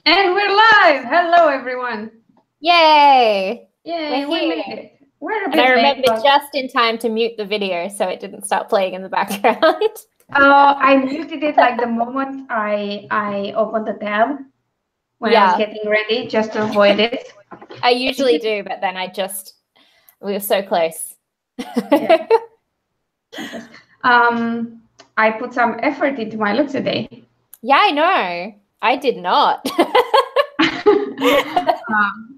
And we're live! Hello, everyone! Yay! Yay, we made it. We're a bit and I late, remembered but... just in time to mute the video so it didn't start playing in the background. I muted it like the moment I opened the tab when I was getting ready, just to avoid it. I usually do, but then we were so close. Yeah. I put some effort into my look today. Yeah, I know. I did not.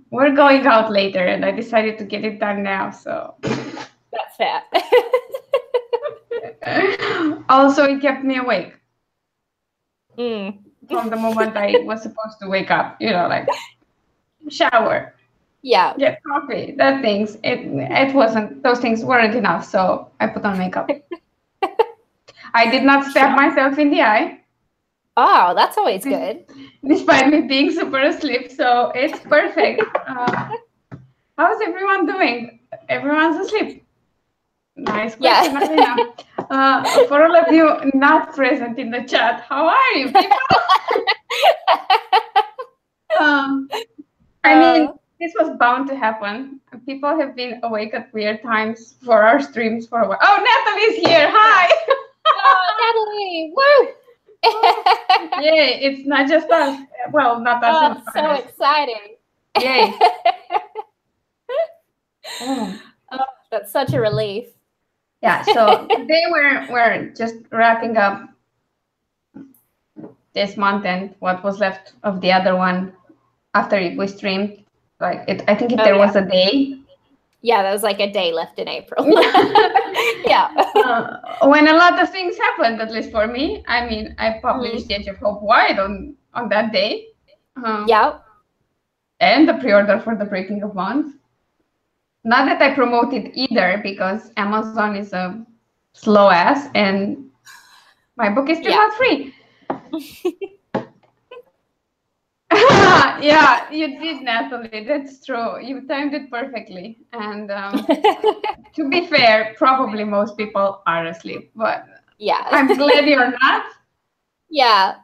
We're going out later, and I decided to get it done now, so... That's fair. Also, it kept me awake. From the moment I was supposed to wake up, like shower, get coffee, those things weren't enough, so I put on makeup. I did not stab myself in the eye. Oh, that's always good. Despite me being super asleep, so it's perfect. How's everyone doing? Everyone's asleep. Nice question, Alina. For all of you not present in the chat, how are you, people? I mean, this was bound to happen. People have been awake at weird times for our streams for a while. Oh, Natalie's here. Hi. Oh, Natalie. Woo. Yay, it's not just us. Well, not us. Oh, so exciting. Yay. Oh, that's such a relief. Yeah, so today we're just wrapping up this month and what was left of the other one after we streamed. I think there was a day. Yeah, there was like a day left in April. When a lot of things happened, at least for me. I mean, I published The Edge of Hope Wide on that day. And the pre-order for The Breaking of Bonds. Not that I promoted either, because Amazon is a slow ass and my book is still not free. Yeah, you did, Natalie. That's true. You timed it perfectly. And to be fair, probably most people are asleep, but I'm glad you're not. Yeah.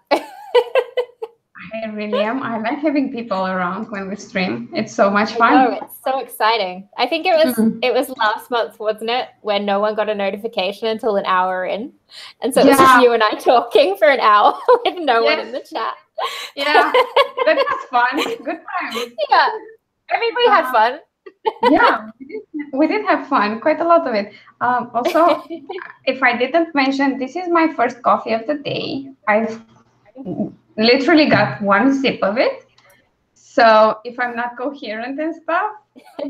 I really am. I like having people around when we stream. It's so much fun. Oh, it's so exciting. I think it was last month, wasn't it, when no one got a notification until an hour in, and so it was just you and I talking for an hour with no one in the chat. Yeah, that was fun. Good time. Yeah, I mean, we had fun. Yeah, we did have fun, quite a lot of it. Also, if I didn't mention, this is my first coffee of the day. I've literally got one sip of it. So if I'm not coherent and stuff, I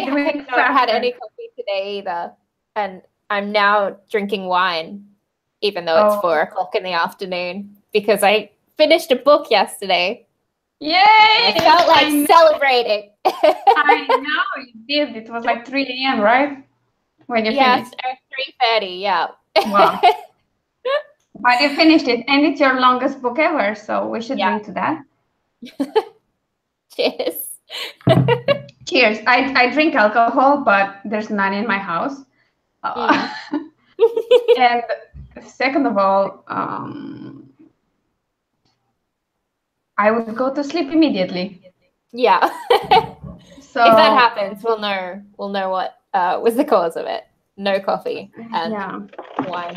haven't had any coffee today either. And I'm now drinking wine, even though it's 4 o'clock in the afternoon, because I finished a book yesterday. Yay! I felt like celebrating. I know you did. It was like 3 a.m., right? When you finished? 3:30, yeah. Wow. But you finished it, and it's your longest book ever, so we should drink to that. Cheers. Cheers. I drink alcohol, but there's none in my house. And second of all, I would go to sleep immediately. Yeah. So if that happens, we'll know what was the cause of it. No coffee and wine.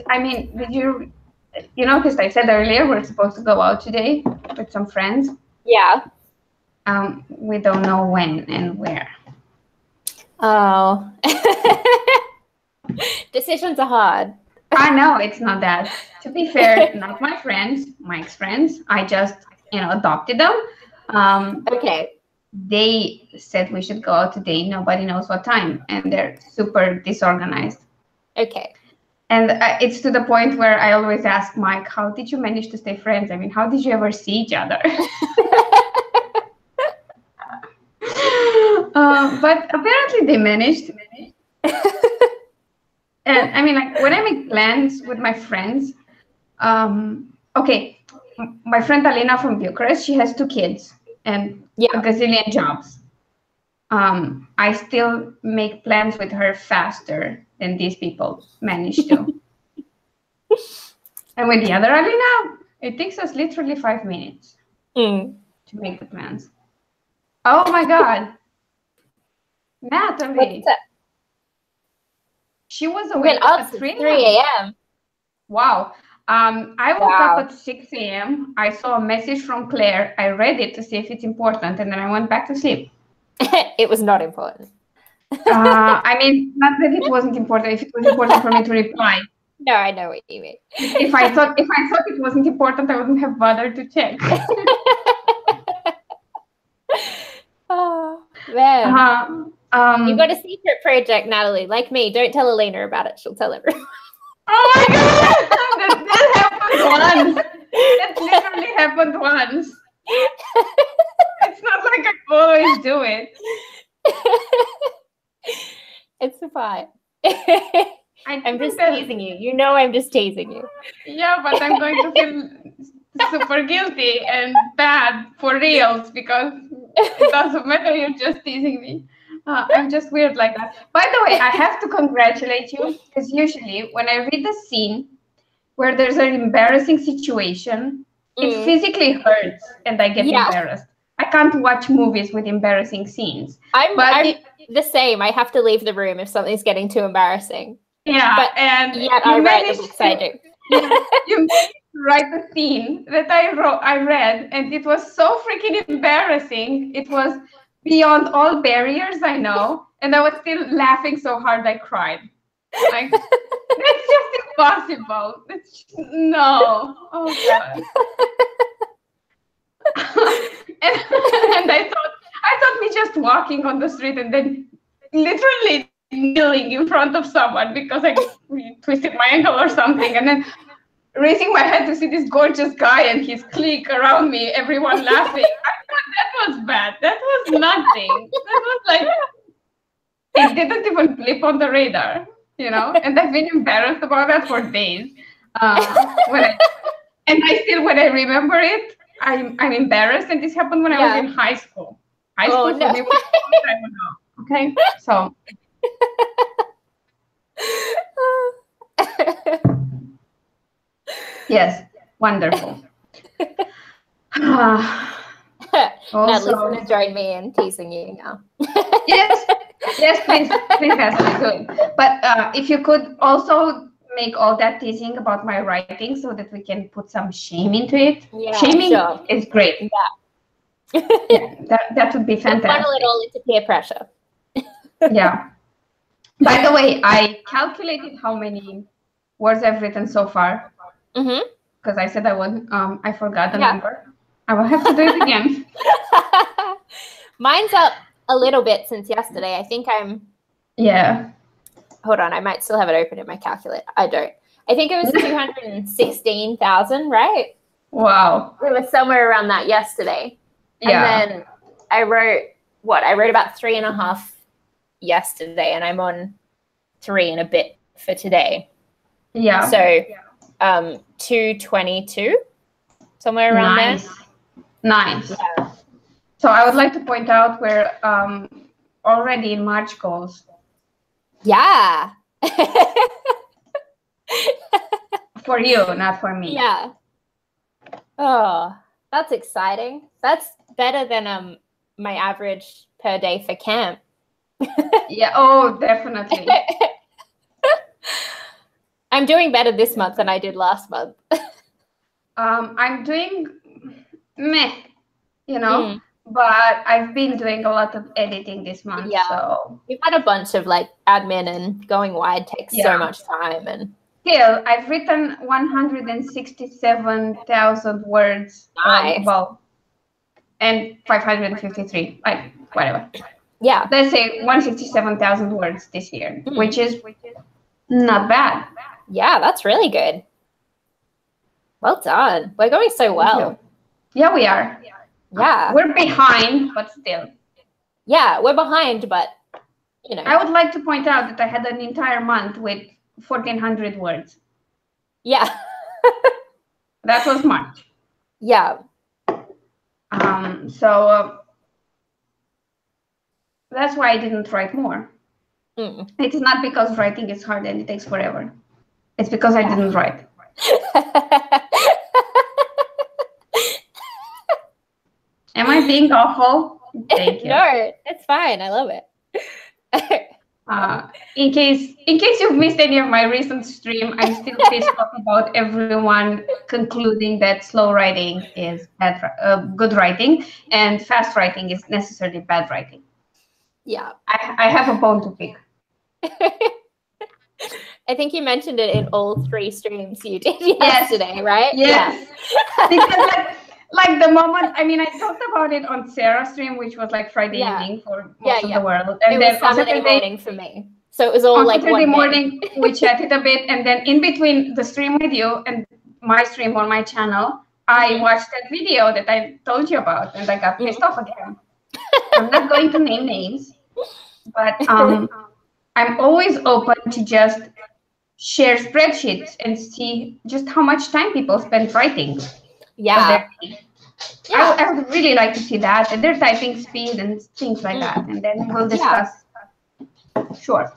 I mean, did you notice I said earlier we're supposed to go out today with some friends? Yeah. We don't know when and where. Oh. Decisions are hard. I know, it's not that. To be fair, not my friends, Mike's friends. I just, adopted them. Okay. They said we should go out today. Nobody knows what time, and they're super disorganized. Okay. And it's to the point where I always ask Mike, how did you manage to stay friends? I mean, how did you ever see each other? But apparently they managed. And I mean, like when I make plans with my friends, okay, my friend Alina from Bucharest, she has 2 kids and a gazillion jobs. I still make plans with her faster than these people manage to. And with the other Alina, it takes us literally 5 minutes to make the plans. Oh my God. Natalie. She was awake at 3 a.m. Wow. I woke up at 6 a.m. I saw a message from Claire. I read it to see if it's important, and then I went back to sleep. It was not important. I mean, not that it wasn't important. If it was important for me to reply. No, I know what you mean. If I thought it wasn't important, I wouldn't have bothered to check. Oh man. You've got a secret project, Natalie. Like me, don't tell Alina about it. She'll tell everyone. Oh my God! That happened once. That literally happened once. It's not like I always do it. It's fine. I'm just teasing you. You know I'm just teasing you. Yeah, but I'm going to feel super guilty and bad for reals because it doesn't matter. You're just teasing me. I'm just weird like that. By the way, I have to congratulate you because usually when I read the scene where there's an embarrassing situation, it physically hurts and I get embarrassed. I can't watch movies with embarrassing scenes. I'm the same. I have to leave the room if something's getting too embarrassing. Yeah, but and yet I write the books I do. You write the scene that I read, and it was so freaking embarrassing. It was beyond all barriers, I know, and I was still laughing so hard I cried. Like, that's just impossible. No. Oh God. and I thought me just walking on the street and then literally kneeling in front of someone because I twisted my ankle or something, and then raising my head to see this gorgeous guy and his clique around me, everyone laughing. I thought that was bad. That was nothing. That was like, it didn't even blip on the radar, you know? And I've been embarrassed about that for days. When I remember it, I'm embarrassed, and this happened when I was in high school. High school for me was a long time ago. Okay, so. Yes, wonderful. Natalie's going to join me in teasing you now. yes, please, Natalie, good. But if you could also make all that teasing about my writing so that we can put some shame into it. Yeah, Shaming is great. Yeah. that would be fantastic. Funnel it all into peer pressure. Yeah. By the way, I calculated how many words I've written so far. Because I said I would. I forgot the number. I will have to do it again. Mine's up a little bit since yesterday. I think I'm. Yeah. Hold on, I might still have it open in my calculator. I don't. I think it was 216,000, right? Wow. It was somewhere around that yesterday. Yeah. And then I wrote about 3.5 yesterday, and I'm on 3 and a bit for today. Yeah. So 222, somewhere around there. Nice. Yeah. So I would like to point out we're already in March goals. Yeah. For you, not for me. Yeah. Oh, that's exciting. That's better than my average per day for camp. Yeah. Oh, definitely. I'm doing better this month than I did last month. I'm doing meh, you know. But I've been doing a lot of editing this month. Yeah. So you've had a bunch of like admin, and going wide takes so much time. And still, I've written 167,000 words. Nice. And 553, like whatever. Yeah. Let's say 167,000 words this year, which is not bad. Yeah, that's really good. Well done. We're going so well. Yeah, we are. Yeah. We're behind, but still. Yeah, we're behind, but, you know. I would like to point out that I had an entire month with 1,400 words. Yeah. That was March. Yeah. So that's why I didn't write more. It's not because writing is hard and it takes forever. It's because I didn't write. Am I being awful? Thank you. No, it's fine. I love it. In case you've missed any of my recent stream, I'm still pissed off about everyone concluding that slow writing is good writing and fast writing is necessarily bad writing. Yeah. I have a bone to pick. I think you mentioned it in all 3 streams you did yesterday, right? Yes. Yeah. Because like the moment, I mean, I talked about it on Sarah's stream, which was like Friday evening for most of the world. And it was Saturday morning for me. So it was all like Saturday morning, we chatted a bit. And then in between the stream with you and my stream on my channel, I watched that video that I told you about and I got pissed off again. I'm not going to name names, but I'm always open to just share spreadsheets and see just how much time people spend writing. Yeah. I would really like to see that and their typing speed and things like that. And then we'll discuss. Sure.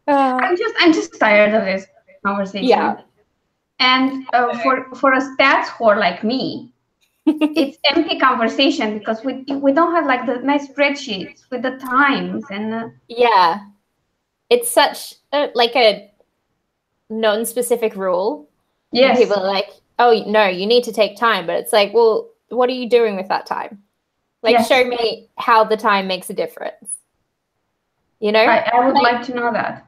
I'm just tired of this conversation. Yeah. And for a stats whore like me, it's empty conversation because we don't have like the nice spreadsheets with the times and it's such like a non-specific rule. Yes. People are like, oh no, you need to take time, but it's like, well, what are you doing with that time? Like, show me how the time makes a difference. You know? I would like to know that.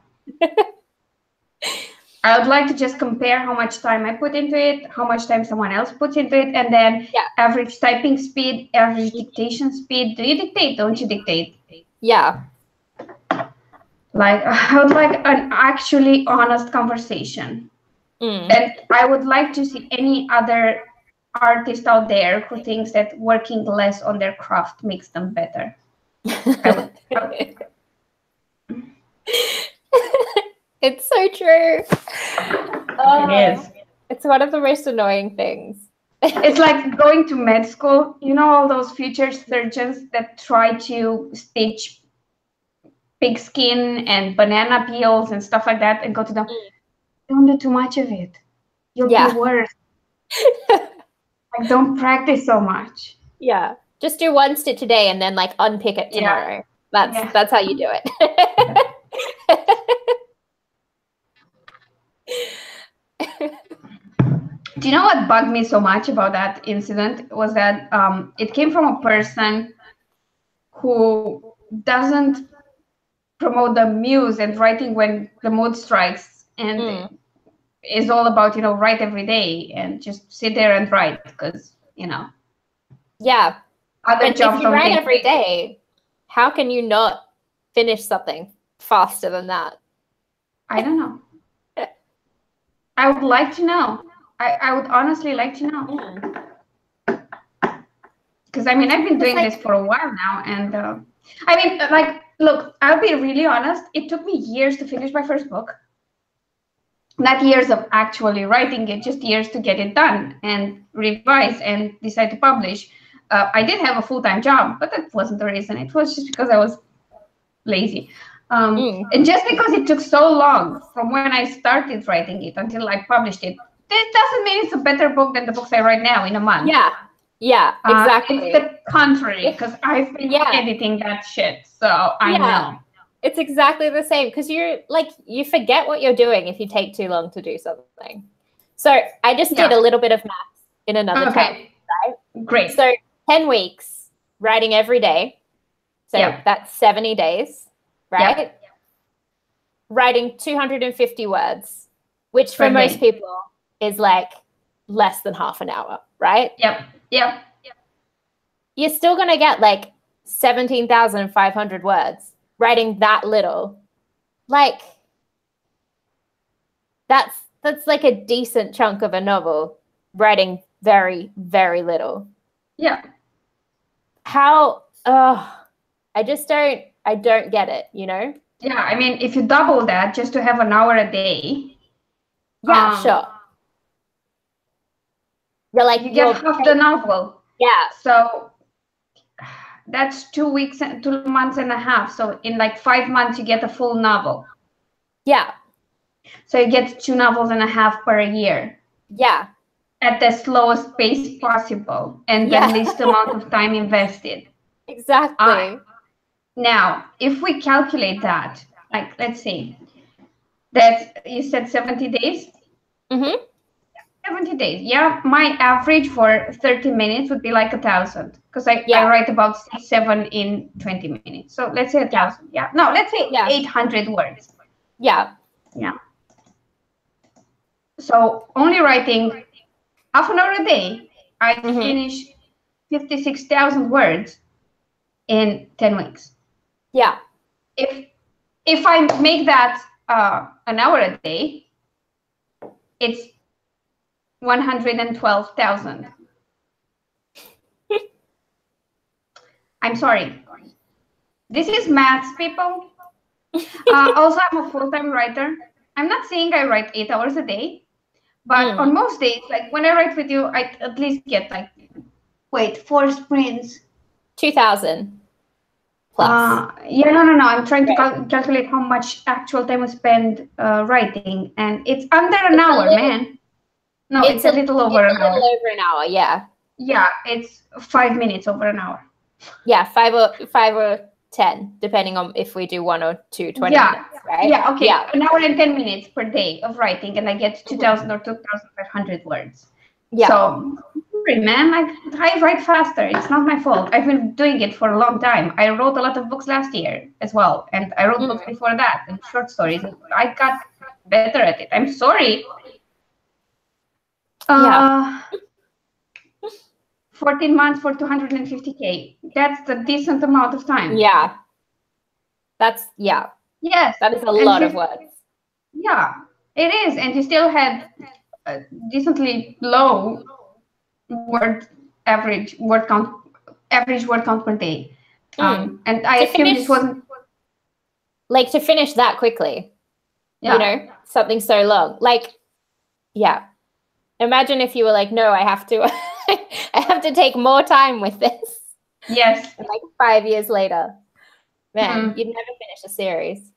I would like to just compare how much time I put into it, how much time someone else puts into it, and then average typing speed, average dictation speed. Do you dictate? Don't you dictate? Yeah. Like, I would like an actually honest conversation. And I would like to see any other artist out there who thinks that working less on their craft makes them better. It's so true. It is. It's one of the most annoying things. It's like going to med school. You know all those future surgeons that try to stitch pig skin and banana peels and stuff like that and go to them. Don't do too much of it. You'll be worse. Like, don't practice so much. Yeah. Just do one stitch a day and then like unpick it tomorrow. That's how you do it. Do you know what bugged me so much about that incident was that it came from a person who doesn't promote the muse and writing when the mood strikes and is all about, you know, write every day and just sit there and write because, you know. Yeah. Other jobs if you write every day, how can you not finish something faster than that? I don't know. I would like to know. I would honestly like to know. Because, I mean, I've been doing this for a while now. And, I mean, like, look, I'll be really honest. It took me years to finish my first book. Not years of actually writing it, just years to get it done and revise and decide to publish. I did have a full-time job, but that wasn't the reason. It was just because I was lazy. And just because it took so long from when I started writing it until I published it, that doesn't mean it's a better book than the books I write now in a month. Yeah, exactly. It's the contrary, because I've been editing that shit, so I know. It's exactly the same, because you're like, you forget what you're doing if you take too long to do something. So I just did a little bit of maths in another tab, right? Great. So 10 weeks writing every day. So that's 70 days, right? Yep. Writing 250 words, which for most people is like less than half an hour, right? Yep. You're still going to get like 17,500 words writing that little. Like, that's like a decent chunk of a novel writing very, very little. Yeah. How, I don't get it, you know? Yeah, I mean, if you double that just to have an hour a day. Yeah, sure. You're like, you get half the novel. Yeah. So that's 2 weeks, 2 months and a half. So in like 5 months, you get a full novel. Yeah. So you get 2 novels and a half per year. Yeah. At the slowest pace possible and the least amount of time invested. Exactly. Now, if we calculate that, like, let's say that you said 70 days. 70 days. Yeah, my average for 30 minutes would be like 1,000 because I write about 7 in 20 minutes. So let's say 1,000. Yeah. No, let's say 800 words. Yeah. Yeah. So only writing half an hour a day, I finish 56,000 words in 10 weeks. Yeah. If I make that an hour a day, it's 112,000. I'm sorry. This is maths, people. Also, I'm a full-time writer. I'm not saying I write 8 hours a day, but on most days, like when I write with you, I at least get like, 4 sprints. 2,000 plus. Yeah, no. I'm trying to calculate how much actual time I spend writing, and it's under an hour, man. No, it's a little over an hour. A little over an hour, yeah. Yeah, it's 5 minutes over an hour. Yeah, 5 or 10, depending on if we do 1 or 2 20 minutes, right? Yeah, okay. Yeah. An hour and 10 minutes per day of writing, and I get 2,000 or 2,500 words. Yeah. So, sorry, man, I write faster. It's not my fault. I've been doing it for a long time. I wrote a lot of books last year as well, and I wrote books before that, and short stories. I got better at it. I'm sorry. 14 months for 250K. That's a decent amount of time. Yeah. Yes. That is a lot of words. Yeah, it is. And you still had a decently low average word count per day. And I assume this wasn't like to finish that quickly. Yeah. You know, something so long. Like, yeah. Imagine if you were like, no, I have to I have to take more time with this. Yes. And like 5 years later. Man, you'd never finish a series.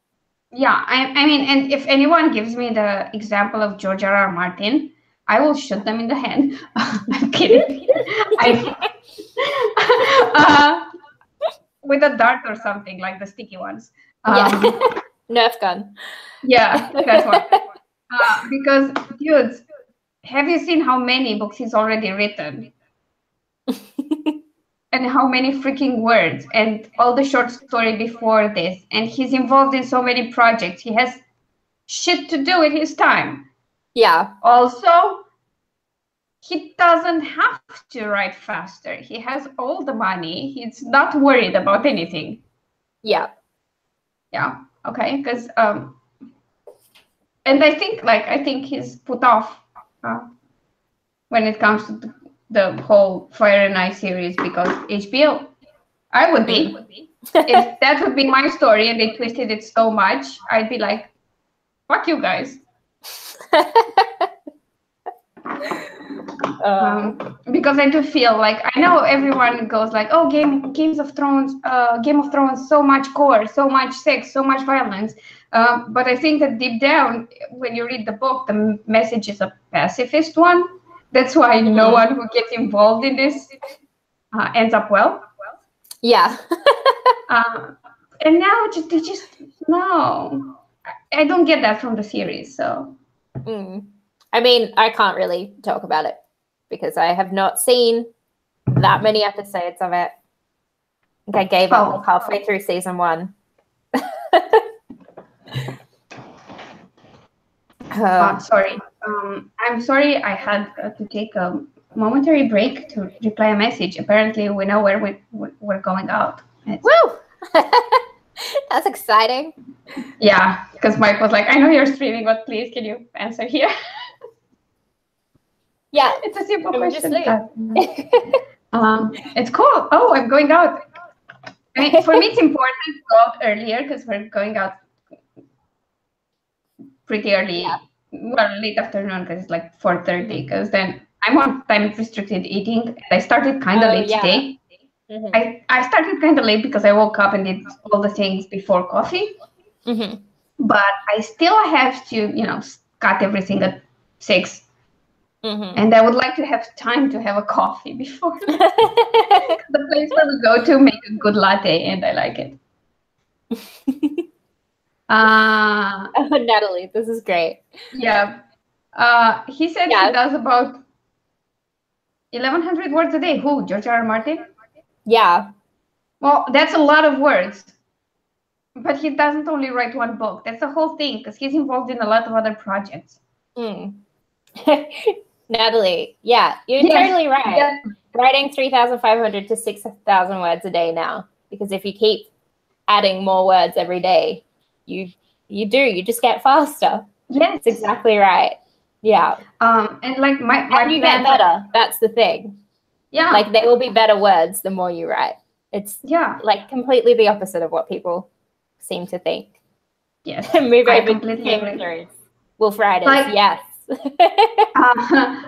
Yeah, I mean, and if anyone gives me the example of George R.R. Martin, I will shoot them in the hand. I'm kidding. With a dart or something, like the sticky ones. Nerf gun. Yeah, that's one. Because, dudes, have you seen how many books he's already written? And how many freaking words, and all the short story before this, and he's involved in so many projects. He has shit to do with his time. Yeah. Also, he doesn't have to write faster. He has all the money. He's not worried about anything. Yeah. Yeah. Okay. Because and I think he's put off when it comes to the whole Fire and Ice series because HBO. I would be. If that would be my story and they twisted it so much, I'd be like, fuck you guys. Because I do feel like, I know everyone goes like, oh, Game of Thrones, so much gore, so much sex, so much violence. But I think that deep down, when you read the book, the message is a pacifist one. That's why no one who gets involved in this ends up well. Yeah. And now they just no. I don't get that from the series. So. I mean, I can't really talk about it because I have not seen that many episodes of it. I think I gave up like halfway through season 1. Sorry. I'm sorry I had to take a momentary break to reply a message. Apparently, we know where we're going out. Woo! That's exciting. Yeah, because Mike was like, I know you're streaming, but please, can you answer here? Yeah. It's a simple question. It's cool. Oh, I'm going out. I mean, for me, it's important to go out earlier because we're going out pretty early. Yeah. Well, late afternoon because it's like 4:30. Because then I'm on time restricted eating. I started kind of late today. I started kind of late because I woke up and did all the things before coffee. But I still have to, cut everything at 6. And I would like to have time to have a coffee before. The place where we go to make a good latte, and I like it. Natalie, this is great. Yeah. He said he does about 1,100 words a day. Who? George R. R. Martin? Yeah. Well, that's a lot of words. But he doesn't only write one book. That's the whole thing, because he's involved in a lot of other projects. Natalie, yeah, you're totally right. Yeah. Writing 3,500 to 6,000 words a day now, because if you keep adding more words every day, you just get faster. Yes, that's exactly right. Yeah. And like my and you get better. That's the thing. Yeah. Like there will be better words the more you write. It's like completely the opposite of what people seem to think. Yes. Move over to Cambridge. Wolf Riders. Like, yes.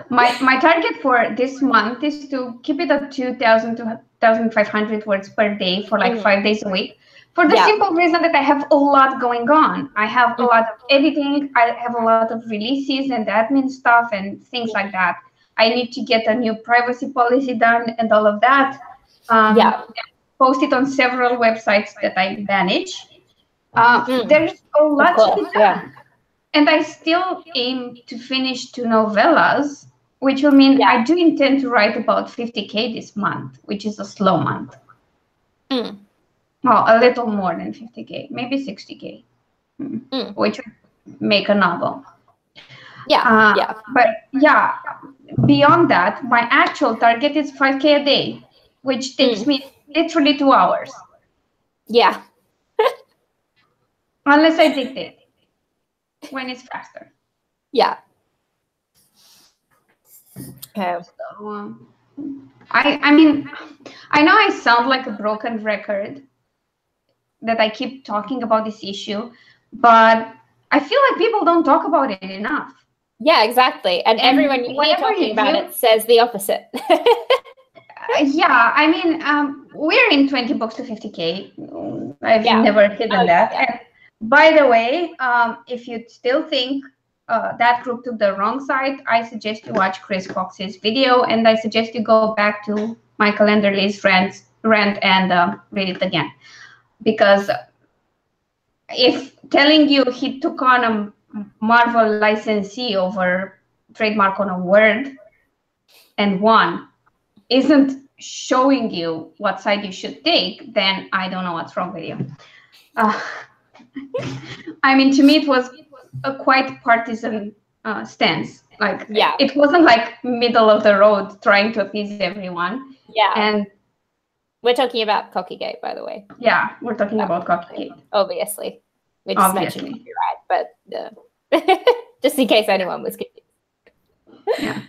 My target for this month is to keep it at 2,000 to 2,500 words per day for like 5 days a week. For the simple reason that I have a lot going on. I have a lot of editing. I have a lot of releases and admin stuff and things like that. I need to get a new privacy policy done and all of that. Post it on several websites that I manage. There's a lot to be done. And I still aim to finish 2 novellas, which will mean I do intend to write about 50K this month, which is a slow month. Well, a little more than 50K, maybe 60K, which would make a novel. But beyond that, my actual target is 5K a day, which takes me literally 2 hours. Yeah. Unless I dictate, when it's faster. Yeah. So, I mean, I know I sound like a broken record that I keep talking about this issue, but I feel like people don't talk about it enough. Yeah, exactly. And everyone you hear talking about it says the opposite. Yeah, I mean, we're in 20 books to 50K. I've never hidden that. And by the way, if you still think that group took the wrong side, I suggest you watch Chris Cox's video, and I suggest you go back to Michael Enderley's rant and read it again. Because if telling you he took on a Marvel licensee over trademark on a word and won isn't showing you what side you should take, then I don't know what's wrong with you. I mean, to me, it was a quite partisan stance. Like, it wasn't like middle of the road trying to appease everyone. Yeah. And we're talking about Cockygate, by the way. Yeah, we're talking about Cockygate. Obviously. We just mentioned copyright, but just in case anyone was confused. Yeah.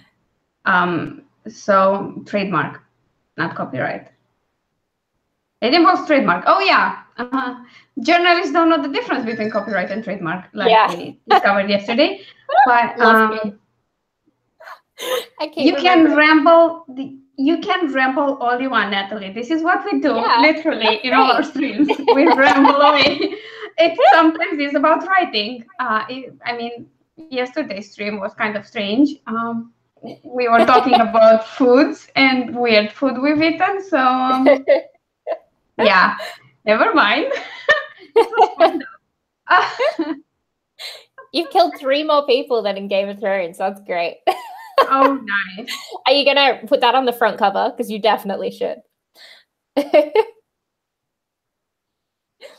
So trademark, not copyright. It involves trademark. Oh yeah. Journalists don't know the difference between copyright and trademark, like we discovered yesterday. But you can ramble all you want, Natalie. This is what we do, literally, in all our streams. We ramble away. It sometimes is about writing. I mean, yesterday's stream was kind of strange. We were talking about foods and weird food we've eaten. So, yeah, never mind. You've killed 3 more people than in Game of Thrones. That's great. Oh, nice. Are you going to put that on the front cover? Because you definitely should.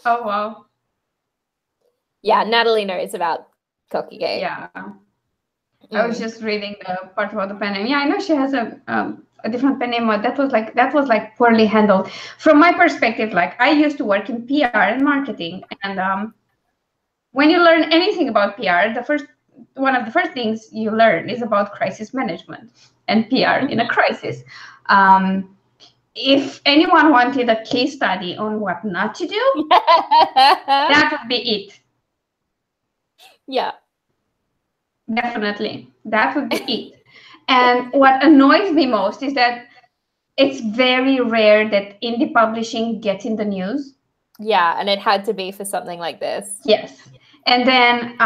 Oh, wow. Yeah, Natalie knows about Cockygate. Yeah. I was just reading the part about the pen name. Yeah, I know she has a different pen name. That was like poorly handled. From my perspective, like I used to work in PR and marketing, and when you learn anything about PR, one of the first things you learn is about crisis management and PR in a crisis. If anyone wanted a case study on what not to do, that would be it. Yeah. Definitely. That would be it. And what annoys me most is that it's very rare that indie publishing gets in the news. Yeah, and it had to be for something like this. Yes. And then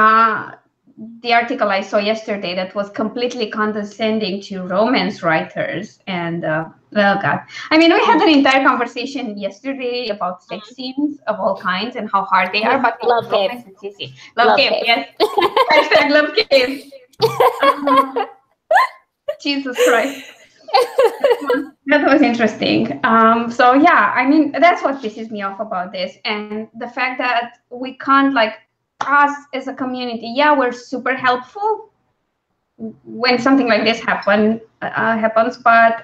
the article I saw yesterday that was completely condescending to romance writers. And, well, God. I mean, we had an entire conversation yesterday about sex scenes of all kinds and how hard they are. But love romance, it's easy. Love cave, yes. Hashtag love cave. Jesus Christ. That was interesting. So yeah, I mean, that's what pisses me off about this, and the fact that we can't, like, us as a community. Yeah, we're super helpful when something like this happens, but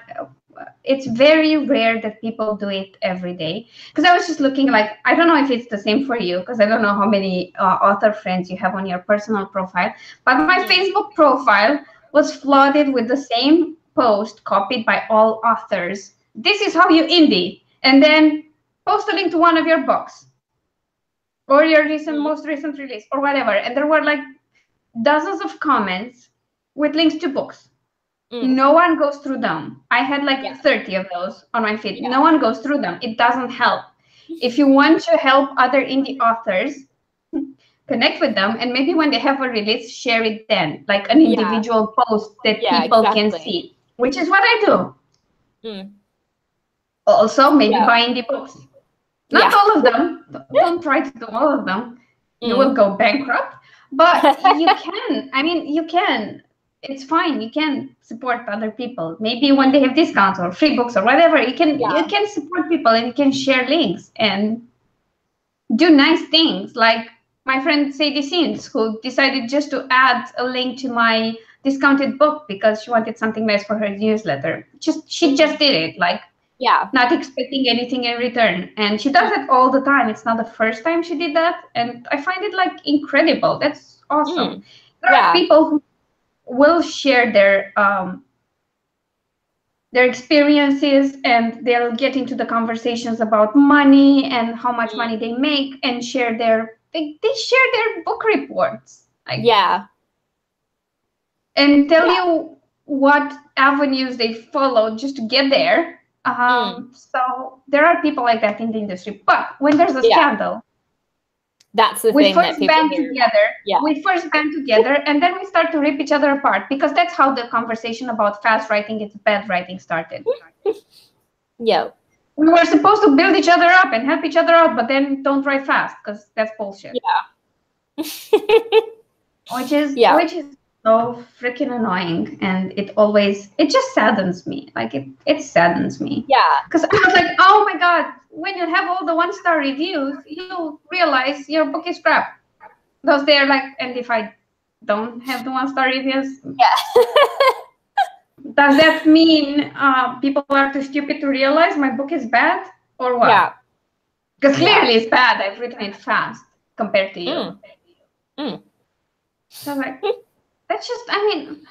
it's very rare that people do it every day. Because I was just looking, like, I don't know if it's the same for you, because I don't know how many author friends you have on your personal profile, but my Facebook profile was flooded with the same post copied by all authors. This is how you indie, and then post a link to one of your books or your most recent release or whatever. And there were like dozens of comments with links to books. No one goes through them. I had like 30 of those on my feed. No one goes through them. It doesn't help. If you want to help other indie authors, connect with them, and maybe when they have a release, share it then, like an individual post that people can see, which is what I do. Also, maybe buy indie books. Not all of them. Don't try to do all of them. You will go bankrupt. But you can. I mean, you can. It's fine. You can support other people. Maybe when they have discounts or free books or whatever, you can support people, and you can share links and do nice things. Like my friend Sadie Sins, who decided just to add a link to my discounted book because she wanted something nice for her newsletter. She just did it, like, not expecting anything in return. And she does it all the time. It's not the first time she did that. And I find it, like, incredible. That's awesome. There are people who will share their experiences, and they'll get into the conversations about money and how much money they make, and share they share their book reports. Like, and tell you what avenues they followed just to get there. So there are people like that in the industry. But when there's a scandal, that's the thing that people do. We first band together, and then we start to rip each other apart, because that's how the conversation about fast writing is bad writing started. We were supposed to build each other up and help each other out, but then don't write fast, because that's bullshit. Which is so freaking annoying, and it just saddens me. Like, it saddens me. Because I was like, oh my God, when you have all the 1-star reviews, you realize your book is crap. Those they're like, and if I don't have the 1-star reviews, does that mean people are too stupid to realize my book is bad, or what? Because clearly it's bad. I've written it fast compared to you. So like, that's just, I mean,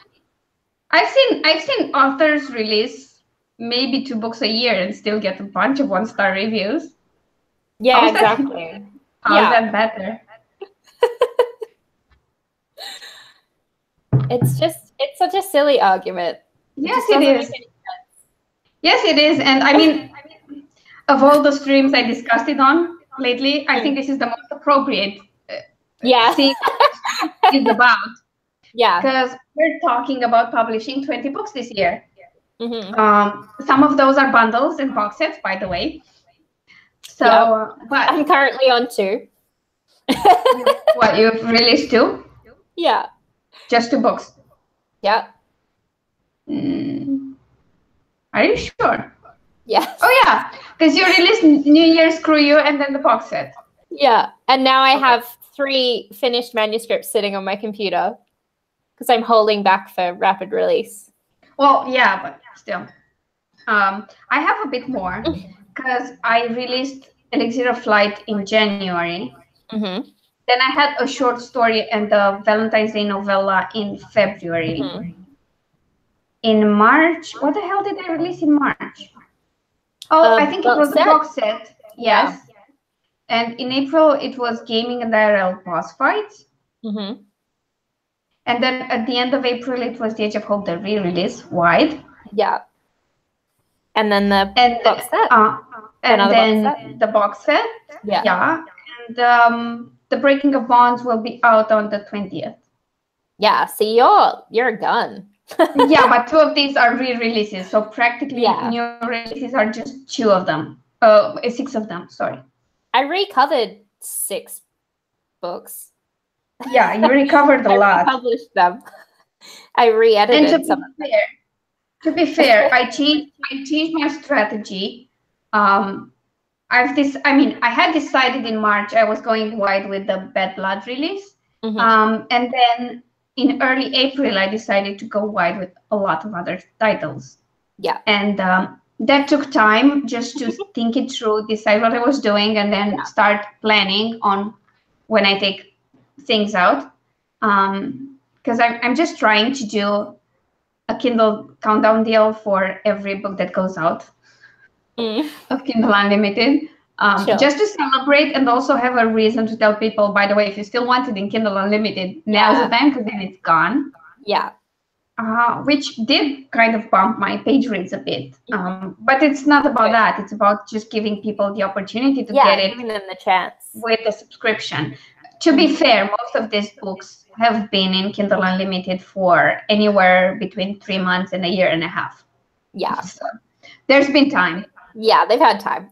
I've seen authors release maybe 2 books a year and still get a bunch of 1-star reviews. Exactly. How is that better? It's such a silly argument. Yes, it is. Yes, it is. And I mean, of all the streams I discussed it on lately, I think this is the most appropriate thing it's about. Because we're talking about publishing 20 books this year. Some of those are bundles and box sets, by the way. So, but I'm currently on 2. What, you've released 2? Just 2 books? Are you sure? Oh yeah, because you released New Year's Screw You and then the box set. And now I have 3 finished manuscripts sitting on my computer, because I'm holding back for rapid release. Well, yeah, but still. I have a bit more, because I released Elixir of Flight in January. Then I had a short story and the Valentine's Day novella in February. In March, what the hell did I release in March? Oh, I think it was a box set. Yes. And in April, it was Gaming and IRL boss fights. And then at the end of April, it was The Age of Hope, the re-release, wide. And then the box set. And then the box set. Yeah. And the Breaking of Bonds will be out on the 20th. Yeah, see, you're a gun. Yeah, but 2 of these are re-releases, so practically new releases are just 2 of them. 6 of them, sorry. I recovered 6 books. Yeah, you recovered a lot. I published them. I re-edited some of them. To be fair, I changed my strategy. I had decided in March I was going wide with the Bad Blood release. And then in early April, I decided to go wide with a lot of other titles. Yeah. And that took time just to think it through, decide what I was doing, and then start planning on when I take things out. Because I'm just trying to do a Kindle countdown deal for every book that goes out of Kindle Unlimited. Just to celebrate and also have a reason to tell people, by the way, if you still want it in Kindle Unlimited, now's the time, because then it's gone. Yeah. Which did kind of bump my page rates a bit. But it's not about that. It's about just giving people the opportunity to get it. Giving them the chance. With the subscription. To be fair, most of these books have been in Kindle Unlimited for anywhere between 3 months and a year and a half. Yeah. So there's been time. Yeah, they've had time.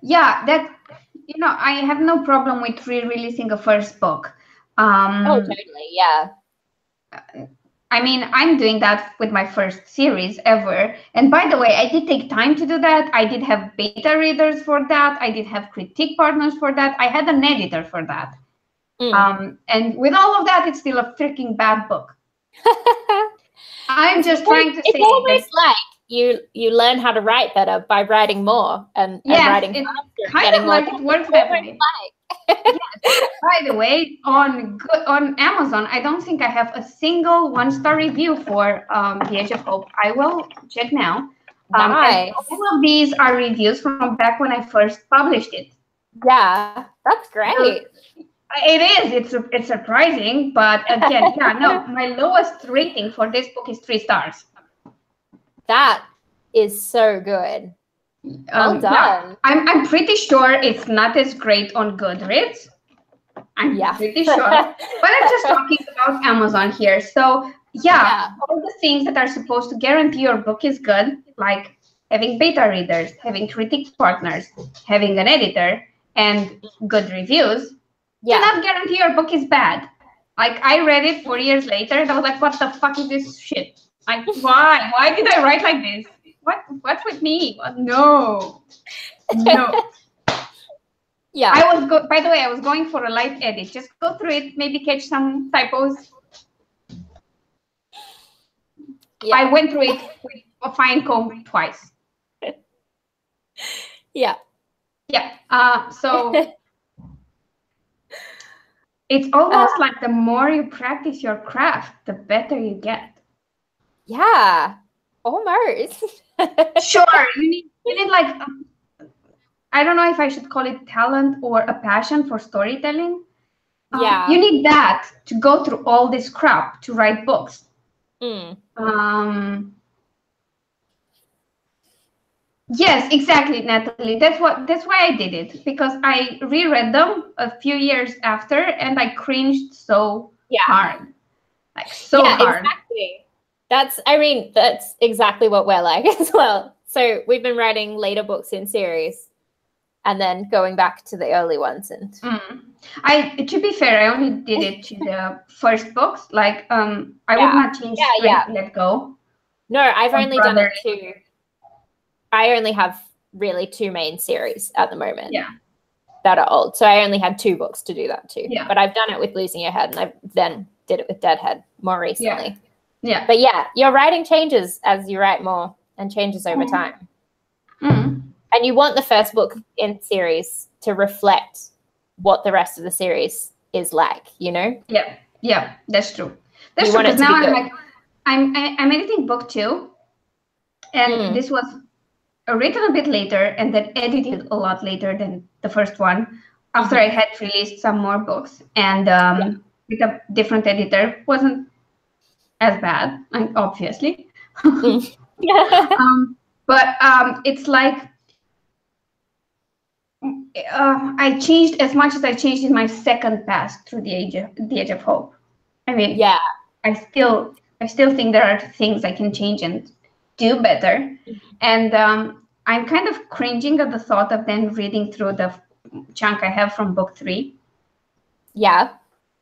Yeah, that, I have no problem with re-releasing a first book. Totally, yeah. I mean, I'm doing that with my first series ever. And by the way, I did take time to do that. I did have beta readers for that. I did have critique partners for that. I had an editor for that. And with all of that, it's still a freaking bad book. I'm just trying to say it's almost like you learn how to write better by writing more and writing faster. It's kind of like it works that way. Yes. By the way, on Amazon, I don't think I have a single 1-star review for The Age of Hope. I will check now. Nice. All of these are reviews from back when I first published it. Yeah, that's great. It is. It's surprising, but again, my lowest rating for this book is 3 stars. That is so good. Well done. I'm pretty sure it's not as great on Goodreads. I'm pretty sure. But I'm just talking about Amazon here. So all the things that are supposed to guarantee your book is good, like having beta readers, having critique partners, having an editor, and good reviews, do not guarantee your book is bad. Like, I read it 4 years later, and I was like, what the fuck is this shit? Like, why? Why did I write like this? What's with me? No. Yeah. By the way, I was going for a light edit. Just go through it, maybe catch some typos. Yeah. I went through it with a fine comb twice. Yeah. So it's almost like the more you practice your craft, the better you get. Yeah, almost. Sure, you need like, I don't know if I should call it talent or a passion for storytelling. You need that to go through all this crap to write books. Yes, exactly, Natalie. That's why I did it, because I reread them a few years after and I cringed so hard. Like hard. Exactly. That's exactly what we're like as well. So we've been writing later books in series and then going back to the early ones. And to be fair, I only did it to the first books. Like, I would not change Let Go. No, I've only done it to... I only have really 2 main series at the moment that are old. So I only had 2 books to do that too. Yeah. But I've done it with Losing Your Head, and I then did it with Deadhead more recently. Yeah. But your writing changes as you write more and changes over time. And you want the first book in series to reflect what the rest of the series is like, Yeah, that's true. That's true, because now I'm editing book 2, and this was written a bit later and then edited a lot later than the first one. after I had released some more books, and with a different editor, wasn't as bad, obviously. But it's like I changed as much as I changed in my second pass through the Age of Hope. I mean, I still think there are things I can change and do better, and I'm kind of cringing at the thought of then reading through the chunk I have from book 3. Yeah,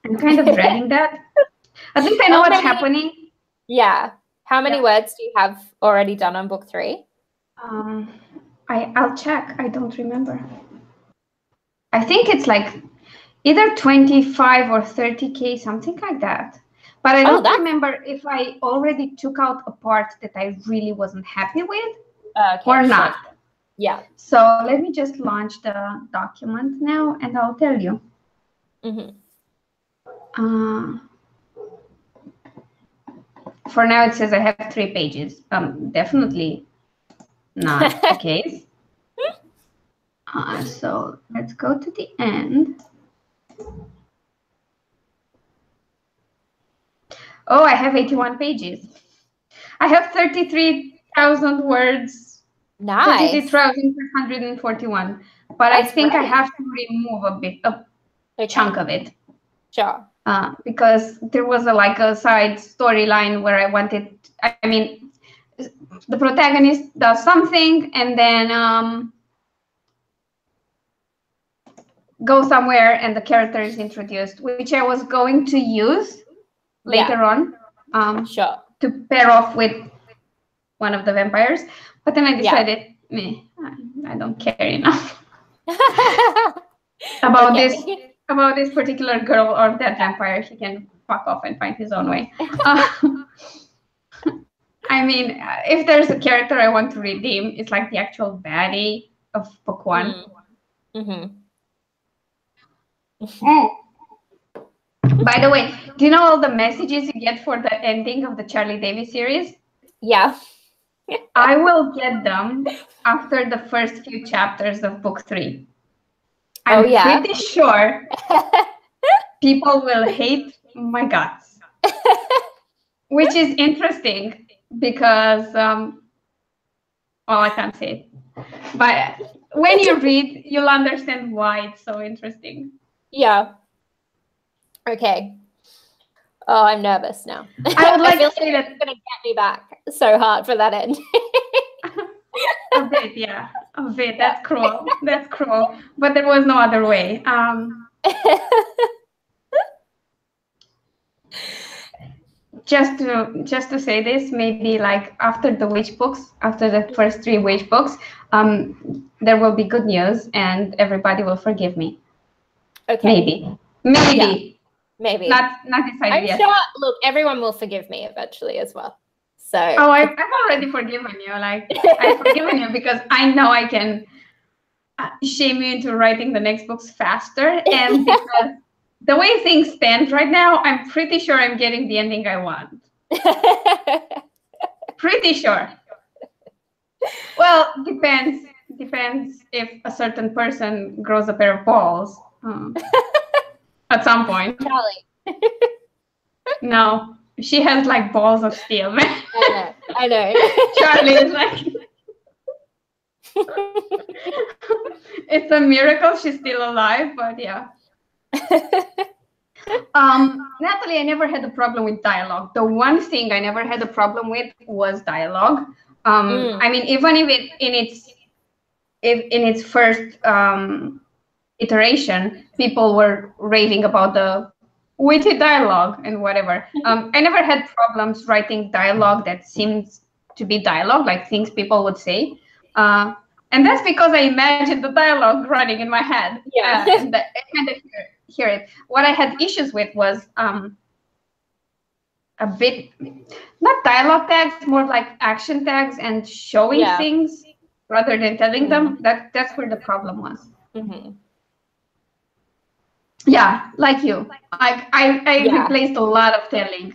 I'm kind of dreading that. At least I know what's happening. Yeah. How many words do you have already done on book 3? I'll check. I don't remember. I think it's like either 25 or 30K, something like that. But I don't remember if I already took out a part that I really wasn't happy with or not. Yeah. So let me just launch the document now, and I'll tell you. For now, it says I have 3 pages. Definitely not the case. So let's go to the end. Oh, I have 81 pages. I have 33,000 words. Nice. 33,541. But I think I have to remove a chunk of it. Sure. Because there was a side storyline where I wanted, I mean, the protagonist does something and then go somewhere and the character is introduced, which I was going to use later on to pair off with one of the vampires. But then I decided, I don't care enough about this particular girl or that vampire. He can fuck off and find his own way. I mean, if there's a character I want to redeem, it's like the actual baddie of book 1. By the way, do you know all the messages you get for the ending of the Charlie Davis series? Yeah. I will get them after the first few chapters of book 3. I'm pretty sure people will hate my guts. Which is interesting because, well, I can't say it. But when you read, you'll understand why it's so interesting. Yeah. Okay. Oh, I'm nervous now. I would like to say that it's going to get me back so hard for that end. A bit, yeah. A bit. That's cruel. That's cruel. But there was no other way. Just to say this, maybe like after the witch books, after the first 3 witch books, there will be good news and everybody will forgive me. Okay. Maybe. Yeah. Maybe. Not decided yet. I'm sure, look, everyone will forgive me eventually as well. So. Oh, I've already forgiven you. Like, I've forgiven you because I know I can shame you into writing the next books faster. And because the way things stand right now, I'm pretty sure I'm getting the ending I want. Pretty sure. Well, depends if a certain person grows a pair of balls. At some point. Charlie. No, she has like balls of steel, man. I know. Charlie is like, it's a miracle she's still alive, but yeah. Natalie, I never had a problem with dialogue. The one thing I never had a problem with was dialogue. I mean, even if in its first iteration, people were raving about the witty dialogue and whatever. I never had problems writing dialogue that seems to be dialogue, like things people would say. And that's because I imagined the dialogue running in my head. Yeah. And I kind of hear it. What I had issues with was a bit, not dialogue tags, more like action tags and showing things rather than telling them. That's where the problem was. Yeah, like you. I replaced a lot of telling.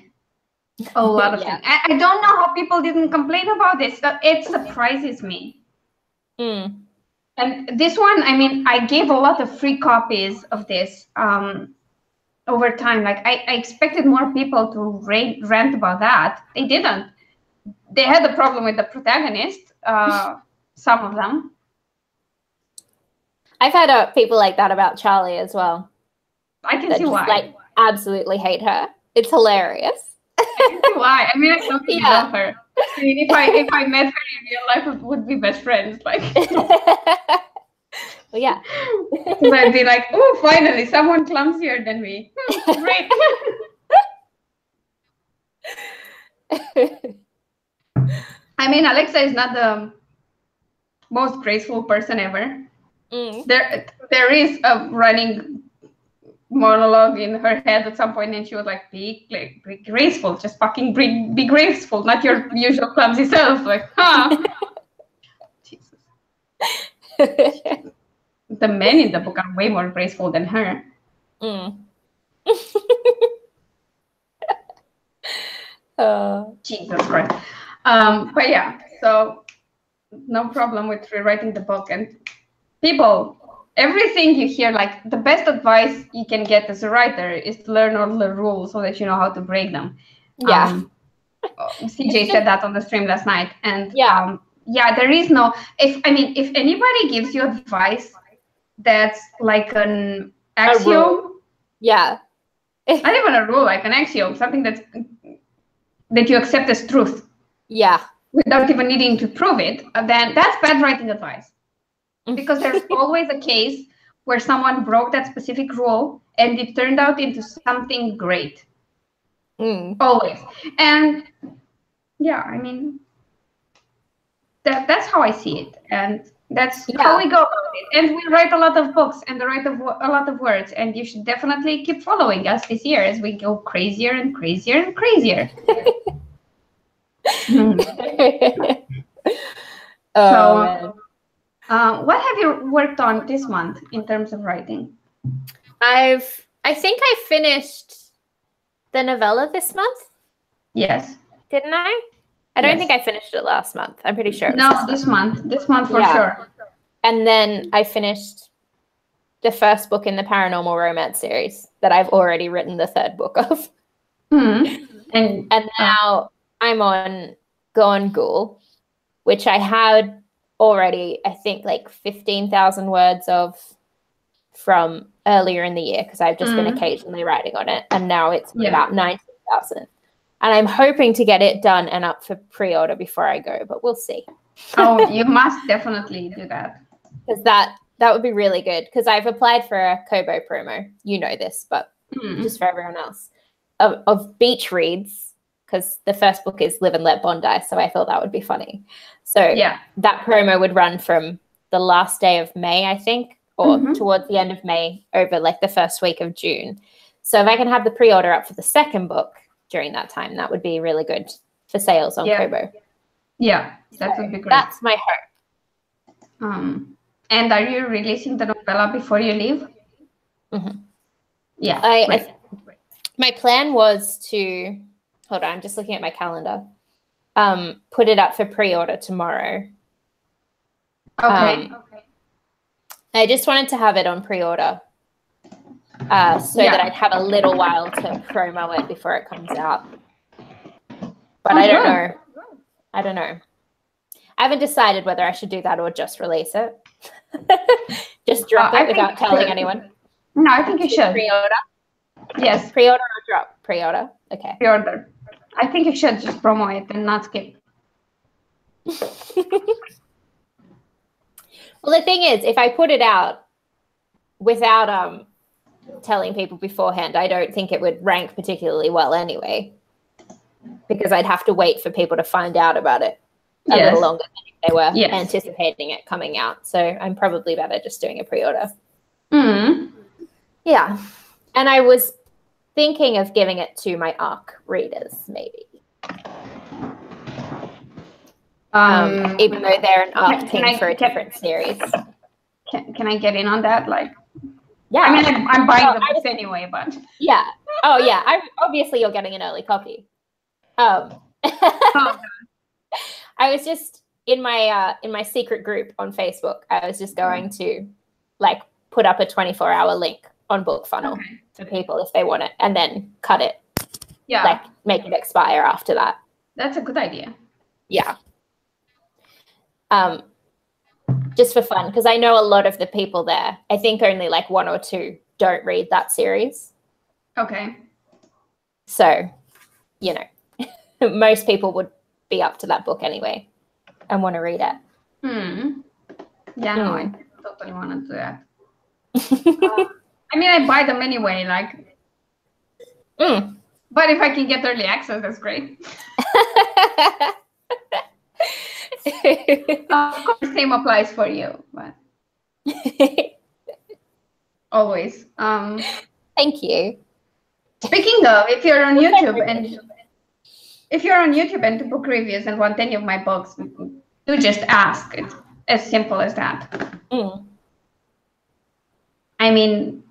A lot of things. I don't know how people didn't complain about this. It surprises me. And this one, I mean, I gave a lot of free copies of this over time. Like I expected more people to rant about that. They didn't. They had a problem with the protagonist, some of them. I've had people like that about Charlie as well. I can see why. Like, absolutely hate her. It's hilarious. I can see why. I mean, I don't really love her. I mean, if I met her in real life, we would be best friends. Like, well, yeah. Because I'd be like, oh, finally, someone clumsier than me. Great. I mean, Alexa is not the most graceful person ever. There is a running monologue in her head at some point, and she was like, be graceful, just fucking be graceful, not your usual clumsy self. Like, Jesus. The men in the book are way more graceful than her. Jesus Christ. But yeah, so no problem with rewriting the book. And people, everything you hear, like the best advice you can get as a writer is to learn all the rules so that you know how to break them. Yeah. CJ said that on the stream last night. And yeah, there is no, if anybody gives you advice that's like an axiom. Yeah. Not even a rule, like an axiom, something that you accept as truth. Yeah. Without even needing to prove it, then that's bad writing advice. Because there's always a case where someone broke that specific rule and it turned out into something great. Always. And yeah, I mean, that's how I see it. And that's how we go about it. And we write a lot of books and write a lot of words. And you should definitely keep following us this year as we go crazier and crazier and crazier. So, what have you worked on this month in terms of writing? I think I finished the novella this month. Yes. Didn't I? I don't think I finished it last month. I'm pretty sure. No, this month. This month for sure. And then I finished the first book in the paranormal romance series that I've already written the third book of. And now I'm on Gone Ghoul, which I had already, I think, like 15,000 words of from earlier in the year because I've just been occasionally writing on it. And now it's about 19,000. And I'm hoping to get it done and up for pre-order before I go, but we'll see. Oh, you must definitely do that. Because that would be really good. Because I've applied for a Kobo promo. You know this, but just for everyone else. Of beach reads, because the first book is Live and Let Bondi, so I thought that would be funny. So that promo would run from the last day of May, I think, or towards the end of May over like the first week of June. So if I can have the pre-order up for the second book during that time, that would be really good for sales on Kobo. Yeah, that would be great. That's my hope. And are you releasing the novella before you leave? Yeah. My plan was to, hold on, I'm just looking at my calendar, put it up for pre-order tomorrow. Okay. I just wanted to have it on pre-order so that I'd have a little while to promo it before it comes out. But I don't know. I haven't decided whether I should do that or just release it. Just drop it without telling anyone. No, I think you should. Pre-order? Yes. Pre-order or drop? Pre-order. Okay. Pre-order. I think you should just promo it and not skip. Well, the thing is, if I put it out without telling people beforehand, I don't think it would rank particularly well anyway, because I'd have to wait for people to find out about it a little longer than if they were anticipating it coming out. So I'm probably better just doing a pre-order. Yeah. And I was thinking of giving it to my ARC readers, maybe. Even though they're an ARC team for a different series. Can I get in on that? Like, yeah. I mean, I'm buying the books anyway, but. Yeah. Oh, yeah. Obviously, you're getting an early copy. I was just in my secret group on Facebook, I was just going to like put up a 24-hour link on BookFunnel for people if they want it, and then cut it. Yeah. Like make it expire after that. That's a good idea. Yeah. Just for fun, because I know a lot of the people there, I think only like 1 or 2 don't read that series. Okay. So, you know, most people would be up to that book anyway and want to read it. Yeah, no, I totally want to do that. I mean, I buy them anyway, like. But if I can get early access, that's great. Of course, same applies for you, but always. Thank you. Speaking of, if you're on YouTube and do book reviews and want any of my books, do just ask. It's as simple as that. I mean,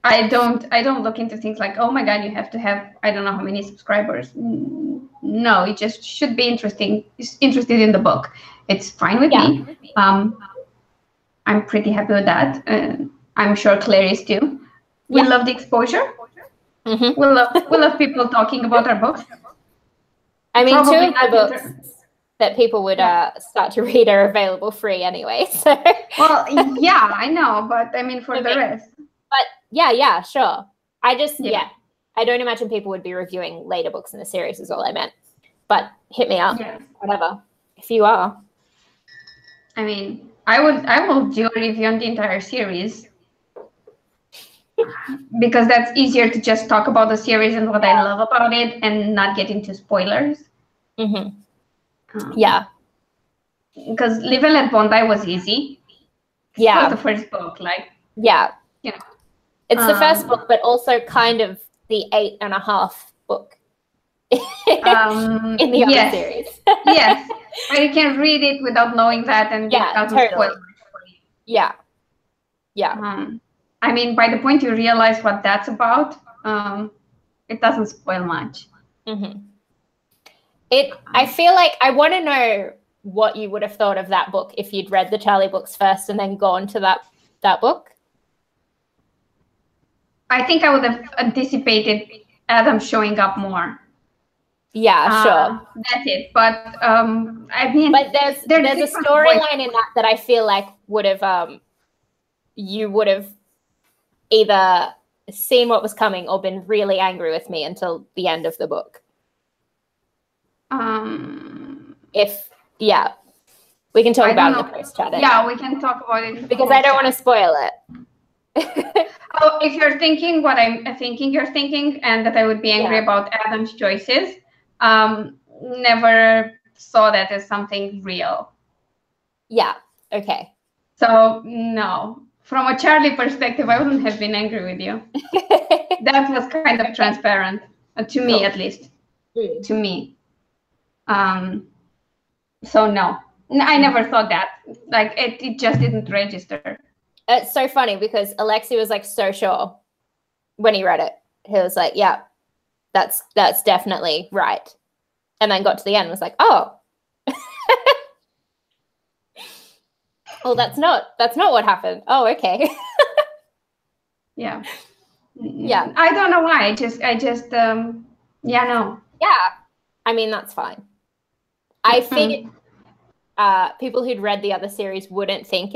I don't look into things like, oh my God, you have to have I don't know how many subscribers. No, it just should be interested in the book. It's fine with me. I'm pretty happy with that. I'm sure Claire is too. We love the exposure. We love people talking about our books. I mean, probably 2 of my books that people would start to read are available free anyway. So. Well, yeah, I know, but I mean for the rest. But yeah, sure. I just I don't imagine people would be reviewing later books in the series is all I meant. But hit me up, whatever, if you are. I mean, I will do a review on the entire series because that's easier to just talk about the series and what I love about it and not get into spoilers. Yeah. Because Live and Let Bondi was easy. It was the first book, like. Yeah. You know. It's the first book, but also kind of the 8.5 book in the other series. Yes, but you can read it without knowing that, and it doesn't spoil much for you. Yeah. I mean, by the point you realize what that's about, it doesn't spoil much. I feel like I want to know what you would have thought of that book if you'd read the Charlie books first and then gone to that book. I think I would have anticipated Adam showing up more. Yeah, sure. That's it. But I mean, but there's a storyline in that I feel like would have you would have either seen what was coming or been really angry with me until the end of the book. We can talk about it in the post chat. Yeah, we can talk about it because I don't want to spoil it. Oh, if you're thinking what I'm thinking, you're thinking, and that I would be angry about Adam's choices, never saw that as something real. Yeah. Okay. So no, from a Charlie perspective, I wouldn't have been angry with you. That was kind of transparent, to me at least. To me. So no, I never thought that. Like it just didn't register. It's so funny because Alexi was like so sure when he read it. He was like, yeah, that's definitely right. And then got to the end and was like, oh. Well, that's not what happened. Oh, okay. Yeah. Yeah. I don't know why. I just no. Yeah. I mean, that's fine. I think people who'd read the other series wouldn't think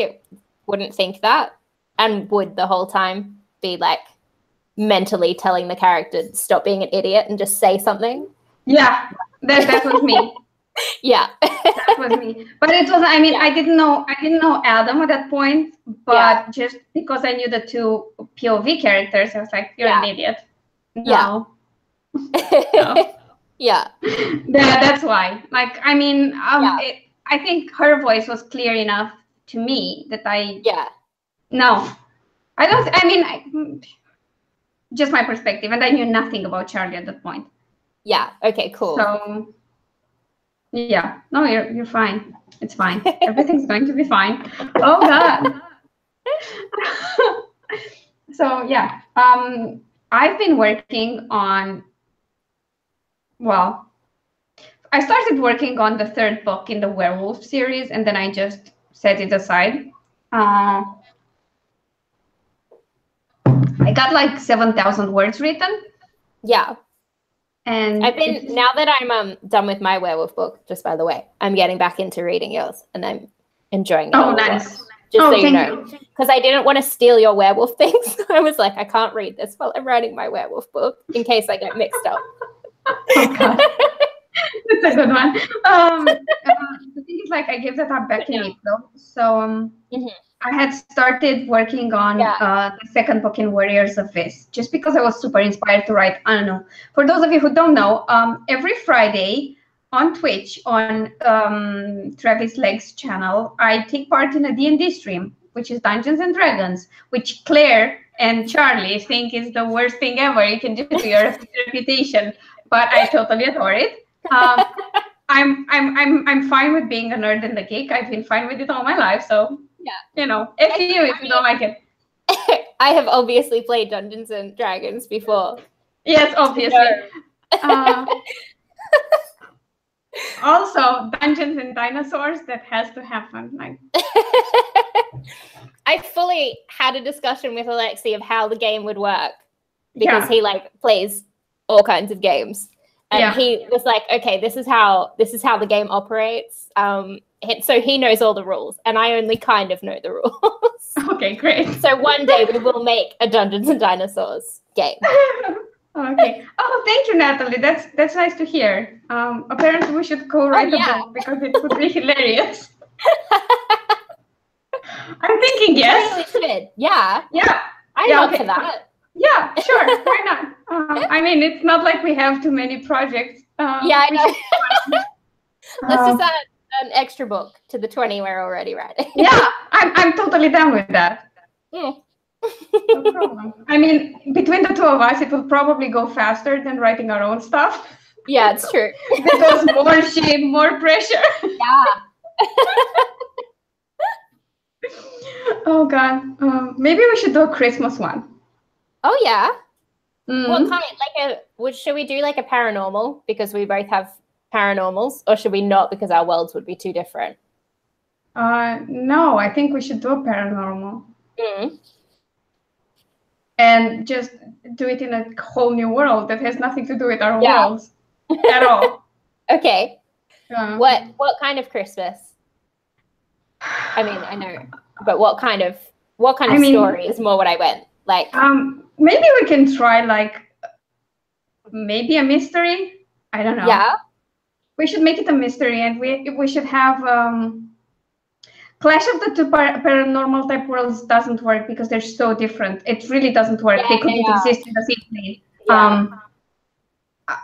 that, and would the whole time be like mentally telling the character stop being an idiot and just say something. Yeah, that was me. Yeah, that was me. But it was. I mean, I didn't know Adam at that point. But just because I knew the 2 POV characters, I was like, "You're an idiot." No. No. Yeah. That's why. Like, I mean, I think her voice was clear enough to me that no, I don't. I mean, just my perspective, and I knew nothing about Charlie at that point. Yeah. Okay. Cool. So. Yeah, no, you're fine. It's fine. Everything's going to be fine. Oh God. So yeah, I've been working on. Well, I started working on the third book in the werewolf series, and then I just set it aside. I got like 7,000 words written. Yeah. And I've been, now that I'm done with my werewolf book, just by the way, I'm getting back into reading yours, and I'm enjoying it. Oh, nice. Just so you know, because I didn't want to steal your werewolf things. I was like, I can't read this while I'm writing my werewolf book in case I get mixed up. Oh God. That's a good one. The thing is, like, I gave that up back in April. So I had started working on the second book in Warriors of This, just because I was super inspired to write. I don't know. For those of you who don't know, every Friday on Twitch, on Travis Legg's channel, I take part in a D&D stream, which is Dungeons and Dragons, which Claire and Charlie think is the worst thing ever you can do to your reputation. But I totally adore it. I'm fine with being a nerd and a geek. I've been fine with it all my life. So you know, if you don't like it. I have obviously played Dungeons and Dragons before. Yes, obviously. Also, Dungeons and Dinosaurs, that has to happen. Like, I fully had a discussion with Alexi of how the game would work, because he like plays all kinds of games. And he was like, okay, this is how the game operates. So he knows all the rules, and I only kind of know the rules. Okay, great. So one day we will make a Dungeons and Dinosaurs game. Okay. Oh, thank you, Natalie. That's nice to hear. Apparently we should co-write a book, because it would be hilarious. I'm thinking yes. Totally should. Yeah. Yeah. I'm up for that. Yeah, sure. Why not? I mean, it's not like we have too many projects. I know. Let's just add an extra book to the 20 we're already writing. Yeah, I'm totally down with that. No problem. I mean, between the two of us, it will probably go faster than writing our own stuff. Yeah, it's true. Because more shame, more pressure. Yeah. Oh God. Maybe we should do a Christmas one. Oh yeah. What kind? Should we do like a paranormal, because we both have paranormals, or should we not, because our worlds would be too different? No, I think we should do a paranormal. And just do it in a whole new world that has nothing to do with our worlds at all. Okay. What kind of Christmas? I mean, I know, but what kind of story is more what I went like? Maybe we can try like maybe a mystery. I don't know. Yeah. We should make it a mystery, and we should have Clash of the Two Paranormal type worlds doesn't work because they're so different. It really doesn't work. They couldn't exist in the same place. Yeah.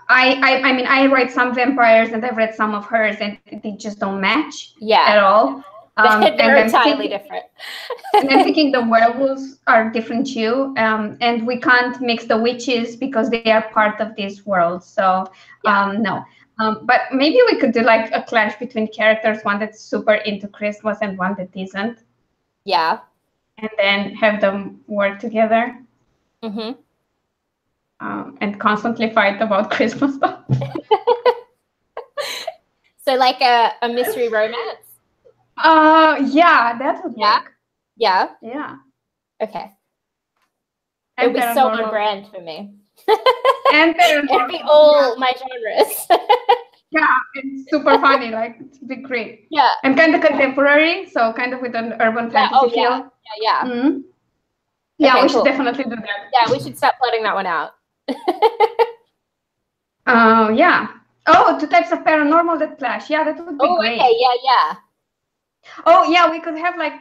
I mean, I read some vampires, and I've read some of hers, and they just don't match at all. They're entirely different. And I'm thinking the werewolves are different too, and we can't mix the witches because they are part of this world. So no. But maybe we could do like a clash between characters, one that's super into Christmas and one that isn't. Yeah. And then have them work together. Mm-hmm. And constantly fight about Christmas stuff. So like a mystery romance? Yeah, that would work. Yeah? Yeah. Okay. It would be so on brand for me. And it'd be all my genres. Yeah, it's super funny. Like, it'd be great. Yeah. And kind of contemporary, so kind of with an urban fantasy feel. Yeah. Mm-hmm. Yeah, okay, we should definitely do that. Yeah, we should start plotting that one out. Yeah. Oh, two types of paranormal that clash. Yeah, that would be great. Okay, yeah. Oh, yeah, we could have like,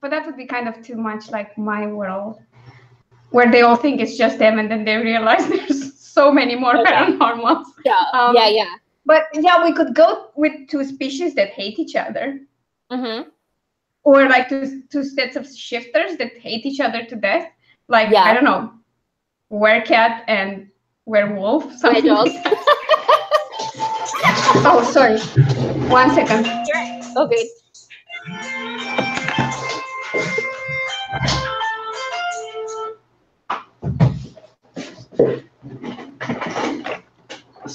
but that would be kind of too much like my world, where they all think it's just them, and then they realize there's so many more paranormals. Yeah, yeah. But yeah, we could go with two species that hate each other. Mm-hmm. Or like two sets of shifters that hate each other to death. Like, I don't know, werecat and werewolf. Something like that. Oh, sorry. 1 second. Okay.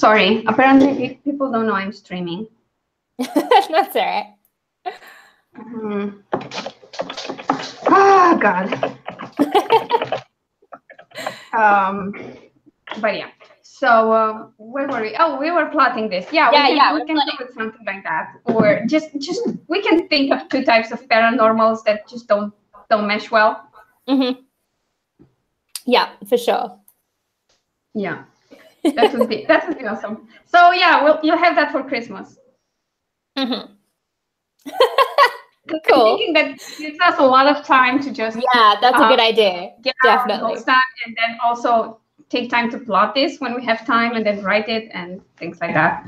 sorry. Apparently, people don't know I'm streaming. That's all right. Oh God. But yeah. So where were we? Oh, we were plotting this. Yeah, we can do it something like that, or just we can think of 2 types of paranormals that just don't mesh well. Yeah, for sure. Yeah, that would be awesome. So yeah, you'll have that for Christmas. Cool. I'm thinking that gives us a lot of time to just that's a good idea. Definitely. Done, and then also take time to plot this when we have time, and then write it and things like that.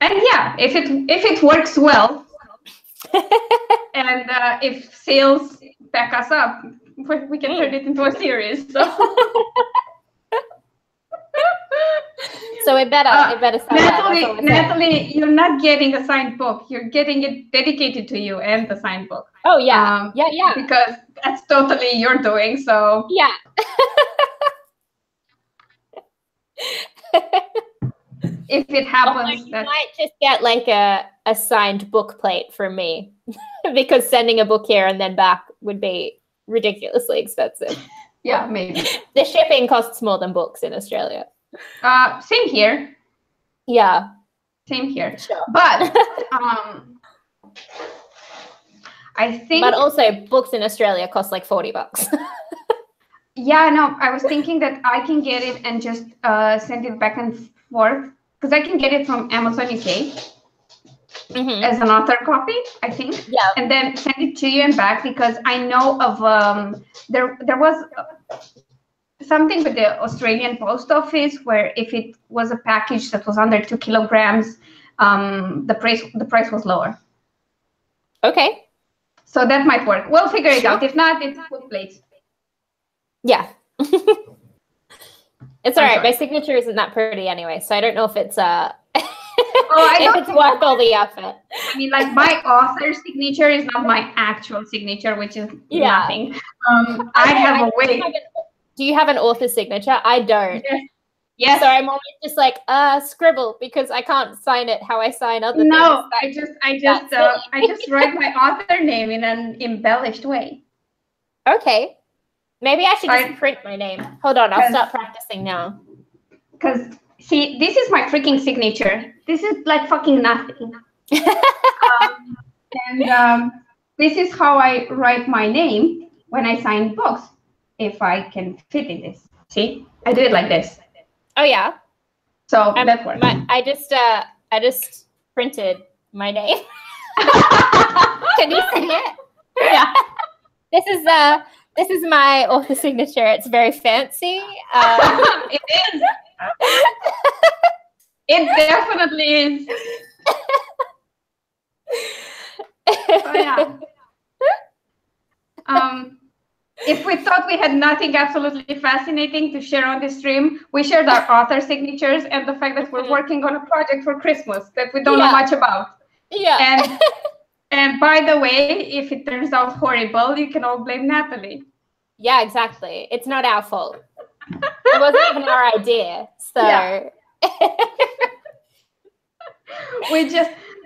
And yeah, if it works well, and if sales back us up, we can turn it into a series. So it better sound Natalie, you're not getting a signed book. You're getting it dedicated to you and the signed book. Oh yeah, yeah. Because that's totally your doing. So yeah. If it happens, you might just get like a signed book plate from me, because sending a book here and then back would be ridiculously expensive. Yeah, maybe. The shipping costs more than books in Australia. Same here. Yeah. Same here. Sure. But I think. But also, books in Australia cost like $40. Yeah, no, I was thinking that I can get it and just send it back and forth, because I can get it from Amazon UK as an author copy, I think. Yeah. And then send it to you and back, because I know of there was something with the Australian post office where if it was a package that was under 2 kilograms, the price was lower. Okay. So that might work. We'll figure it out. If not, it's book plates. Yeah. It's all right. My signature isn't that pretty anyway, so I don't know if it's if it's worth all the effort. I mean, like, my author signature is not my actual signature, which is nothing. I have a way. Do you have an author signature? I don't. Yes. So I'm always just like scribble, because I can't sign it how I sign other things. No, I just write my author name in an embellished way. Okay. Maybe I should just print my name. Hold on, I'll start practicing now. Because, see, this is my freaking signature. This is like fucking nothing. This is how I write my name when I sign books, if I can fit in this. See? I do it like this. Oh, yeah? So that works. I just printed my name. Can you see it? Yeah. This is my author signature. It's very fancy. It is. It definitely is. Oh, yeah. If we thought we had nothing absolutely fascinating to share on this stream, we shared our author signatures and the fact that we're working on a project for Christmas that we don't know much about. Yeah. And by the way, if it turns out horrible, you can all blame Natalie. Yeah, exactly. It's not our fault. It wasn't even our idea. So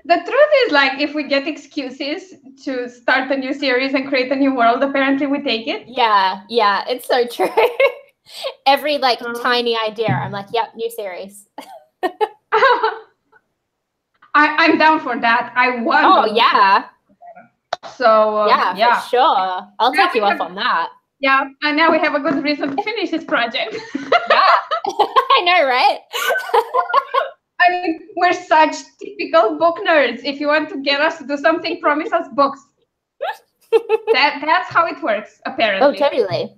the truth is, like, if we get excuses to start a new series and create a new world, apparently we take it. Yeah, it's so true. Every tiny idea, I'm like, yep, new series. I'm down for that. I want. Oh yeah. So yeah, for sure. I'll take you up on that. Yeah, and now we have a good reason to finish this project. Yeah, I know, right? I mean, we're such typical book nerds. If you want to get us to do something, promise us books. That's how it works, apparently. Oh, totally.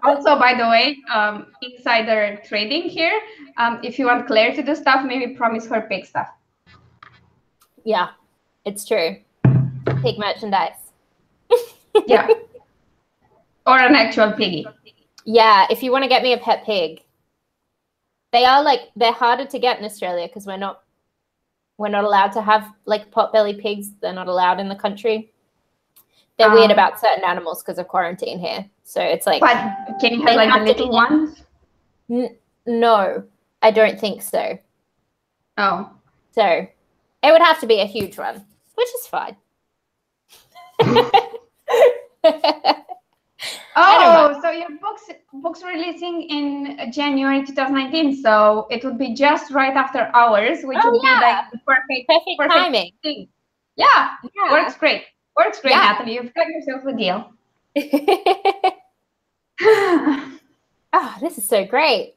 Also, by the way, insider trading here. If you want Claire to do stuff, maybe promise her pig stuff. Yeah, it's true. Pig merchandise. Yeah. Or an actual piggy. Yeah, if you want to get me a pet pig. They're harder to get in Australia because we're not allowed to have pot-bellied pigs. They're not allowed in the country. They're weird about certain animals because of quarantine here. So it's like. But can you have the little ones? No, I don't think so. Oh. So it would have to be a huge one, which is fine. Oh, so your books releasing in January 2019, so it would be just right after ours, which would be like the perfect timing. thing. Yeah, works great. Works great, Natalie. You've got yourself a deal. Oh, this is so great.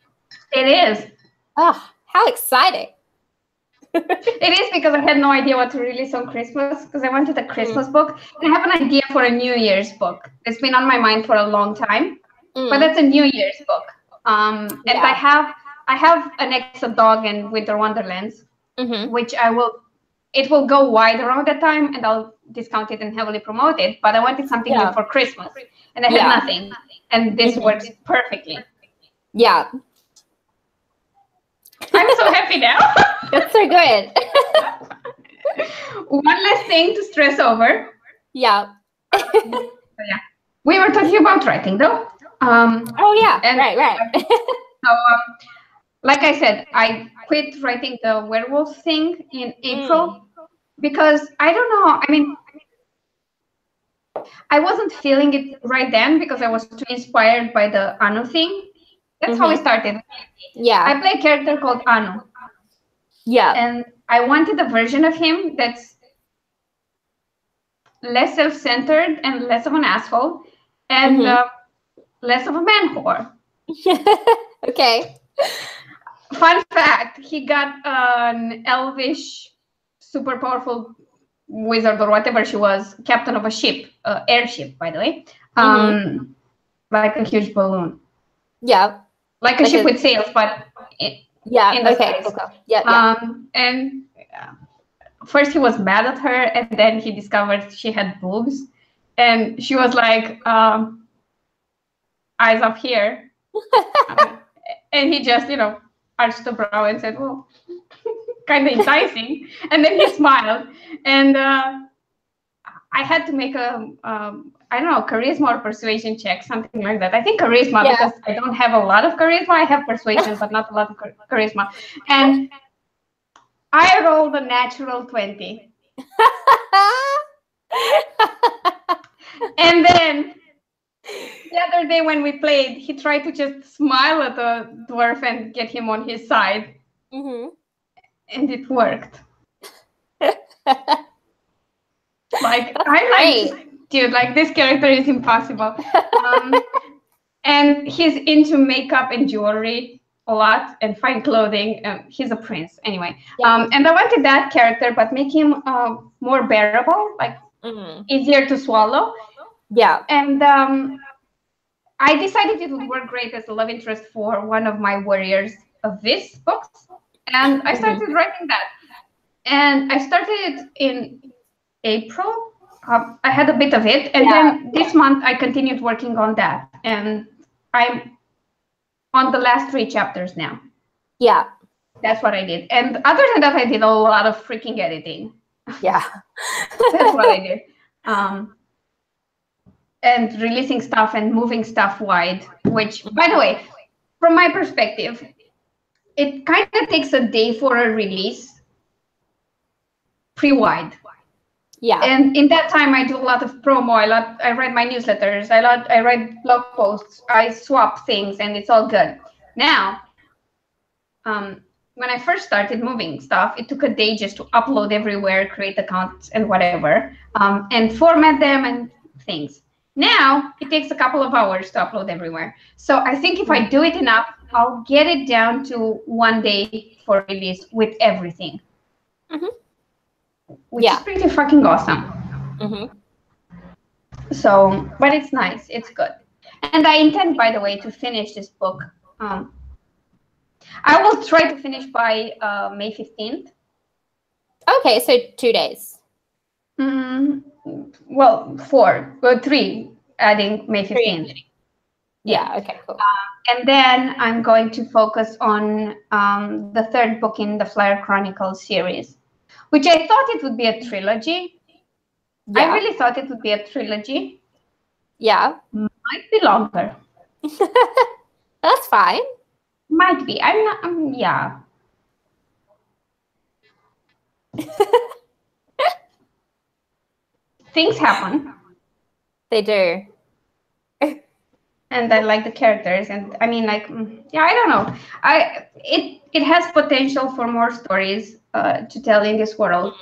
It is. Oh, how exciting. It is, because I had no idea what to release on Christmas, because I wanted a Christmas book. And I have an idea for a New Year's book. It's been on my mind for a long time, but that's a New Year's book. And I have an extra dog in Winter Wonderlands, which it will go wide around that time, and I'll discount it and heavily promote it. But I wanted something new for Christmas, and I had nothing, and this works perfectly. Yeah. I'm so happy now. That's so good. One less thing to stress over. Yeah. We were talking about writing, though. Right. So, like I said, I quit writing the werewolf thing in April because I don't know. I mean, I wasn't feeling it right then because I was too inspired by the Anu thing. That's how we started. Yeah. I play a character called Anu. Yeah. And I wanted a version of him that's less self-centered and less of an asshole and less of a man whore. Okay. Fun fact, he got an elvish, super powerful wizard or whatever she was, captain of a ship, airship, by the way, like a huge balloon. Yeah. Like a ship with sails, but in the skies. And first he was mad at her, and then he discovered she had boobs, and she was like, eyes up here. And he just, arched a brow and said, well, kind of enticing. And then he smiled. And I had to make a, I don't know, charisma or persuasion check, something like that. I think charisma, because I don't have a lot of charisma. I have persuasion, but not a lot of charisma. And I rolled a natural 20. And then the other day when we played, he tried to just smile at the dwarf and get him on his side. And it worked. Dude, this character is impossible. And he's into makeup and jewelry a lot and fine clothing. He's a prince anyway. And I wanted that character, but make him more bearable, easier to swallow. Yeah. And I decided it would work great as a love interest for one of my Warriors of this books. And I started writing that. And I started in April. I had a bit of it. And then this month I continued working on that. And I'm on the last 3 chapters now. Yeah. That's what I did. And other than that, I did a lot of freaking editing. Yeah. That's what I did. And releasing stuff and moving stuff wide, which, by the way, from my perspective, it kind of takes a day for a release pre-wide. Yeah. And in that time, I do a lot of promo. I write my newsletters. I write blog posts. I swap things, and it's all good. Now, when I first started moving stuff, it took a day just to upload everywhere, create accounts and whatever, and format them and things. Now, it takes a couple of hours to upload everywhere. So I think if I do it enough, I'll get it down to 1 day for release with everything. Which is pretty fucking awesome. So, but it's nice. It's good. And I intend, by the way, to finish this book. I will try to finish by May 15th. Okay, so 2 days. Well, 4, but 3, adding May 15th. 3. Yeah, okay, cool. And then I'm going to focus on the 3rd book in the Flyer Chronicles series, which I thought it would be a trilogy. Yeah. I really thought it would be a trilogy. Yeah. Might be longer. That's fine. Might be. I'm not. Yeah. Things happen. They do. And I like the characters, and I mean, like, yeah, I don't know. It has potential for more stories to tell in this world.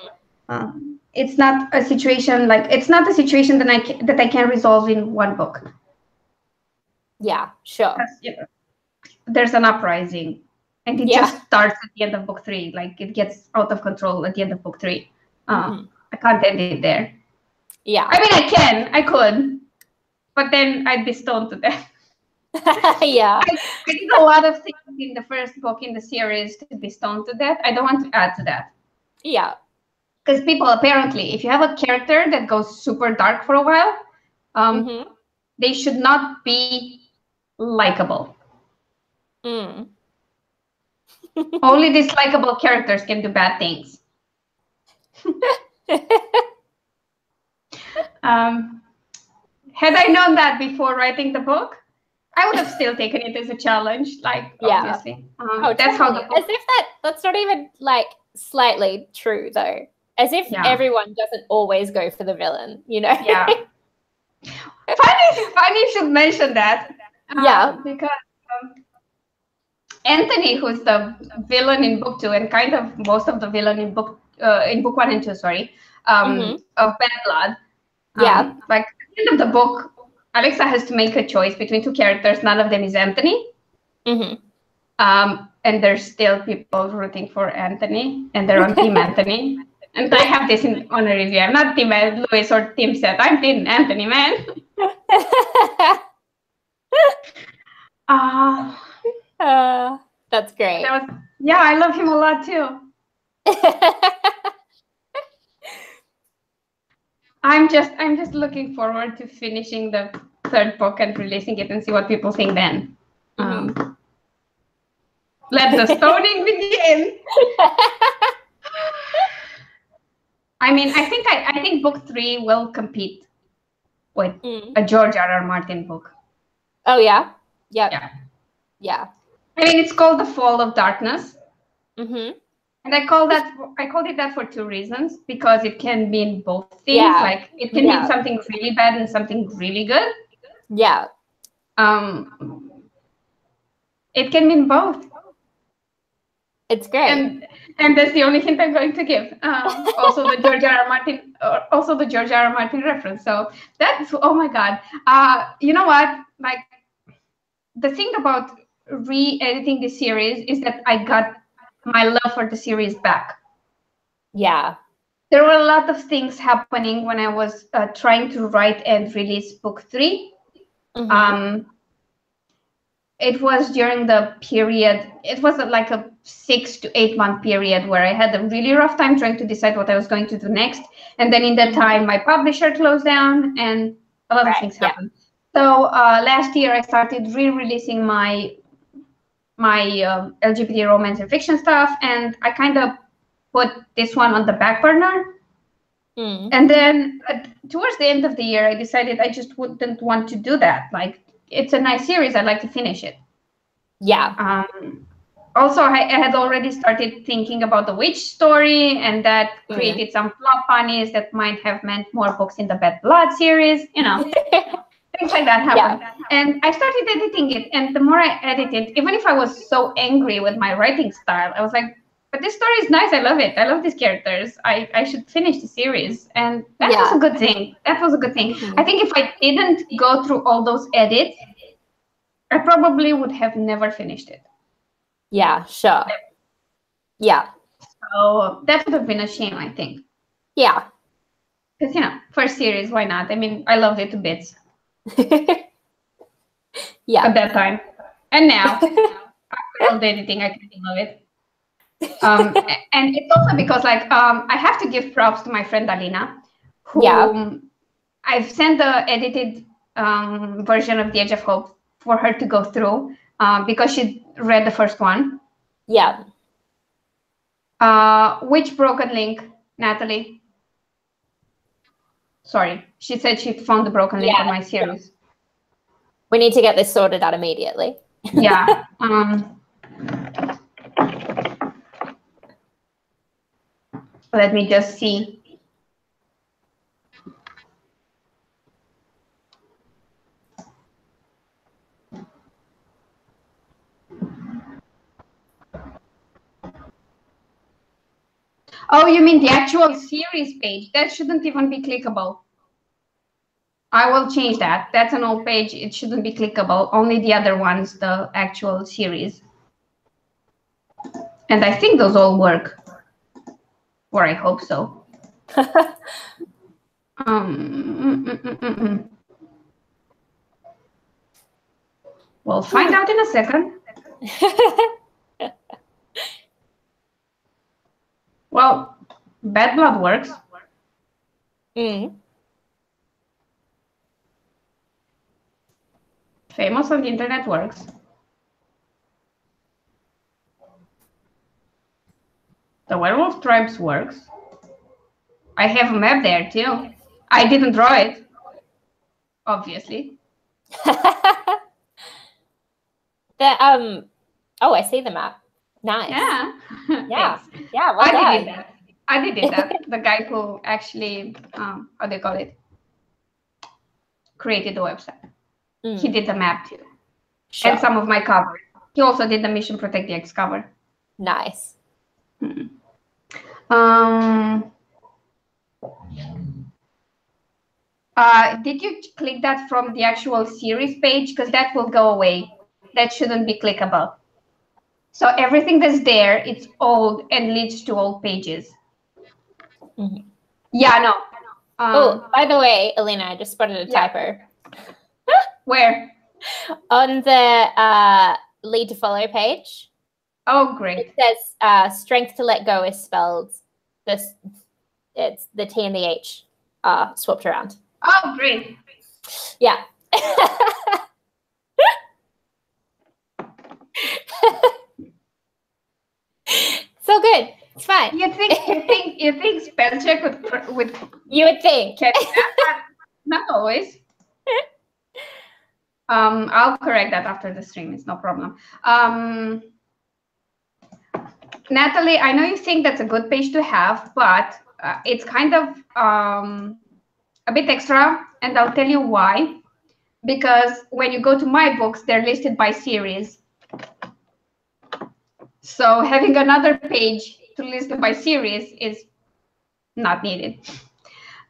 It's not a situation that I can resolve in one book. Yeah, sure. You know, there's an uprising, and it just starts at the end of book 3. Like, it gets out of control at the end of book 3. I can't end it there. Yeah. I mean, I could, but then I'd be stoned to death. Yeah. I did a lot of things in the first book in the series to be stoned to death. I don't want to add to that. Yeah. Because people, apparently, if you have a character that goes super dark for a while, they should not be likable. Only dislikable characters can do bad things. Had I known that before writing the book, I would have still taken it as a challenge. Like, obviously, that's how the book. As if that's not even like slightly true, though. As if everyone doesn't always go for the villain, you know? Yeah. Funny you should mention that. Because Anthony, who's the villain in book 2 and kind of most of the villain in book 1 and 2, sorry, of Bad Blood. Like at the end of the book, Alexa has to make a choice between 2 characters. None of them is Anthony. And there's still people rooting for Anthony, and they're on Team Anthony. And I have this on a review. I'm not Team Louis or Team Seth. I'm Team Anthony, man. That's great. I love him a lot too. I'm just looking forward to finishing the 3rd book and releasing it and see what people think then. Let the stoning begin. I mean, I think book 3 will compete with a George R.R. Martin book. Oh yeah? Yeah. I mean, it's called The Fall of Darkness. And I called it that for 2 reasons. Because it can mean both things. Like, it can mean something really bad and something really good. Yeah. It can mean both. It's great. And that's the only hint I'm going to give. Also the George R.R. Martin reference. So that's, oh my God. You know what? Like, the thing about re-editing the series is that I got my love for the series back. Yeah. There were a lot of things happening when I was trying to write and release book 3. It was during the period, it was like a 6 to 8 month period where I had a really rough time trying to decide what I was going to do next. And then in that time, my publisher closed down and a lot of things happened. So last year, I started re-releasing my LGBT romance and fiction stuff. And I kind of put this one on the back burner. And then towards the end of the year, I decided I just wouldn't want to do that. Like, it's a nice series. I'd like to finish it. Yeah. Also, I had already started thinking about the witch story, and that created some plot funnies that might have meant more books in the Bad Blood series. You know, things like that happened. And I started editing it, and the more I edited, even if I was so angry with my writing style, I was like, but this story is nice. I love it. I love these characters. I should finish the series. And that was a good thing. That was a good thing. I think if I didn't go through all those edits, I probably would have never finished it. Yeah, sure. Yeah. So that would have been a shame, I think. Yeah. Because, you know, first series, why not? I mean, I loved it to bits. At that time. And now, after all the editing, I kind of love it. And it's also because, like, I have to give props to my friend Alina, who I've sent the edited version of The Edge of Hope for her to go through because she read the first one. Yeah. Which broken link, Natalie? Sorry, she said she found the broken link on my series. We need to get this sorted out immediately. Yeah. Let me just see. Oh, you mean the actual series page? That shouldn't even be clickable. I will change that. That's an old page. It shouldn't be clickable. Only the other ones, the actual series. And I think those all work. Or I hope so. We'll find out in a second. Well, Bad Blood works. Famous on the internet works. The Werewolf Tribes works. I have a map there too. I didn't draw it, obviously. Oh, I see the map. Nice. Yeah. Yeah. Yeah. Well done. I did that. The guy who actually, how do you call it? Created the website. He did the map too. Sure. And some of my covers. He also did the Mission Protect the X cover. Nice. Did you click that from the actual series page? Because that will go away. That shouldn't be clickable. So everything that's there, it's old and leads to old pages. Yeah, no. Oh, by the way, Alina, I just spotted a typo. Where? On the lead to follow page. Oh, great. It says strength to let go is spelled this. It's the T and the H swapped around. Oh, great. Yeah. So good. It's fine. You think spell check would you would think. Not always. I'll correct that after the stream. It's no problem. Natalie, I know you think that's a good page to have, but it's kind of a bit extra, and I'll tell you why. Because when you go to my books, they're listed by series. So having another page to list by series is not needed.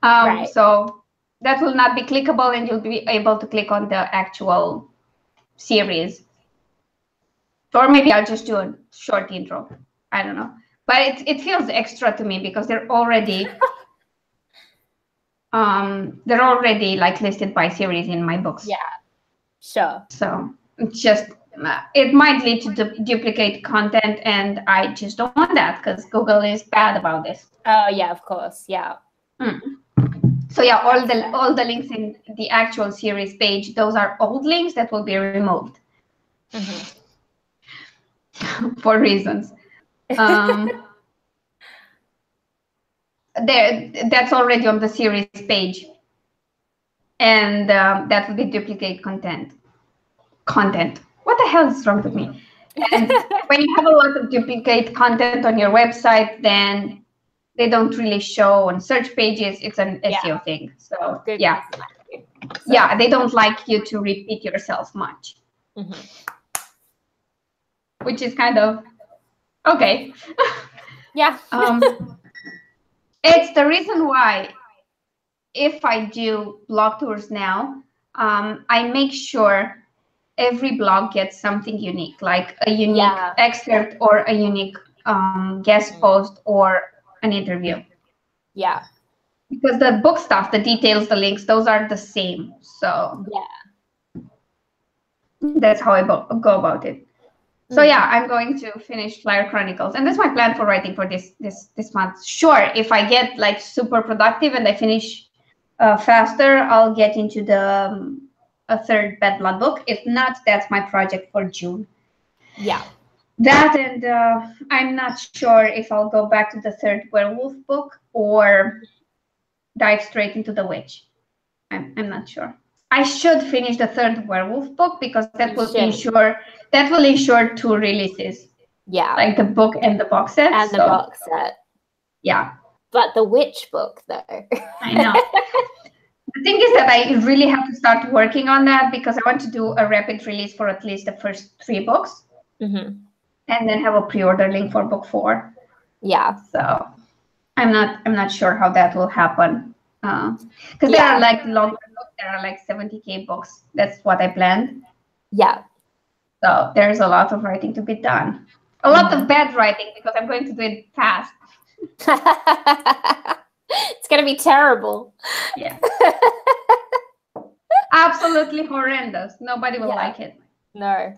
Right. So that will not be clickable, and you'll be able to click on the actual series. Or maybe I'll just do a short intro. I don't know. But it feels extra to me because they're already like listed by series in my books. Yeah, sure. So it's just it might lead to duplicate content, and I just don't want that because Google is bad about this. Oh yeah, of course, yeah. So yeah, all the links in the actual series page, those are old links that will be removed for reasons. That's already on the series page, and that will be duplicate content. What the hell is wrong with me? And when you have a lot of duplicate content on your website, then they don't really show on search pages. It's an SEO thing. So yeah, they don't like you to repeat yourself much, which is kind of okay. Yeah. It's the reason why if I do blog tours now, I make sure every blog gets something unique, like a unique excerpt or a unique guest post or an interview. Yeah. Because the book stuff, the details, the links, those are the same. So yeah, that's how I go about it. So yeah, I'm going to finish Flyer Chronicles, and that's my plan for writing for this month. Sure, if I get like super productive and I finish faster, I'll get into a third Bad Blood book. If not, that's my project for June. Yeah, that, and I'm not sure if I'll go back to the third werewolf book or dive straight into the witch. I'm not sure. I should finish the third werewolf book because that will ensure 2 releases. Yeah, like the book and the box set. And the box set. Yeah. But the witch book, though. I know. The thing is that I really have to start working on that because I want to do a rapid release for at least the first 3 books, and then have a pre-order link for book 4. Yeah. So I'm not sure how that will happen because there are like longer books. There are like 70K books. That's what I planned. Yeah. So there's a lot of writing to be done. A lot of bad writing because I'm going to do it fast. It's going to be terrible. Yeah. Absolutely horrendous. Nobody will like it. No.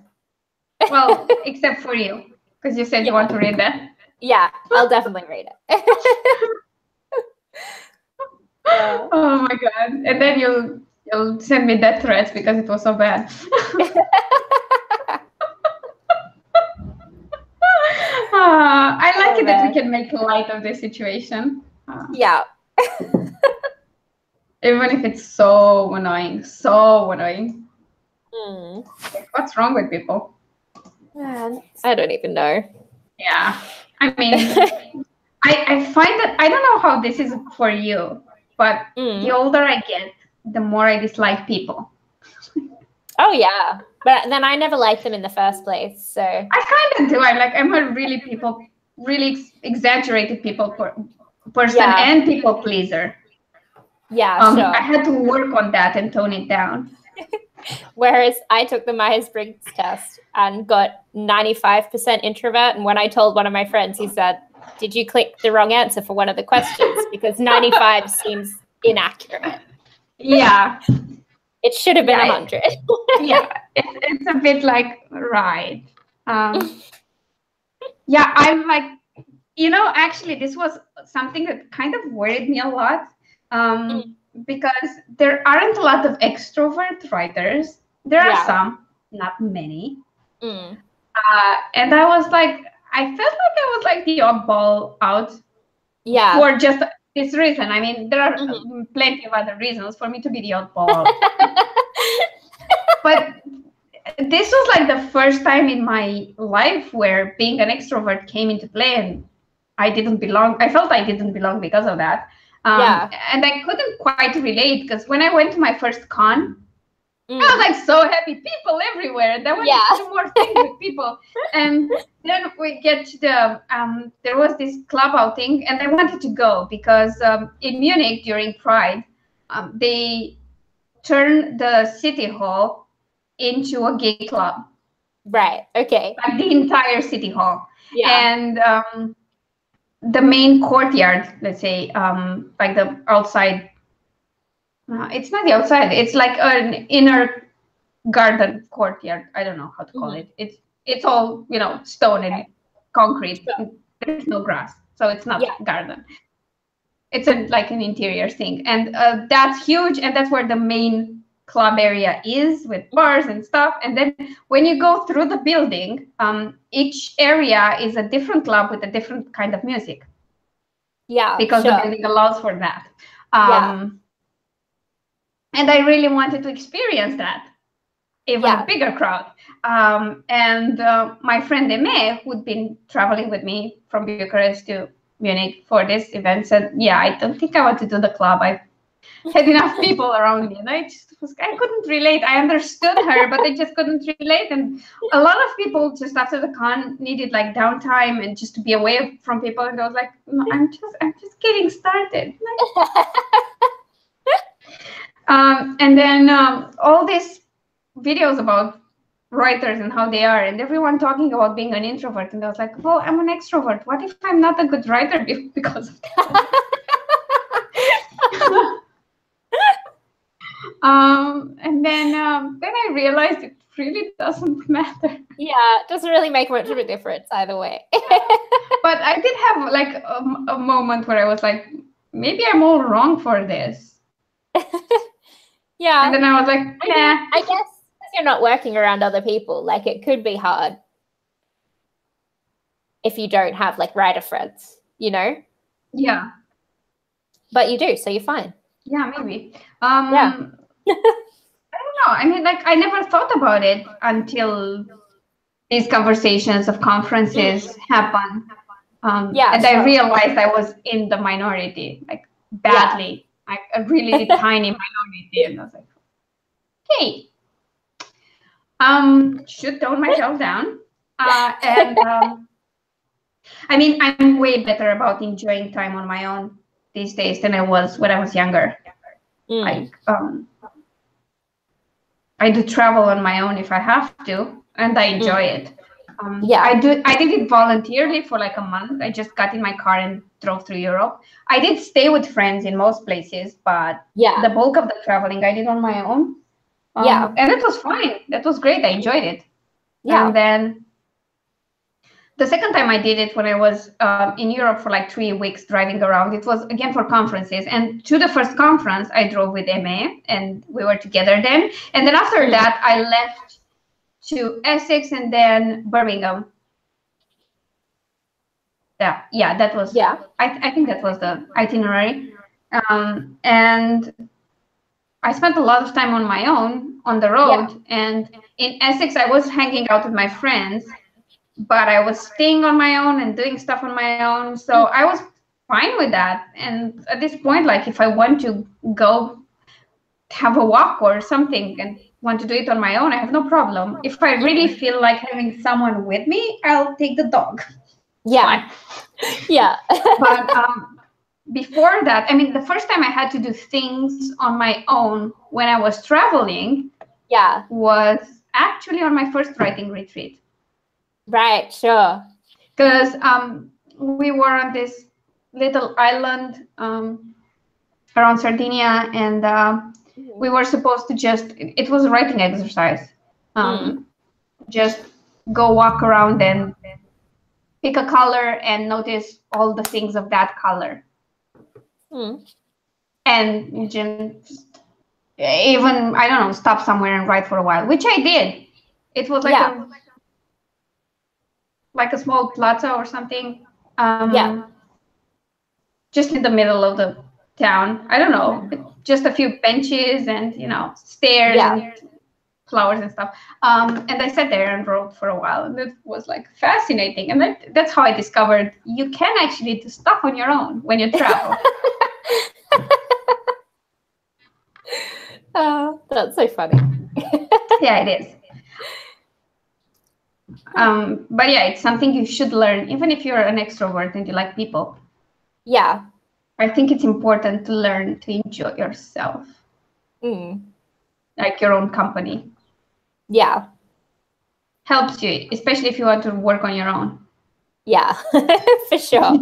Well, except for you, because you said you want to read that. Yeah, I'll definitely read it. Oh my god! And then you'll send me death threats because it was so bad. I like it that we can make light of the situation. Yeah. Even if it's so annoying, so annoying. Like, what's wrong with people? I don't even know. Yeah. I mean, I find that, I don't know how this is for you, but the older I get, the more I dislike people. Oh, yeah. But then I never liked them in the first place, so. I kind of do. I'm a really exaggerated people person and people pleaser. Yeah, sure. I had to work on that and tone it down. Whereas I took the Myers-Briggs test and got 95% introvert. And when I told one of my friends, he said, "Did you click the wrong answer for one of the questions? Because 95 seems inaccurate." Yeah. It should have been 100. Yeah, it's a bit like, right. Yeah, I'm like, actually, this was something that kind of worried me a lot. Because there aren't a lot of extrovert writers. There are some, not many. And I was like, I felt like I was like the oddball out. Yeah. For just this reason. I mean, there are plenty of other reasons for me to be the oddball out. But this was like the first time in my life where being an extrovert came into play, and I didn't belong. I felt I didn't belong because of that. And I couldn't quite relate because when I went to my first con, I was like so happy, people everywhere, and I wanted to do more things with people. And then we get to the there was this club outing, and I wanted to go because in Munich during Pride, they turned the city hall into a gay club. Right. Okay. Like the entire city hall. Yeah. And the main courtyard, let's say, like the outside. It's not the outside. It's like an inner garden courtyard. I don't know how to call it. It's all stone and concrete. There's no grass, so it's not garden. It's like an interior thing, and that's huge. And that's where the main club area is with bars and stuff. And then when you go through the building, each area is a different club with a different kind of music. Yeah, because the building allows for that. And I really wanted to experience that, even a bigger crowd. And my friend Eme, who'd been traveling with me from Bucharest to Munich for this event, said, "Yeah, I don't think I want to do the club. I had enough people around me." And I couldn't relate. I understood her, but I just couldn't relate. And a lot of people just after the con needed like downtime and just to be away from people. And I was like, "No, I'm just getting started." And then all these videos about writers and how they are, and everyone talking about being an introvert. And I was like, well, I'm an extrovert. What if I'm not a good writer because of that? And then I realized it really doesn't matter. Yeah, it doesn't really make much of a difference either way. But I did have like a moment where I was like, maybe I'm all wrong for this. Yeah. And then I was like, nah. I guess because you're not working around other people, like it could be hard if you don't have like writer friends, Yeah. But you do, so you're fine. Yeah, maybe. I don't know. I mean, like, I never thought about it until these conversations of conferences happen. And I realized I was in the minority, like badly, like a really tiny minority. And I was like, hey, should tone myself down. I mean, I'm way better about enjoying time on my own these days than I was when I was younger. Like, I do travel on my own if I have to, and I enjoy it. I did it voluntarily for like a month. I just got in my car and drove through Europe. I did stay with friends in most places, but the bulk of the traveling I did on my own. And it was fine. That was great. I enjoyed it. And then the second time I did it, when I was in Europe for like 3 weeks driving around, it was again for conferences. And to the first conference, I drove with Emma, and we were together then. And then after that, I left to Essex and then Birmingham. Yeah, that was. I think that was the itinerary. And I spent a lot of time on my own on the road. And in Essex, I was hanging out with my friends, but I was staying on my own and doing stuff on my own. So I was fine with that. And at this point, like if I want to go have a walk or something and want to do it on my own, I have no problem. If I really feel like having someone with me, I'll take the dog. Yeah. But before that, I mean, the first time I had to do things on my own when I was traveling was actually on my first writing retreat. Right, sure. Because we were on this little island around Sardinia, and we were supposed to it was a writing exercise. Just go walk around and pick a color and notice all the things of that color. And just even, I don't know, stop somewhere and write for a while, which I did. It was like a small plaza or something. Just in the middle of the town. I don't know, just a few benches and, stairs and flowers and stuff. And I sat there and wrote for a while, and it was like fascinating. And that's how I discovered you can actually do stuff on your own when you travel. Oh, that's so funny. Yeah, it is. But yeah, it's something you should learn, even if you're an extrovert and you like people. Yeah. I think it's important to learn to enjoy yourself. Like your own company. Yeah. Helps you, especially if you want to work on your own. Yeah, for sure.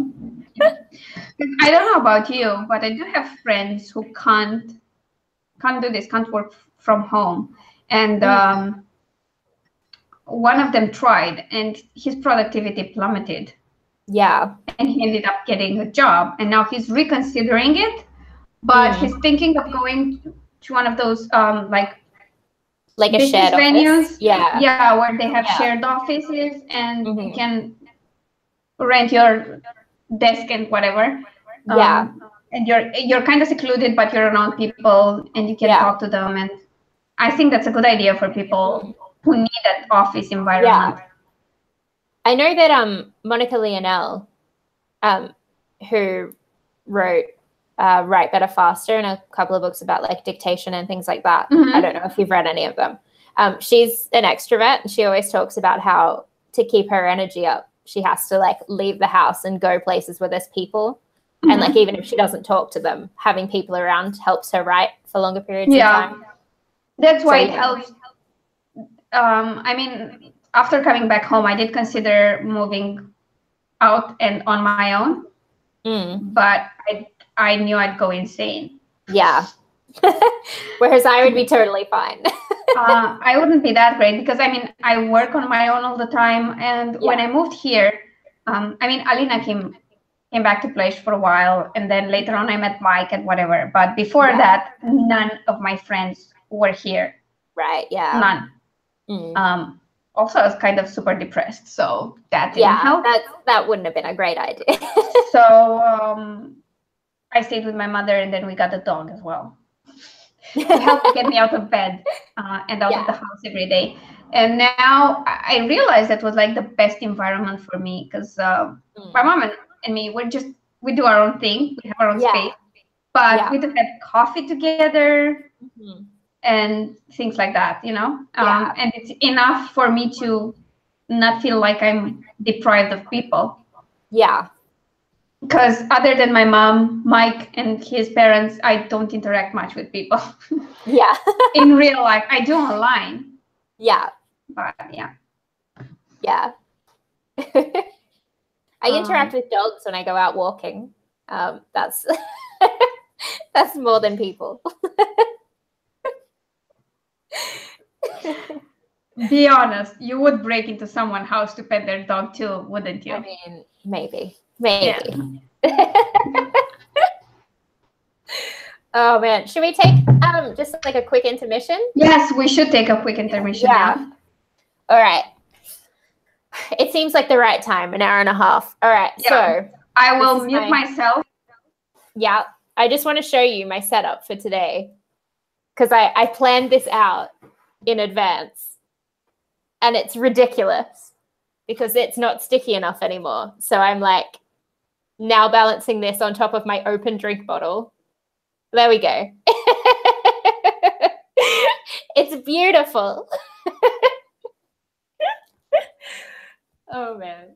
I don't know about you, but I do have friends who can't do this, can't work from home. And one of them tried, and his productivity plummeted. Yeah. And he ended up getting a job, and now he's reconsidering it, but he's thinking of going to one of those like a shared venues. Office. Yeah, where they have shared offices, and you can rent your desk and whatever. And you're kind of secluded, but you're around people and you can talk to them. And I think that's a good idea for people who need that office environment. I know that Monica Lionel, who wrote Write Better Faster and a couple of books about like dictation and things like that. I don't know if you've read any of them. She's an extrovert, and she always talks about how to keep her energy up, she has to like leave the house and go places where there's people. And like, even if she doesn't talk to them, having people around helps her write for longer periods of time. That's why it helps. I mean, after coming back home, I did consider moving out and on my own, but I knew I'd go insane. Yeah. Whereas I would be totally fine. I wouldn't be that great because, I mean, I work on my own all the time. And when I moved here, I mean, Alina came back to Pledge for a while, and then later on I met Mike and whatever. But before that, none of my friends were here. Right, yeah. None. Also, I was kind of super depressed, so that didn't help. That wouldn't have been a great idea. So I stayed with my mother, and then we got a dog as well. To help get me out of bed and out of the house every day. And now I realized that was like the best environment for me because my mom and me, we do our own thing. We have our own space, but we do have coffee together and things like that, you know? And it's enough for me to not feel like I'm deprived of people. Yeah. Because other than my mom, Mike, and his parents, I don't interact much with people. Yeah. In real life, I do online. Yeah. But yeah. Yeah. I interact with dogs when I go out walking. That's that's more than people. Be honest, you would break into someone's house to pet their dog too, wouldn't you? I mean, maybe. Yeah. Oh man, should we take just like a quick intermission? Yes, we should take a quick intermission now. All right. It seems like the right time, an hour and a half. All right, so I will mute myself. Yeah, I just want to show you my setup for today because I planned this out in advance and it's ridiculous because it's not sticky enough anymore. So I'm like now balancing this on top of my open drink bottle. There we go. It's beautiful. Oh, man.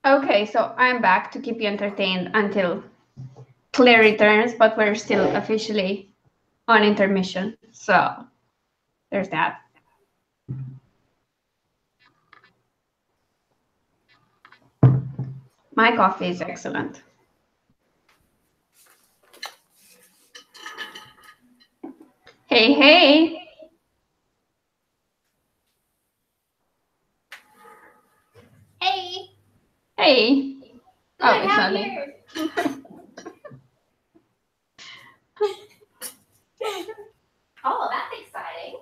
Okay, so I'm back to keep you entertained until Claire returns, but we're still officially on intermission. So there's that. My coffee is excellent. Hey, hey. Hey. Hey. Oh, it's not here. Oh, that's exciting.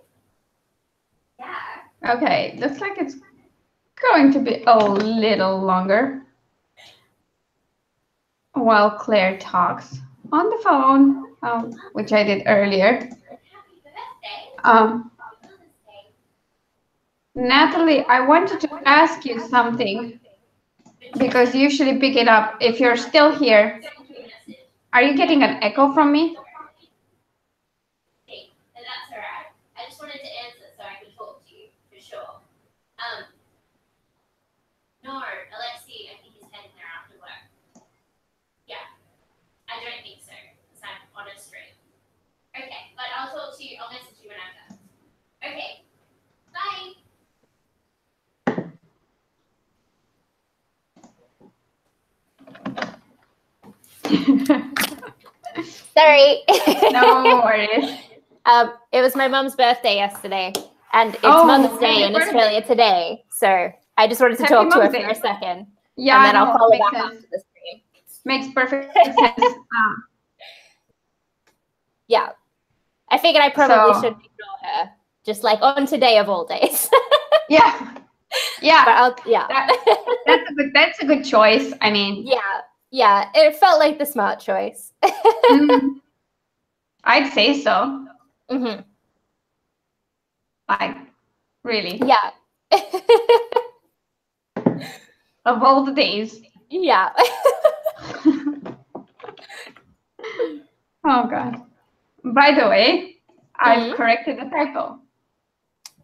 Yeah. Okay, looks like it's going to be a little longer while Claire talks on the phone, which I did earlier. Natalie, I wanted to ask you something because you usually pick it up. If you're still here, are you getting an echo from me? Hey, that's all right. I just wanted to answer so I could talk to you for sure. No, Alexi, I think he's heading there after work. Sorry. No worries. It was my mum's birthday yesterday, and it's Mother's Day in Australia today. So I just wanted to talk to her for a second. Yeah, and then I'll call her back after the stream. Makes perfect sense. Yeah. I figured I probably should ignore her, just like on today of all days. Yeah. But That's a good choice. I mean, yeah, it felt like the smart choice. I'd say so. Mm-hmm. Like, really. Yeah. Of all the days. Yeah. Oh God. By the way, I've corrected the typo.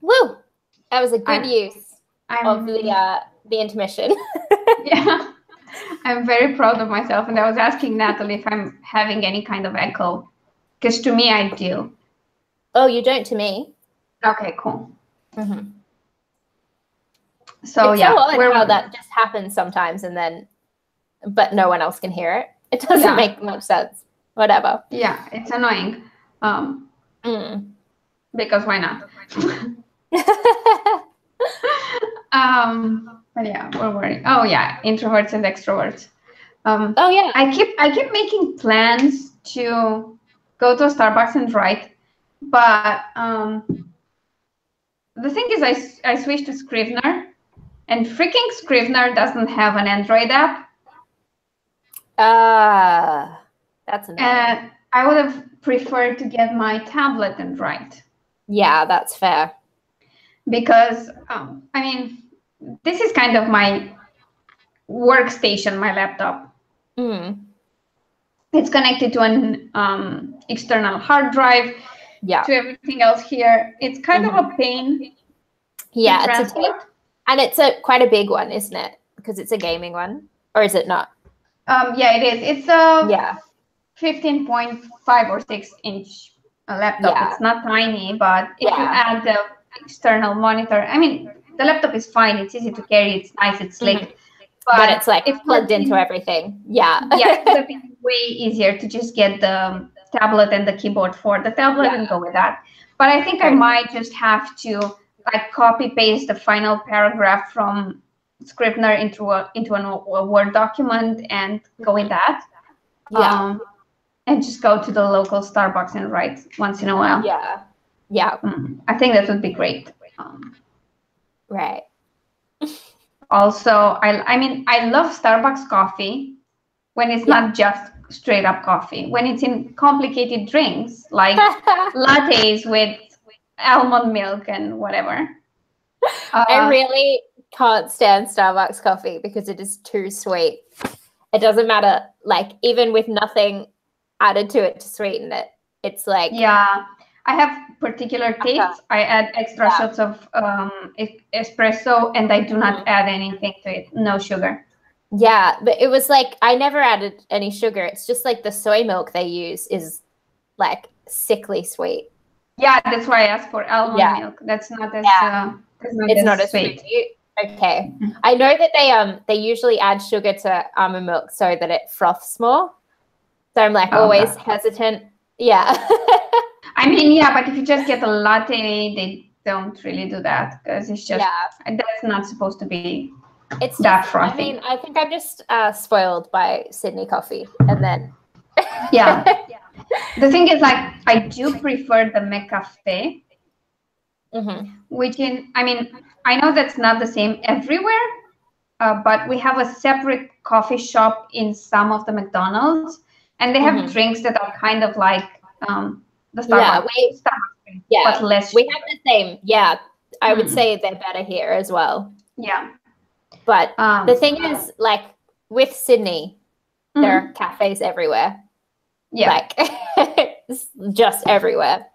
Woo! That was a good use of the intermission. Yeah. I'm very proud of myself, and I was asking Natalie if I'm having any kind of echo, because to me I do. Oh, you don't to me? Okay, cool. Mm-hmm. So it's so odd how that just happens sometimes, but no one else can hear it. It doesn't make much sense. Whatever. Yeah, it's annoying. Because why not? But yeah, we're worried. Oh yeah, introverts and extroverts. Oh yeah. I keep making plans to go to a Starbucks and write, but the thing is, I switched to Scrivener, and freaking Scrivener doesn't have an Android app. That's annoying. I would have preferred to get my tablet and write. Yeah, that's fair. Because I mean, this is kind of my workstation, my laptop. It's connected to an external hard drive. Yeah. To everything else here, it's kind of a pain. Yeah, it's and it's quite a big one, isn't it? Because it's a gaming one, or is it not? Yeah, it is. It's a 15.5 or 6-inch laptop. Yeah. It's not tiny, but if you add the external monitor, I mean, the laptop is fine. It's easy to carry. It's nice. It's slick. But it's like plugged into everything. Yeah. Yeah, it would have been way easier to just get the tablet and the keyboard for the tablet and go with that. But I think I might just have to like copy paste the final paragraph from Scrivener into a Word document and go with that. Yeah. And just go to the local Starbucks and write once in a while. Yeah. Yeah. I think that would be great. Right. Also, I mean, I love Starbucks coffee when it's not just straight up coffee. When it's in complicated drinks like lattes with almond milk and whatever. I really can't stand Starbucks coffee because it is too sweet. It doesn't matter, like even with nothing added to it to sweeten it. It's like I have particular tastes. I add extra shots of espresso, and I do not add anything to it. No sugar. Yeah, but it was like I never added any sugar. It's just like the soy milk they use is like sickly sweet. Yeah, that's why I asked for almond milk. That's not as it's not as sweet. Okay, I know that they usually add sugar to almond milk so that it froths more. So I'm like always hesitant. Yeah. I mean, but if you just get a latte, they don't really do that because it's just that's not supposed to be that frothy. I mean, I think I'm just spoiled by Sydney coffee, and then the thing is, like, I do prefer the McCafe, which I mean, I know that's not the same everywhere, but we have a separate coffee shop in some of the McDonald's, and they have drinks that are kind of like the Starbucks drink, but less. We have the same. Yeah, I would say they're better here as well. Yeah. But the thing is, like, with Sydney, there are cafes everywhere. Yeah. Like, just everywhere.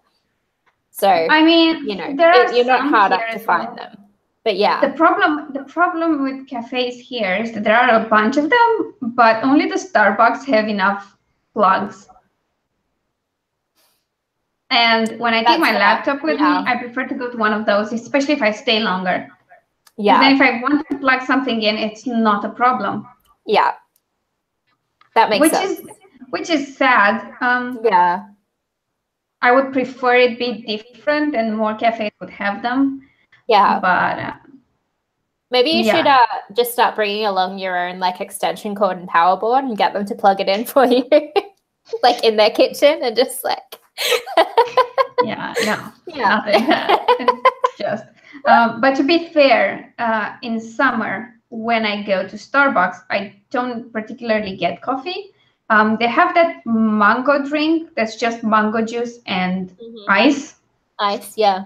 So, I mean, you know, you're not hard up to find them. But yeah. The problem with cafes here is that there are a bunch of them, but only the Starbucks have enough plugs. And when I take my laptop with me, I prefer to go to one of those, especially if I stay longer. Yeah. And then if I want to plug something in, it's not a problem. Yeah. That makes sense. which is sad. Yeah. I would prefer it be different and more cafes would have them. Yeah. But maybe you should just start bringing along your own like extension cord and power board and get them to plug it in for you, like in their kitchen, and just like. Nothing. It's just. But to be fair, in summer when I go to Starbucks, I don't particularly get coffee. They have that mango drink that's just mango juice and ice. Ice, yeah.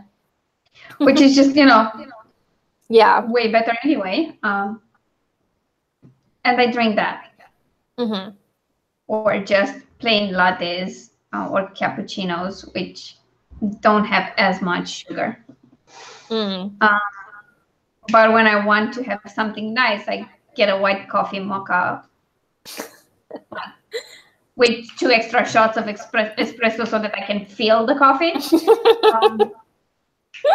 Which is just, yeah, way better anyway. And I drink that. Or just plain lattes or cappuccinos, which don't have as much sugar. But when I want to have something nice, I get a white coffee mocha with 2 extra shots of espresso so that I can feel the coffee.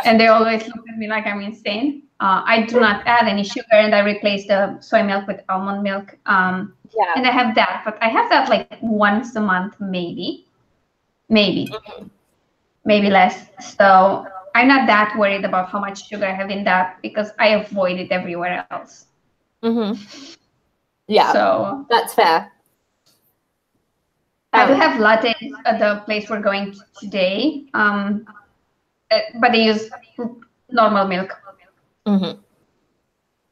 And they always look at me like I'm insane. I do not add any sugar, and I replace the soy milk with almond milk. And I have that, but I have that like once a month, maybe less. So I'm not that worried about how much sugar I have in that because I avoid it everywhere else. Yeah, so that's fair. I do have lattes at the place we're going to today, but they use normal milk.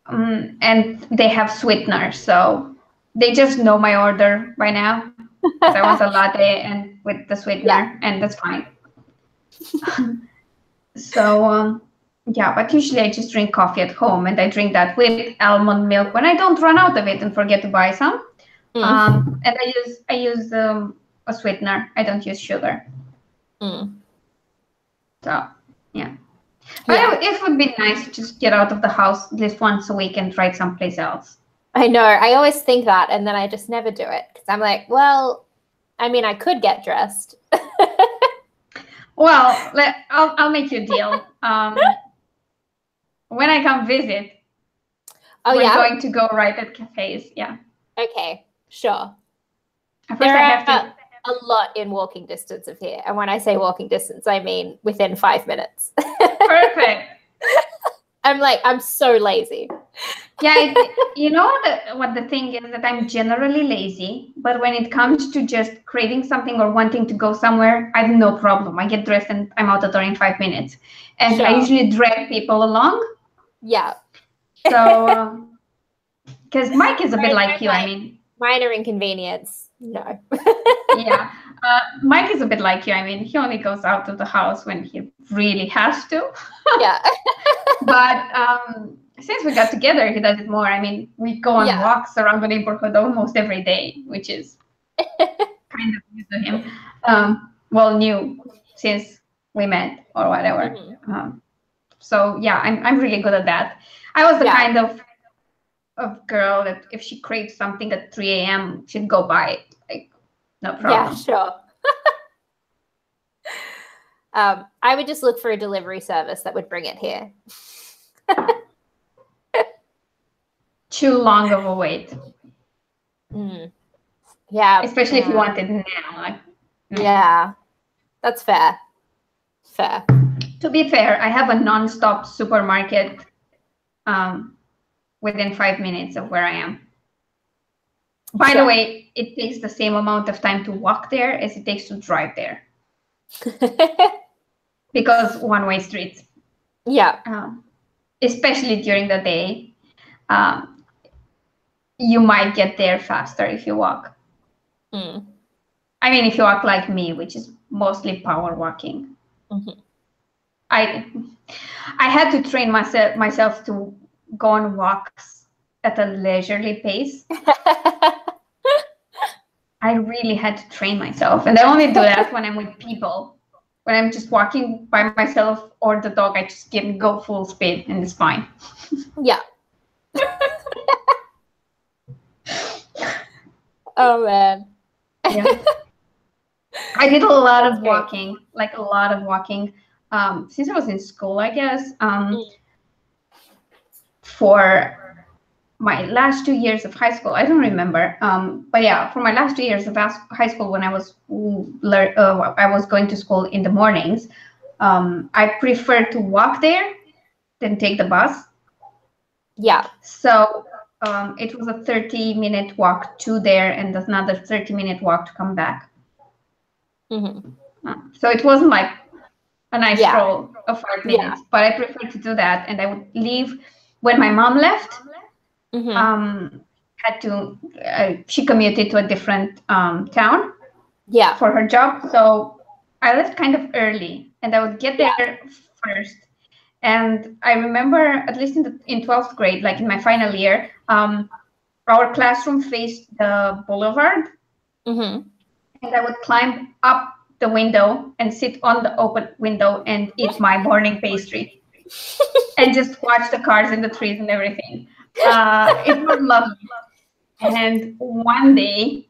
And they have sweetener, so they just know my order by now. I want a latte and with the sweetener, and that's fine. So but usually I just drink coffee at home, and I drink that with almond milk when I don't run out of it and forget to buy some. And I use a sweetener. I don't use sugar. So but it would be nice to just get out of the house at least once a week and try someplace else. I know. I always think that, and then I just never do it because I'm like, well, I mean, I could get dressed. Well, I'll make you a deal. When I come visit, we're going to go right at cafes. Yeah. Okay, sure. There are a lot in walking distance of here, and when I say walking distance, I mean within 5 minutes. Perfect. I'm so lazy. Yeah, what the thing is that I'm generally lazy, but when it comes to just craving something or wanting to go somewhere, I have no problem. I get dressed and I'm out the door in 5 minutes. And I usually drag people along. Yeah. So, because Mike is a bit like you, I mean. Minor inconvenience. No. Yeah. Mike is a bit like you. I mean, he only goes out of the house when he really has to. Yeah. But since we got together, he does it more. I mean, we go on walks around the neighborhood almost every day, which is kind of new to him. Well, new since we met or whatever. So yeah, I'm really good at that. I was the kind of girl that if she craves something at 3 a.m., she'd go buy it. Like, no problem. Yeah, sure. I would just look for a delivery service that would bring it here. Too long of a wait. Yeah. Especially if you want it now. Like, yeah, that's fair. Fair. To be fair, I have a non-stop supermarket within 5 minutes of where I am. By the way, it takes the same amount of time to walk there as it takes to drive there. Because one-way streets. Yeah. Especially during the day. You might get there faster if you walk. I mean, if you walk like me, which is mostly power walking. I had to train myself to go on walks at a leisurely pace. I really had to train myself, and I only do that when I'm with people. When I'm just walking by myself or the dog, I just go full speed, and it's fine. Yeah. Oh man. Yeah. I did a lot of walking, like a lot of walking. Since I was in school, I guess, for my last 2 years of high school, I don't remember. But yeah, for my last 2 years of high school, when I was going to school in the mornings, I preferred to walk there than take the bus. Yeah. So it was a 30-minute walk to there and another 30-minute walk to come back. So it wasn't like a nice stroll of 5 minutes, but I preferred to do that. And I would leave when my mom left. She commuted to a different town for her job. So I left kind of early and I would get there first. And I remember, at least in 12th grade, like in my final year, our classroom faced the boulevard. And I would climb up the window and sit on the open window and eat my morning pastry and just watch the cars in the trees and everything. It was lovely. And one day,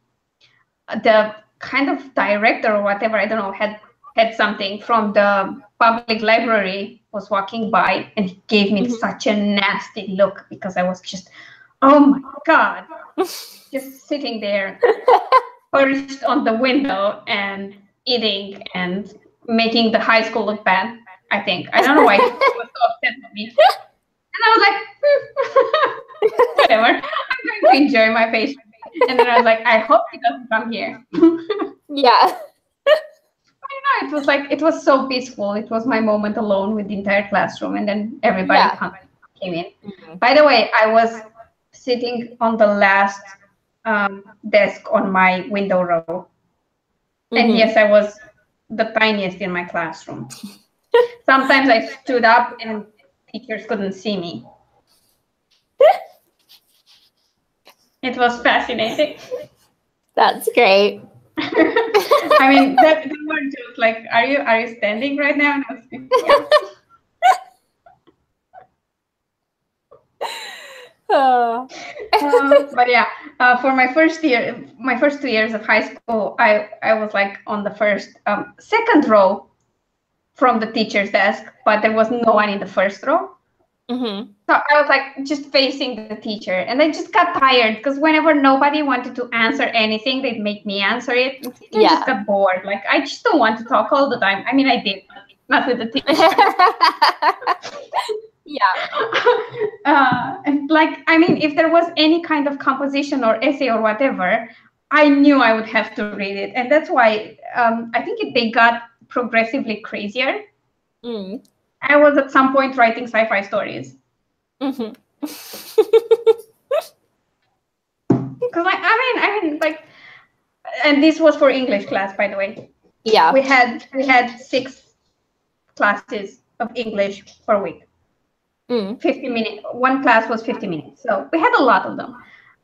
the kind of director or whatever, I don't know, had something from the public library, was walking by, and he gave me such a nasty look because I was just, oh my God, just sitting there perched on the window and eating and making the high school look bad, I think. I don't know why he was so upset with me. And I was like, whatever, I'm going to enjoy my pastry. And then I was like, I hope he doesn't come here. Yeah. I know, it was so peaceful. It was my moment alone with the entire classroom, and then everybody came in. By the way, I was sitting on the last desk on my window row. And yes, I was the tiniest in my classroom. Sometimes I stood up and teachers couldn't see me. It was fascinating. That's great. I mean, that were just like, are you standing right now? And I was thinking, but yeah, for my first 2 years of high school, I was like on the second row from the teacher's desk, but there was no one in the first row. So I was like just facing the teacher, and I just got tired because whenever nobody wanted to answer anything, they'd make me answer it. I just got bored. Like, I just don't want to talk all the time. I mean, I did, not with the teacher. And like, I mean, if there was any kind of composition or essay or whatever, I knew I would have to read it. And that's why I think they got progressively crazier. I was at some point writing sci-fi stories. Because I mean, like, and this was for English class, by the way. Yeah. We had 6 classes of English per week. 50 minutes. One class was 50 minutes. So we had a lot of them.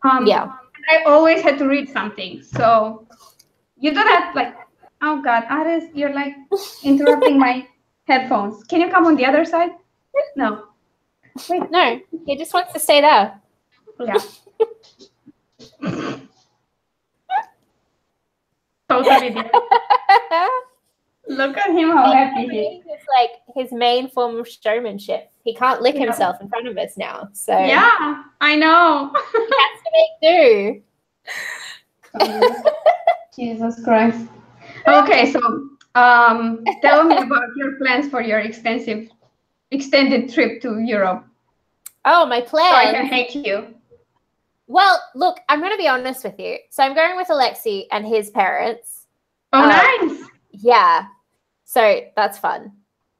I always had to read something. So you do that, like, oh God, Aris, you're like interrupting my headphones. Can you come on the other side? No. Wait. No, he just wants to stay there. Yeah. Totally different. Look at him, how happy he is. It's like his main form of showmanship. He can't lick himself in front of us now. So yeah, I know. He has to make do. Jesus Christ. Okay, so tell me about your plans for your extended trip to Europe. Oh, my plans. So I can hate you. Well, look, I'm going to be honest with you. So I'm going with Alexi and his parents. Oh, nice. Yeah. So that's fun.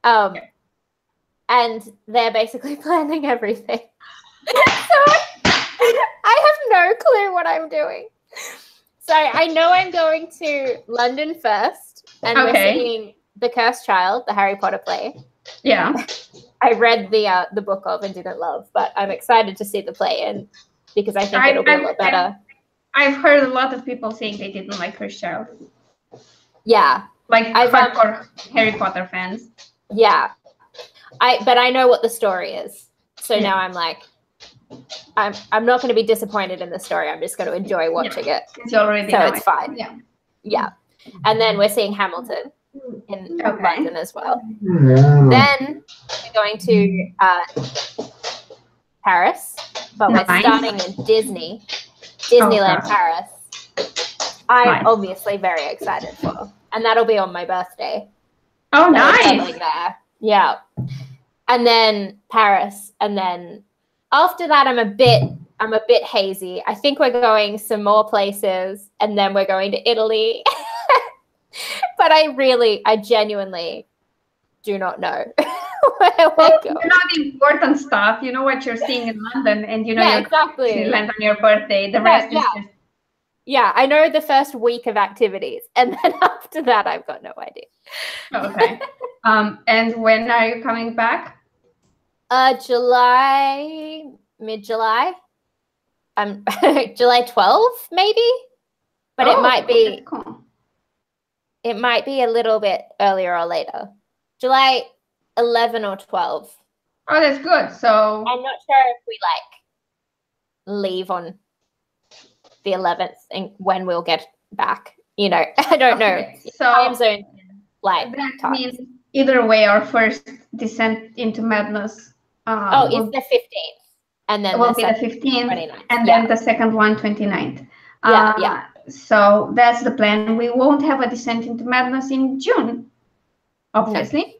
And they're basically planning everything. So I have no clue what I'm doing. So I know I'm going to London first, and we're seeing The Cursed Child, the Harry Potter play. Yeah. I read the book of and didn't love, but I'm excited to see the play, and because I think it'll be a lot better. I've heard a lot of people saying they didn't like Cursed Child. Yeah. Like hardcore Harry Potter fans. Yeah. But I know what the story is. So now I'm like, I'm not going to be disappointed in the story. I'm just going to enjoy watching it. You already so know it's fine. Yeah. And then we're seeing Hamilton in London as well. Then we're going to Paris but we're starting in Disneyland Paris. I'm obviously very excited for, and that'll be on my birthday. Oh, nice! There. Yeah, and then Paris, and then after that, I'm a bit hazy. I think we're going some more places, and then we're going to Italy. But I genuinely do not know where we're going. You know the important stuff. You know what you're seeing in London, and you know you're exactly. going to land on your birthday. The rest is just... Yeah, I know the first week of activities, and then after that, I've got no idea. Okay. And when are you coming back? July, mid-July. July 12th, maybe. But it might be. Cool. It might be a little bit earlier or later. July 11 or 12. Oh, that's good. So I'm not sure if we leave on the 11th and when we'll get back. You know, I don't know. So time zone, that means either way, our first descent into madness. It's the 15th, and then it will be the 15th, 29th. and then the second one, 29th. Yeah. So that's the plan. We won't have a descent into madness in June, obviously,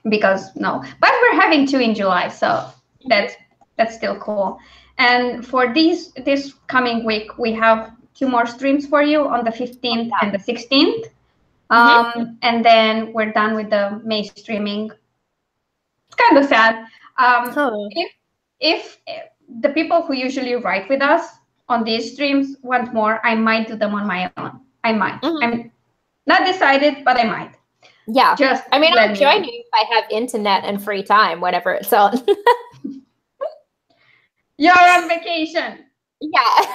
because but we're having 2 in July, so that's still cool. And for this coming week, we have 2 more streams for you on the 15th and the 16th. And then we're done with the May streaming. It's kind of sad. If the people who usually write with us on these streams want more, I might do them on my own. I might. I'm not decided, but I might. Yeah. I'll join you if I have internet and free time, whenever it's on. You're on vacation. Yeah.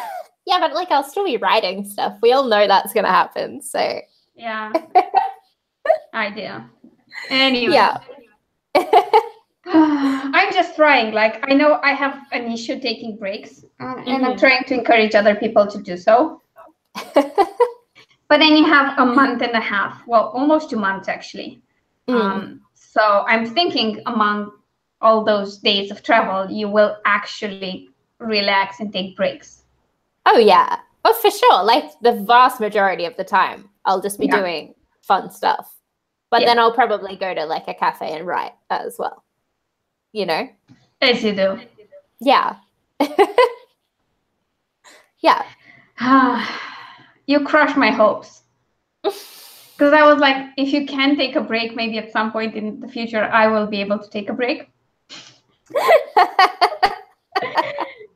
Yeah, but I'll still be writing stuff. We all know that's going to happen, so. Yeah. Idea. Anyway. Yeah. I'm just trying. I know I have an issue taking breaks, and I'm trying to encourage other people to do so. But then you have a month and a half. Well, almost 2 months, actually. So I'm thinking among all those days of travel, you will actually relax and take breaks. Oh, yeah. Oh, for sure. The vast majority of the time, I'll just be doing fun stuff. But then I'll probably go to a cafe and write as well. You know? As you do. Yeah. Yeah. You crushed my hopes. Because I was like, if you can take a break, maybe at some point in the future, I will be able to take a break.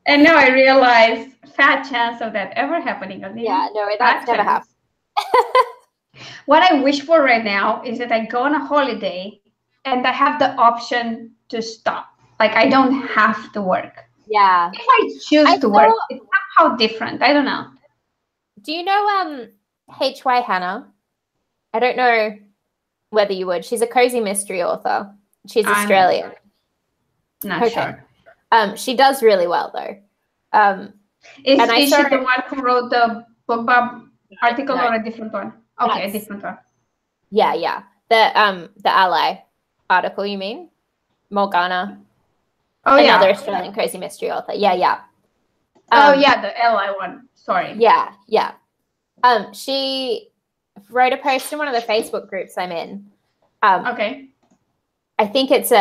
And now I realize, fat chance of that ever happening. Alina. Yeah, no, that's never happened. What I wish for right now is that I go on a holiday and I have the option to stop. I don't have to work. Yeah. If I choose to work, it's somehow different. I don't know. Do you know H.Y. Hannah? I don't know whether you would. She's a cozy mystery author. She's Australian. Not sure. She does really well, though. Is she the one who wrote the BookBub article or a different one? Okay, a different one. Yeah. The Ally article, you mean? Morgana. Oh, another Australian crazy mystery author. Yeah. The Ally one. Sorry. Yeah. She wrote a post in one of the Facebook groups I'm in. Okay. I think it's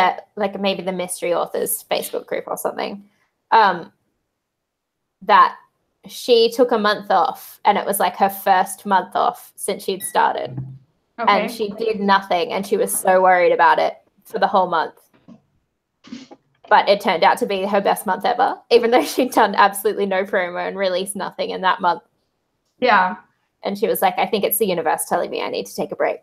maybe the mystery authors Facebook group or something. That she took a month off, and it was her first month off since she'd started. Okay. And she did nothing, and she was so worried about it for the whole month. But it turned out to be her best month ever, even though she'd done absolutely no promo and released nothing in that month. Yeah. And she was like, I think it's the universe telling me I need to take a break.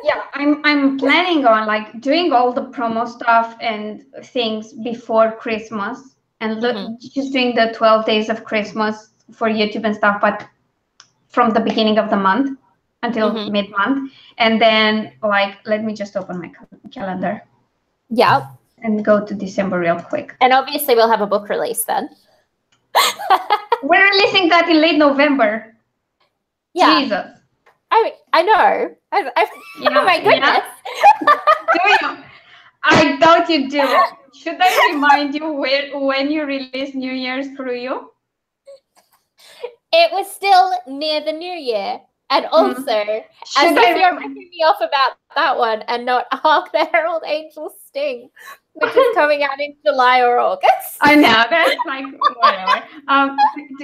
Yeah, I'm planning on doing all the promo stuff and things before Christmas, and just doing the 12 days of Christmas for YouTube and stuff, but from the beginning of the month until mid-month. And then let me just open my calendar. Yeah. And go to December real quick. And obviously we'll have a book release then. We're releasing that in late November. Yeah. Jesus. I know. Oh my goodness. Yeah. I don't what you do. Should I remind you when you release New Year's through you? It was still near the New Year. And also, as if you're making me off about that one and not Hark the Herald Angels Sting, which is coming out in July or August. I know, that's like, whatever.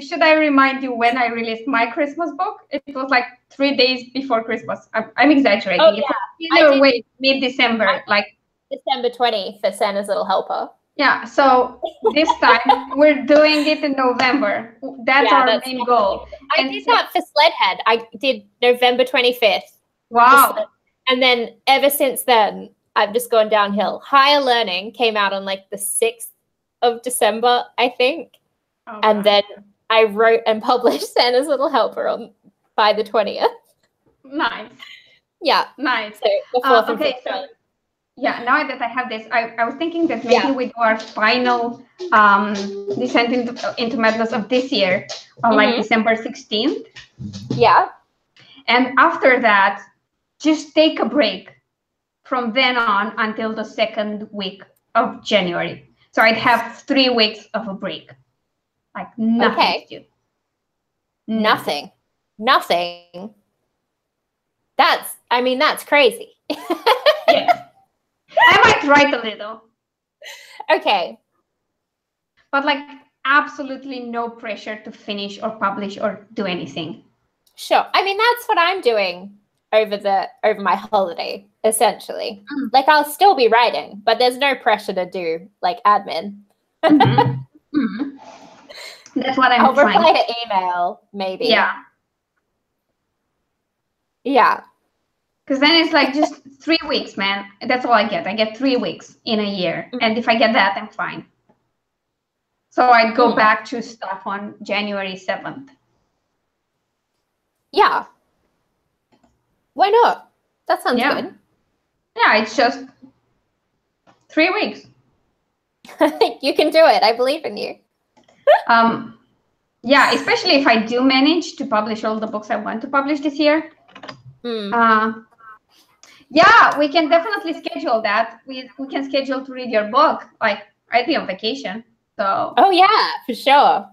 Should I remind you when I released my Christmas book? It was like 3 days before Christmas. I'm exaggerating. Oh, yeah. Either way, mid-December, like December 20 for Santa's Little Helper. Yeah, so this time we're doing it in November. That's our main goal. I did that for Sledhead. I did November 25th. Wow. And then ever since then, I've just gone downhill. Higher Learning came out on like the 6th of December, I think. Okay. And then I wrote and published Santa's Little Helper by the 20th. Nice. Yeah. Nice. So the 4th and 5th. So yeah, now that I have this, I was thinking that maybe we do our final descent into madness of this year on like December 16th. Yeah. And after that, just take a break from then on until the 2nd week of January. So I'd have 3 weeks of a break. Like nothing to do. Nothing. That's crazy. Yeah. I might write a little. Okay. But like absolutely no pressure to finish or publish or do anything. Sure. That's what I'm doing over my holiday, essentially. Like I'll still be writing, but there's no pressure to do like admin. That's what I'll reply to email, maybe. Yeah. Yeah. Because then it's like just 3 weeks, man. That's all I get. I get 3 weeks in a year. And if I get that, I'm fine. So I'd go back to stuff on January 7th. Yeah. Why not? That sounds good. Yeah, it's just 3 weeks. You can do it. I believe in you. Yeah, especially if I do manage to publish all the books I want to publish this year. Yeah, we can definitely schedule that. We can schedule to read your book. Like, I'd be on vacation, so. Oh yeah, for sure.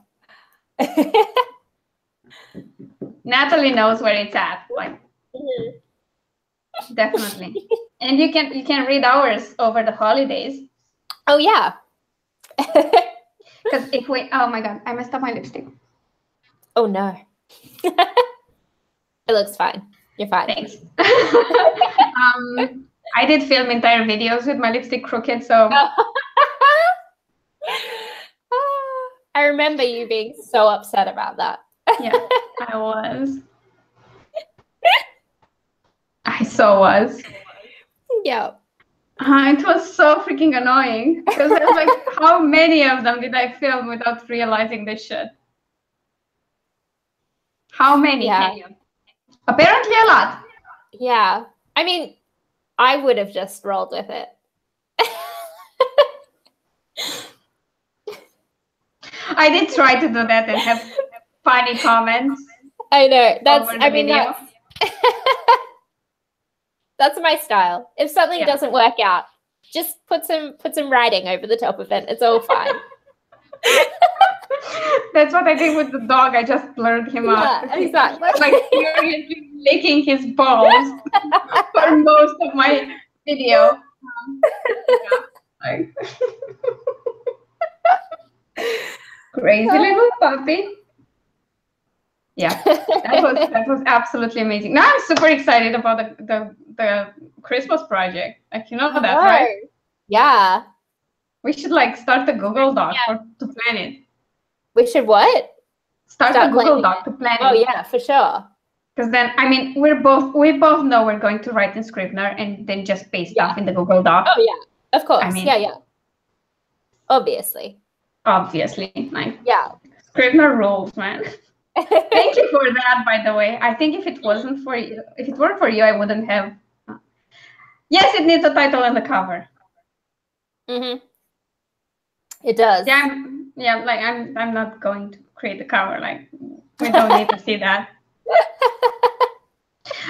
Natalie knows where it's at. Like, definitely. And you can read ours over the holidays. Oh yeah. Because if we, oh my God, I messed up my lipstick. Oh no. It looks fine. You're fine. Thanks. I did film entire videos with my lipstick crooked, so. I remember you being so upset about that. Yeah, I was. I so was. Yeah. It was so freaking annoying because I was like, how many of them did I film without realizing this shit? How many? Yeah. Apparently a lot. Yeah. I would have just rolled with it. I did try to do that and have funny comments. I know. That's that's my style. If something doesn't work out, just put some writing over the top of it. It's all fine. That's what I did with the dog. I just blurred him out. Yeah, exactly. Like seriously licking his balls for most of my video. Crazy little puppy. Yeah, that was absolutely amazing. Now I'm super excited about the Christmas project. Like, you know that, right? Yeah. We should like start a Google Doc to plan it. We should what? Start a Google Doc to plan it. Oh yeah, for sure. Because then, we both know we're going to write in Scrivener and then just paste stuff in the Google Doc. Oh yeah, of course. Yeah. Obviously. Like, yeah. Scrivener rules, man. Thank you for that, by the way. I think if it weren't for you, I wouldn't have. Yes, it needs a title and a cover. It does. Yeah, like I'm not going to create a cover. Like, we don't need to see that.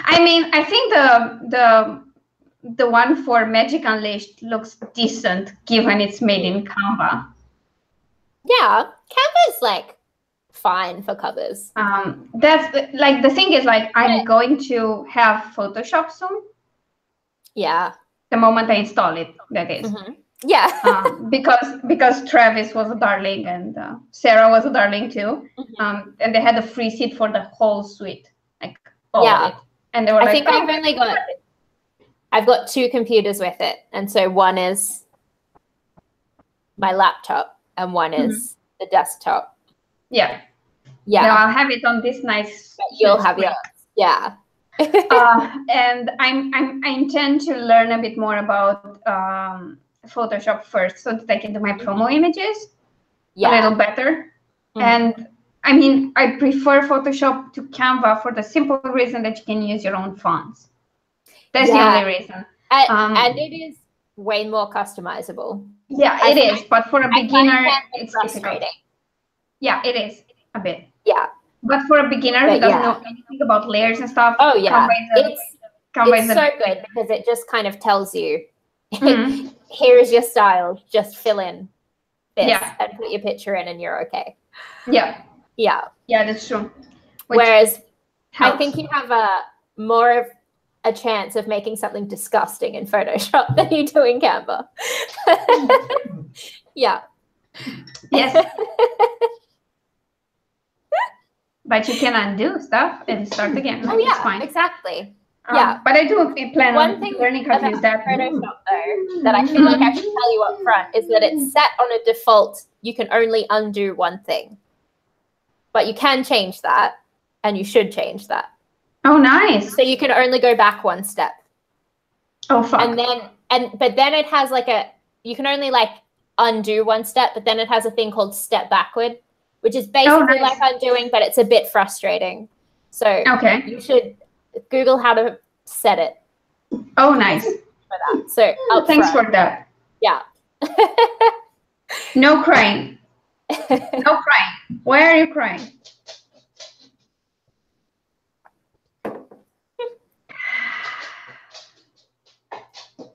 I think the one for Magic Unleashed looks decent given it's made in Canva. Yeah, Canva is like fine for covers. That's like the thing is like I'm going to have Photoshop soon. Yeah. The moment I install it, that is. Yeah. Because Travis was a darling and Sarah was a darling too. And they had a free seat for the whole suite, like all of it. And they were I think I've got 2 computers with it, and so one is my laptop and one is the desktop. Yeah. Yeah. Now I'll have it on this nice. But you'll have yours. Yeah. And I intend to learn a bit more about Photoshop first, so that I can do my promo images a little better. And I mean, I prefer Photoshop to Canva for the simple reason that you can use your own fonts. That's the only reason. And it is way more customizable. Yeah, it is. But for a beginner, it's difficult. Yeah, it is a bit. Yeah. But for a beginner who doesn't know anything about layers and stuff, oh yeah, it's so good because it just kind of tells you, here is your style, just fill in this and put your picture in and you're okay. Yeah. Yeah. Yeah, that's true. Whereas I think you have more of a chance of making something disgusting in Photoshop than you do in Canva. Yeah. Yes. But you can undo stuff and start again. Oh yeah, fine. Exactly. Yeah. But I do plan on learning how to use that. Photoshop though, that I feel like I should tell you up front is that it's set on a default. You can only undo one thing. But you can change that, and you should change that. Oh, nice. So you can only go back one step. Oh, fuck. But then it has like you can only like undo one step, but then it has a thing called step backward, which is basically like undoing, but it's a bit frustrating. So you should Google how to set it. Oh, nice. For that. So thanks for that. Yeah. No crying. No crying. Why are you crying?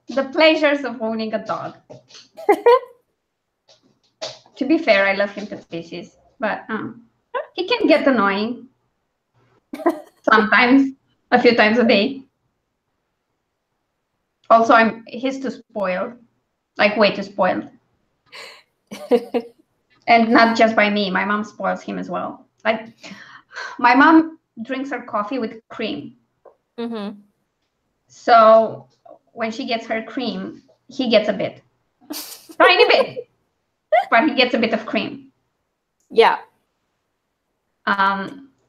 The pleasures of owning a dog. To be fair, I love him to pieces, but he can get annoying sometimes, a few times a day. Also, he's too spoiled, like way too spoiled. And not just by me, my mom spoils him as well. Like, my mom drinks her coffee with cream. So when she gets her cream, he gets a bit, tiny bit, but he gets a bit of cream. Yeah.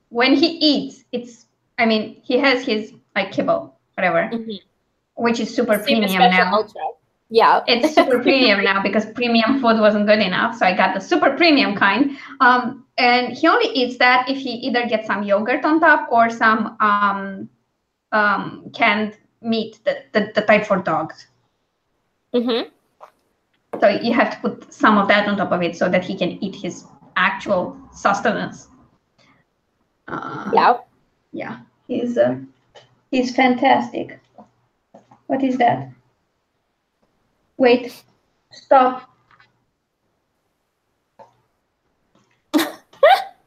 When he eats, he has his like kibble, whatever, which is super premium now. Ultra. Yeah. It's super premium now because premium food wasn't good enough. So I got the super premium kind. And he only eats that if he either gets some yogurt on top or some canned meat, the type for dogs. So you have to put some of that on top of it so that he can eat his actual sustenance. Yeah. He's fantastic. What is that? Wait, stop.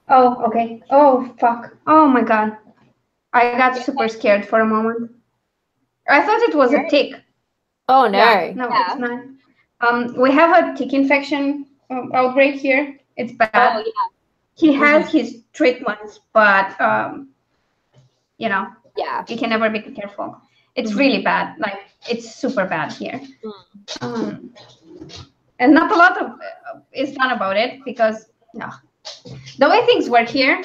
Oh, okay. Oh, fuck. Oh my God. I got super scared for a moment. I thought it was a tick. Oh no. Yeah, no, it's not. We have a tick infection outbreak here. It's bad. Oh, yeah. He has his treatments, but you can never be too careful. It's really bad. Like, it's super bad here. And not a lot of is done about it because the way things work here,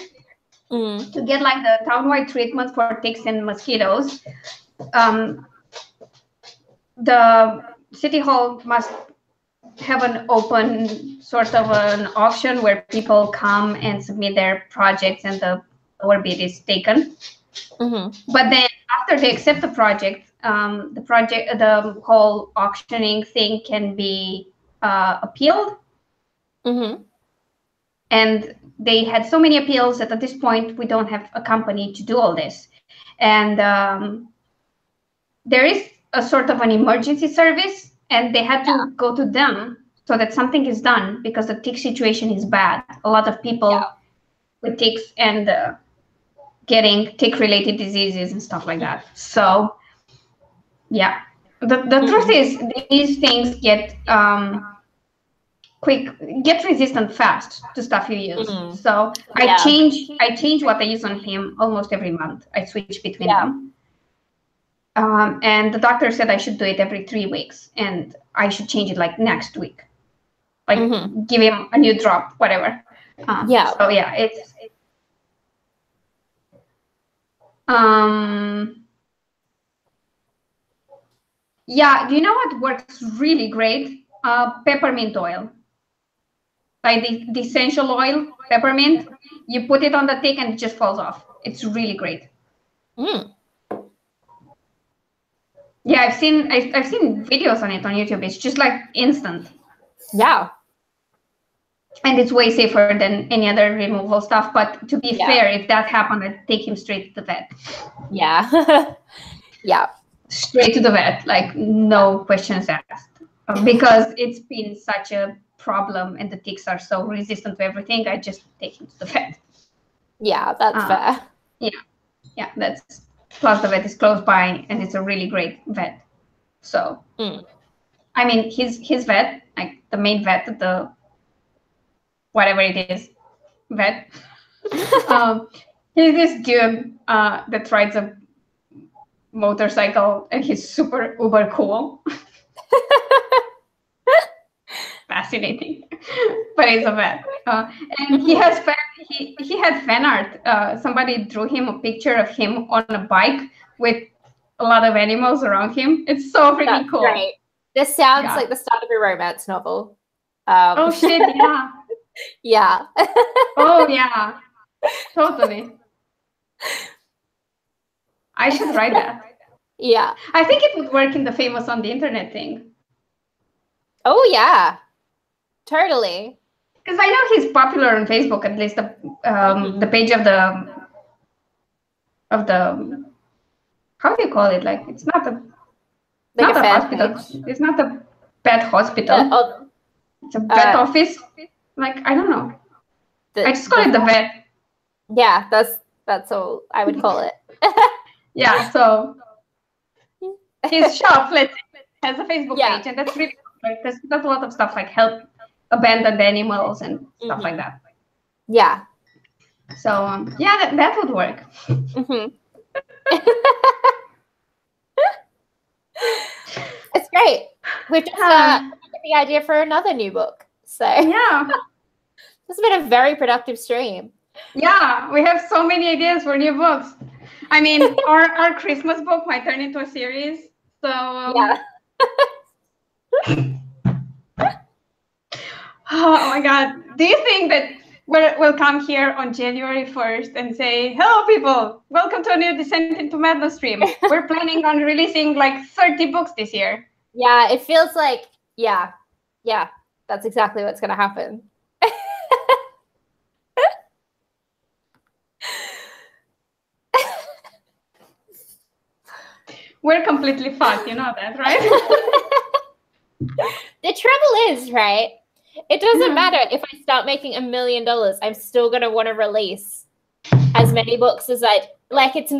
to get like the town-wide treatment for ticks and mosquitoes, the city hall must have an open sort of an auction where people come and submit their projects and the lower bid is taken. But then after they accept the project, the whole auctioning thing can be appealed. And they had so many appeals that at this point we don't have a company to do all this. And there is a sort of an emergency service, and they had to go to them so that something is done because the tick situation is bad. A lot of people with ticks and getting tick-related diseases and stuff like that. So, yeah, the truth is these things get get resistant fast to stuff you use. So I change what I use on him almost every month. I switch between them. And the doctor said I should do it every 3 weeks, and I should change it like next week, like give him a new drop, whatever. So yeah, it's yeah. Do you know what works really great? Peppermint oil. Like the essential oil, peppermint. You put it on the tick and it just falls off. It's really great. Yeah, I've seen videos on it on YouTube. It's just like instant. Yeah. And it's way safer than any other removal stuff. But to be fair, if that happened, I'd take him straight to the vet. Yeah. Yeah. Straight to the vet, like no questions asked. Because it's been such a problem and the ticks are so resistant to everything, I just take him to the vet. Yeah, that's fair. Yeah, that's... Plus, the vet is close by, and it's a really great vet. So, I mean, his vet, like the main vet, the whatever it is, vet. He's this dude that rides a motorcycle, and he's super uber cool. Fascinating, but he's a vet, and he has he had fan art. Somebody drew him a picture of him on a bike with a lot of animals around him. It's so freaking cool. Great. This sounds like the start of a romance novel. Oh shit! Yeah. Yeah. Oh yeah. Totally. I should write that. Yeah. I think it would work in the famous on the internet thing. Oh yeah. Totally. Because I know he's popular on Facebook, at least the page of the how do you call it? Like, it's not a hospital. Page. It's not a pet hospital. It's a vet office. Like, I don't know. I just call it the vet. Yeah, that's all I would call it. Yeah. So his shop, let's say, has a Facebook page, and that's really cool, because he does a lot of stuff like help abandoned animals and stuff like that. Yeah. So yeah, that would work. It's great. We've just got the idea for another new book. So yeah, this has been a very productive stream. Yeah, we have so many ideas for new books. I mean, our Christmas book might turn into a series. So yeah. Oh my God. Do you think that we'll come here on January 1st and say, hello, people, welcome to a new Descent into Madness stream. We're planning on releasing like 30 books this year. Yeah, it feels like, yeah, that's exactly what's going to happen. We're completely fucked, you know that, right? The trouble is, right? It doesn't matter if I start making $1 million. I'm still going to want to release as many books as I like. It's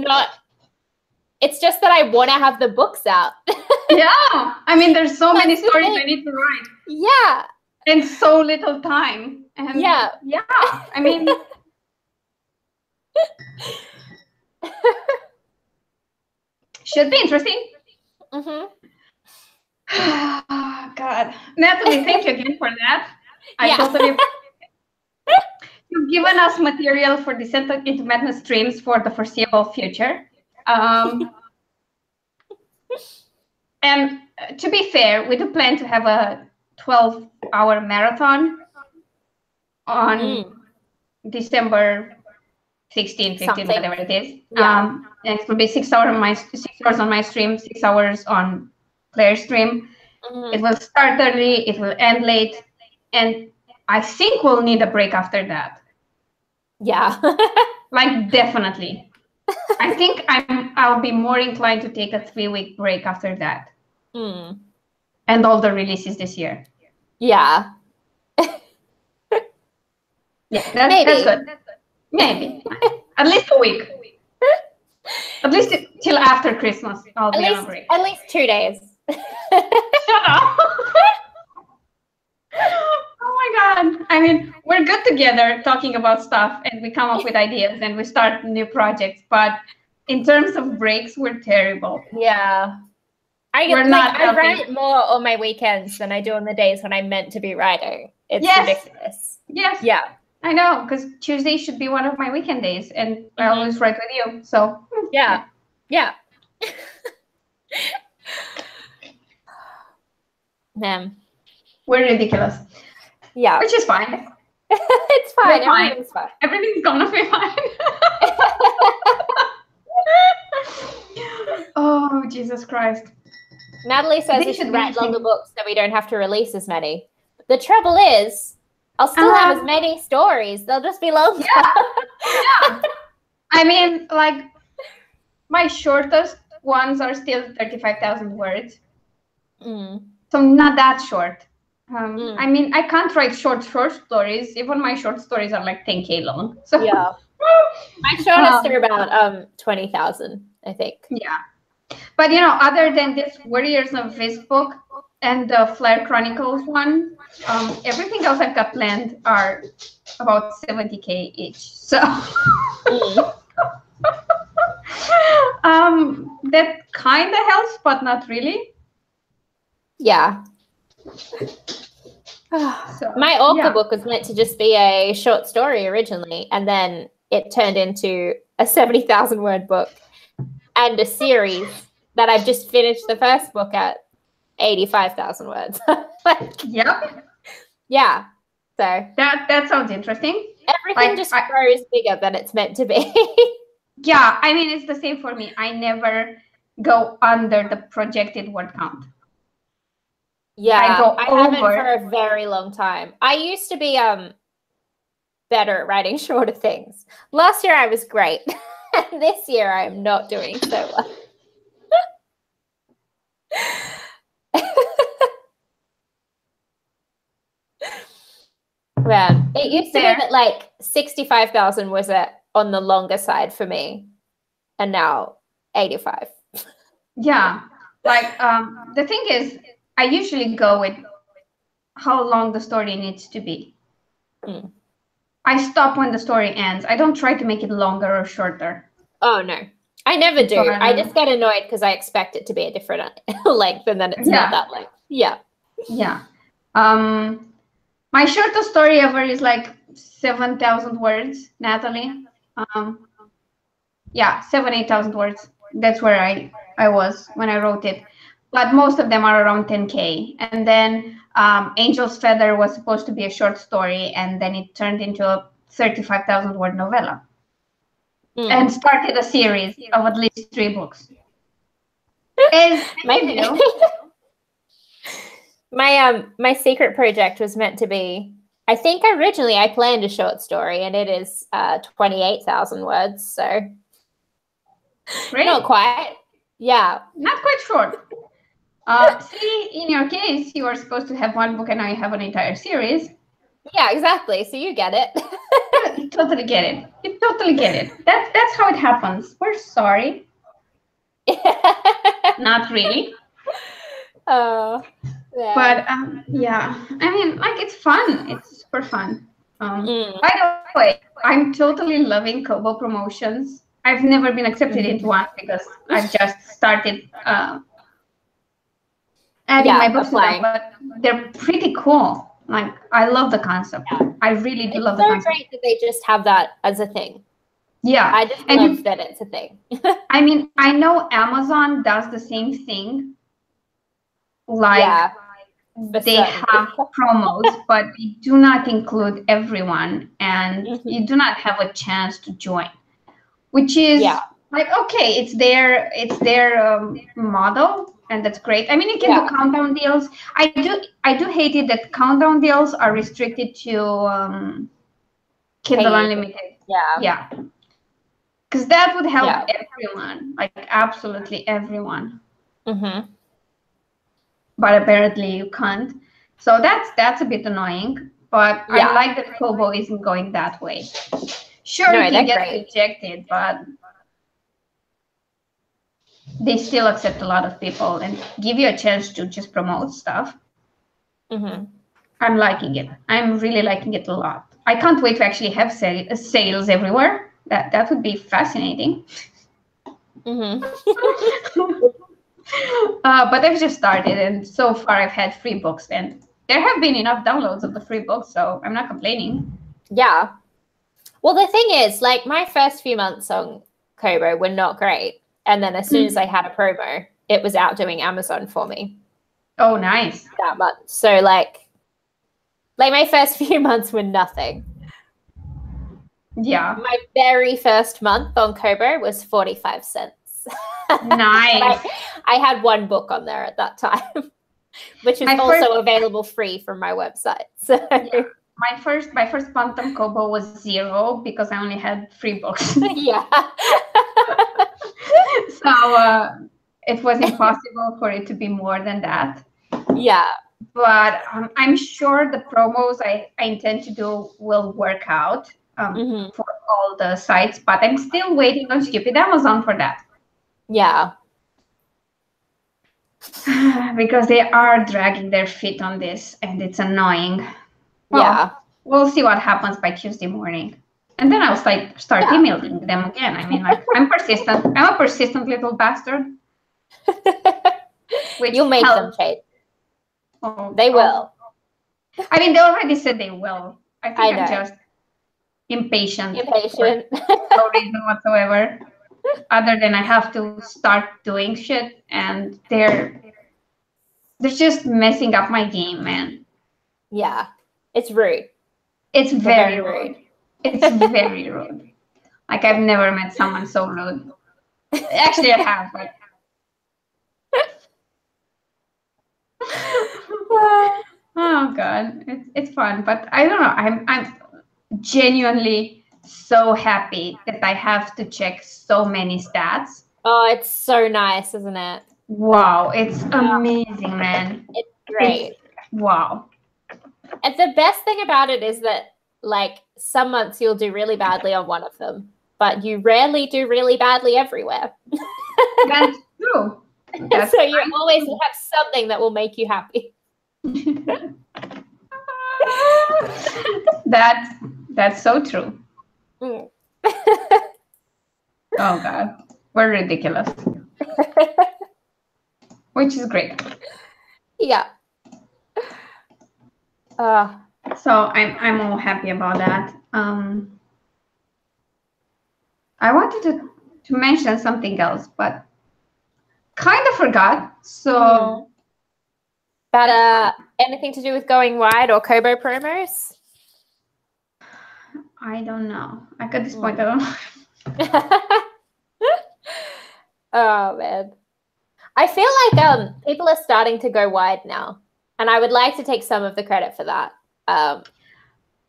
just that I want to have the books out. Yeah. I mean, there's so many stories I need to write. Yeah. And so little time. And yeah. I mean, should be interesting. God, Natalie, thank you again for that. I totally. You've given us material for Descent into Madness streams for the foreseeable future. And to be fair, we do plan to have a 12-hour marathon on December 16, 15, whatever it is. Yeah. And it will be 6 hours on my stream, 6 hours on Claire's stream. It will start early, it will end late, and I think we'll need a break after that. Yeah. Like, definitely. I think I'll be more inclined to take a 3-week break after that. And all the releases this year. Yeah. Yeah, that's good. Maybe. At least a week. At least till after Christmas, I'll be on a break. At least 2 days. Shut up. Oh my God. I mean, we're good together talking about stuff and we come up with ideas and we start new projects. But in terms of breaks, we're terrible. Yeah. I write more on my weekends than I do on the days when I'm meant to be writing. It's ridiculous. Yes. Yeah. I know, because Tuesday should be one of my weekend days, and I always write with you. So yeah. Man, we're ridiculous. Yeah, which is fine. It's fine. Everything's fine. Everything's gonna be fine. Oh, Jesus Christ! Natalie says we should write longer books so we don't have to release as many. The trouble is, I'll still have as many stories. They'll just be longer. Yeah. I mean, like, my shortest ones are still 35,000 words. So not that short. I mean, I can't write short stories. Even my short stories are like 10K long. So yeah. My shortest are about 20,000, I think. Yeah. But, you know, other than this Warriors of This book and the Flare Chronicles one, everything else I've got planned are about 70K each. So that kind of helps, but not really. Yeah. So, my Orca book was meant to just be a short story originally, and then it turned into a 70,000 word book and a series that I've just finished the first book at 85,000 words. Yep. Yeah. So that sounds interesting. Everything just grows bigger than it's meant to be. Yeah, I mean, it's the same for me. I never go under the projected word count. Yeah, I haven't for a very long time. I used to be better at writing shorter things. Last year I was great. This year I am not doing so well. Man, it used to be that like 65,000 was on the longer side for me, and now 85. Yeah, like the thing is, I usually go with how long the story needs to be. I stop when the story ends. I don't try to make it longer or shorter. Oh no, I never do. I just get annoyed because I expect it to be a different length, and then it's not that length. Yeah. Yeah. My shortest story ever is like 7,000 words, Natalie. 8,000 words. That's where I was when I wrote it. But most of them are around 10K. And then Angel's Feather was supposed to be a short story, and then it turned into a 35,000 word novella. And started a series of at least 3 books. My secret project was meant to be, I think originally I planned a short story, and it is 28,000 words, so Great. Not quite. Yeah. Not quite short. See, in your case, you are supposed to have 1 book and now you have an entire series. Yeah, exactly. So you get it. You totally get it. You totally get it. That's how it happens. We're sorry. Not really. Oh. Yeah. But yeah, I mean, like, it's fun. It's super fun. By the way, I'm totally loving Kobo promotions. I've never been accepted into one because I've just started adding my books to them, but they're pretty cool. Like, I love the concept. Yeah. I really do love the concept. It's so great that they just have that as a thing. Yeah. I just love that it's a thing. I mean, I know Amazon does the same thing. Like, they have promos, but they do not include everyone, and you do not have a chance to join, which is like, okay, it's their model, and that's great. I mean, you can do countdown deals. I do hate it that countdown deals are restricted to Kindle Unlimited. Yeah. because that would help everyone, like absolutely everyone. But apparently you can't. So that's a bit annoying. But I like that Kobo isn't going that way. Sure, you can get rejected, but they still accept a lot of people and give you a chance to just promote stuff. I'm liking it. I'm really liking it a lot. I can't wait to actually have sales everywhere. That would be fascinating. But I've just started, and so far I've had free books, and there have been enough downloads of the free books, so I'm not complaining. Yeah. Well, the thing is, like, my first few months on Kobo were not great. And then as soon as I had a promo, it was outdoing Amazon for me. Oh, nice. That month. So, like my first few months were nothing. Yeah. My very first month on Kobo was 45 cents. Nice. I had one book on there at that time, which is also available free from my website. So my first month on Kobo was 0 because I only had free books. Yeah. So it was impossible for it to be more than that. Yeah. But I'm sure the promos I intend to do will work out for all the sites. But I'm still waiting on stupid Amazon for that. Yeah. Because they are dragging their feet on this, and it's annoying. Well, yeah. We'll see what happens by Tuesday morning. And then I'll start emailing them again. I mean, like, I'm persistent. I'm a persistent little bastard. You'll make them change. They will. I mean, they already said they will. I think I'm just impatient. For no reason whatsoever. Other than I have to start doing shit, and they're just messing up my game, man. Yeah. It's rude. It's very rude. It's very rude. Like, I've never met someone so rude. Actually, I have, but oh god, it's fun. But I don't know. I'm genuinely so happy that I have to check so many stats. Oh, it's so nice, isn't it? Wow, it's amazing, man. It's great. Wow. And the best thing about it is that, like, some months you'll do really badly on one of them, but you rarely do really badly everywhere. That's true. So you always have something that will make you happy. That's so true. Oh god, we're ridiculous. Which is great. Yeah. So I'm all happy about that. I wanted to mention something else, but kind of forgot. So but anything to do with going wide or Kobo promos? I don't know. Like, at this point, I don't know. Oh man, I feel like people are starting to go wide now, and I would like to take some of the credit for that.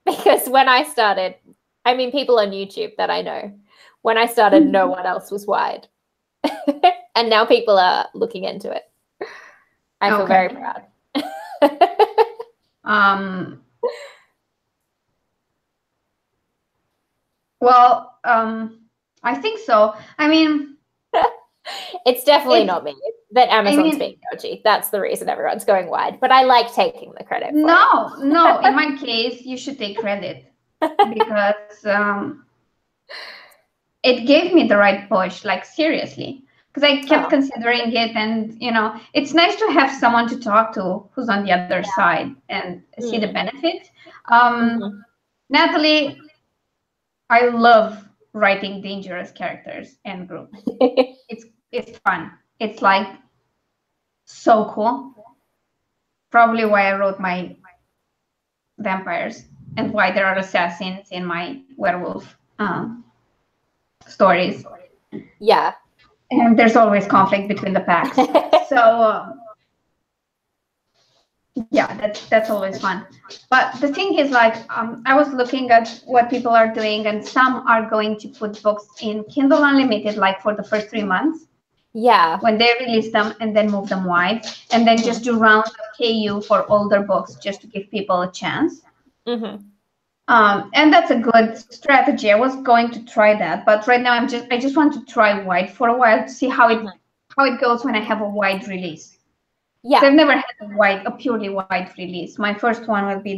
Because when I started, I mean, people on YouTube that I know, when I started, no one else was wide. And now people are looking into it. I feel very proud. Well, I think so. I mean, it's definitely not me. That Amazon's being dodgy. That's the reason everyone's going wide. But I like taking the credit. No. In my case, you should take credit because it gave me the right push. Like, seriously, because I kept considering it, and it's nice to have someone to talk to who's on the other side and see the benefits. Natalie, I love writing dangerous characters and groups. It's fun. It's like so cool. Probably why I wrote my vampires and why there are assassins in my werewolf stories. Yeah. And there's always conflict between the packs. So Yeah, that's always fun. But the thing is, like, I was looking at what people are doing, and some are going to put books in Kindle Unlimited, like for the first 3 months. Yeah. When they release them, and then move them wide, and then just do round of KU for older books, just to give people a chance. And that's a good strategy. I was going to try that, but right now I just want to try wide for a while to see how it goes when I have a wide release. Yeah. So I've never had a purely wide release. My first one will be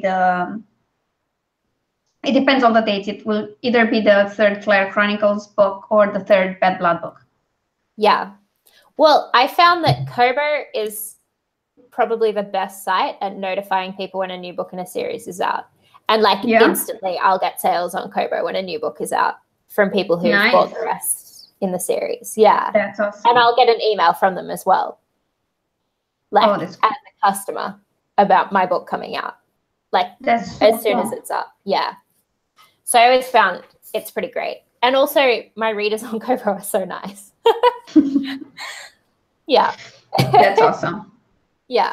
it depends on the date. It will either be the third Clare Chronicles book or the third Bad Blood book. Yeah. Well, I found that Kobo is probably the best site at notifying people when a new book in a series is out. And like instantly I'll get sales on Kobo when a new book is out from people who've bought the rest in the series. Yeah. That's awesome. And I'll get an email from them as well. Like as a customer about my book coming out. Like as soon as it's up. Yeah. So I always found it's pretty great. And also my readers on Kobo are so nice. Yeah. That's awesome. Yeah.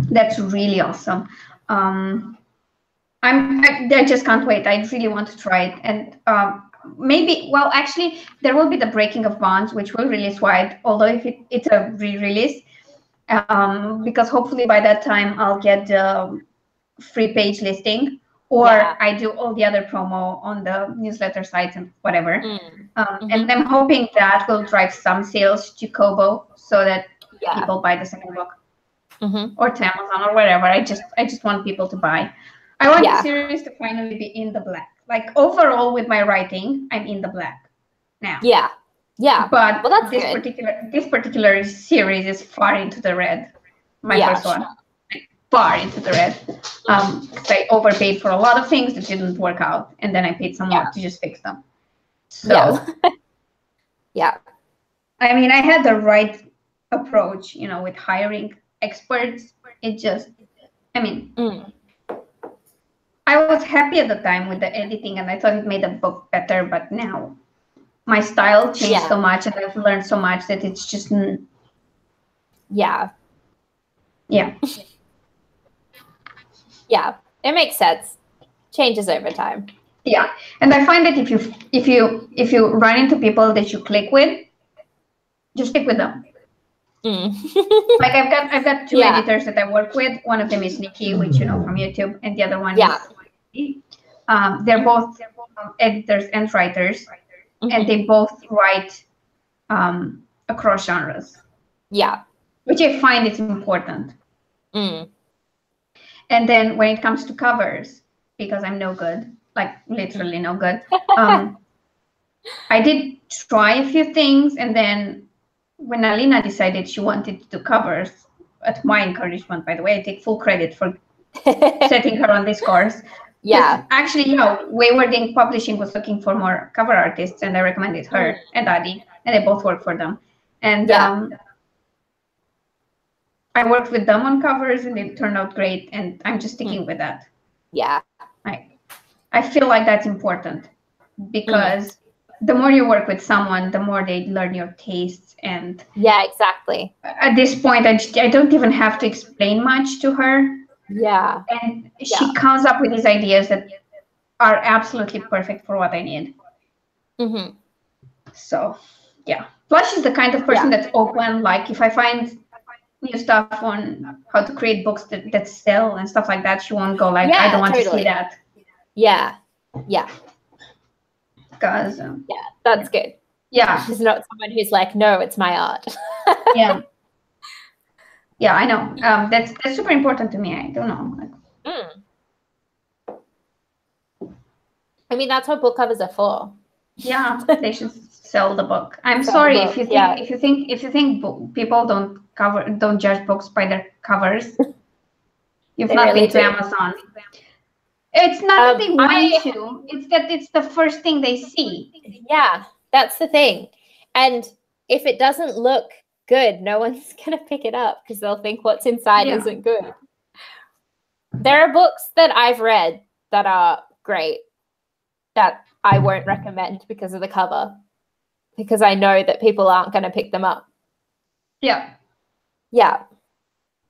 That's really awesome. I just can't wait. I really want to try it. And actually, there will be the Breaking of Bonds, which will release wide, although if it's a re-release, because hopefully by that time I'll get the free page listing, or I do all the other promo on the newsletter sites and whatever. And I'm hoping that will drive some sales to Kobo so that people buy the second book. Or to Amazon or wherever. I just want people to buy. I want the series to finally be in the black. Like overall with my writing, I'm in the black now. Yeah. Yeah. But this particular series is far into the red. My first one. Far into the red. Because I overpaid for a lot of things that didn't work out, and then I paid some more to just fix them. So yeah. I mean, I had the right approach, with hiring experts. It just, I was happy at the time with the editing, and I thought it made the book better, but now my style changed so much, and I've learned so much that it's just yeah, it makes sense. Changes over time. Yeah, and I find that if you run into people that you click with, just stick with them. Like I've got two editors that I work with. One of them is Nikki, which you know from YouTube, and the other one is they're both editors and writers, and they both write across genres. Yeah, which I find is important. And then when it comes to covers, because I'm no good, like literally no good, I did try a few things, and then when Alina decided she wanted to do covers, at my encouragement, by the way, I take full credit for setting her on this course. Yeah. Actually, Wayward Ink Publishing was looking for more cover artists, and I recommended her and Adi, and they both work for them. And I worked with them on covers, and they turned out great, and I'm just sticking with that. Yeah. I feel like that's important, because the more you work with someone, the more they learn your tastes. And exactly. At this point, I don't even have to explain much to her. Yeah. And she comes up with these ideas that are absolutely perfect for what I need. So, yeah. Plus, she's the kind of person that's open. Like, if I find new stuff on how to create books that sell and stuff like that, she won't go like, I don't want to see that. Yeah. Because that's good. Yeah, she's not someone who's like, no, it's my art. Yeah, I know. That's super important to me. I don't know. I mean, that's what book covers are for. Yeah, they should sell the book. I'm sorry if you think people don't judge books by their covers. You've not been to Amazon. It's not that they want to. It's that it's the first thing they see. Yeah, that's the thing. And if it doesn't look good, no one's going to pick it up because they'll think what's inside isn't good. There are books that I've read that are great that I won't recommend because of the cover, because I know that people aren't going to pick them up. Yeah. Yeah.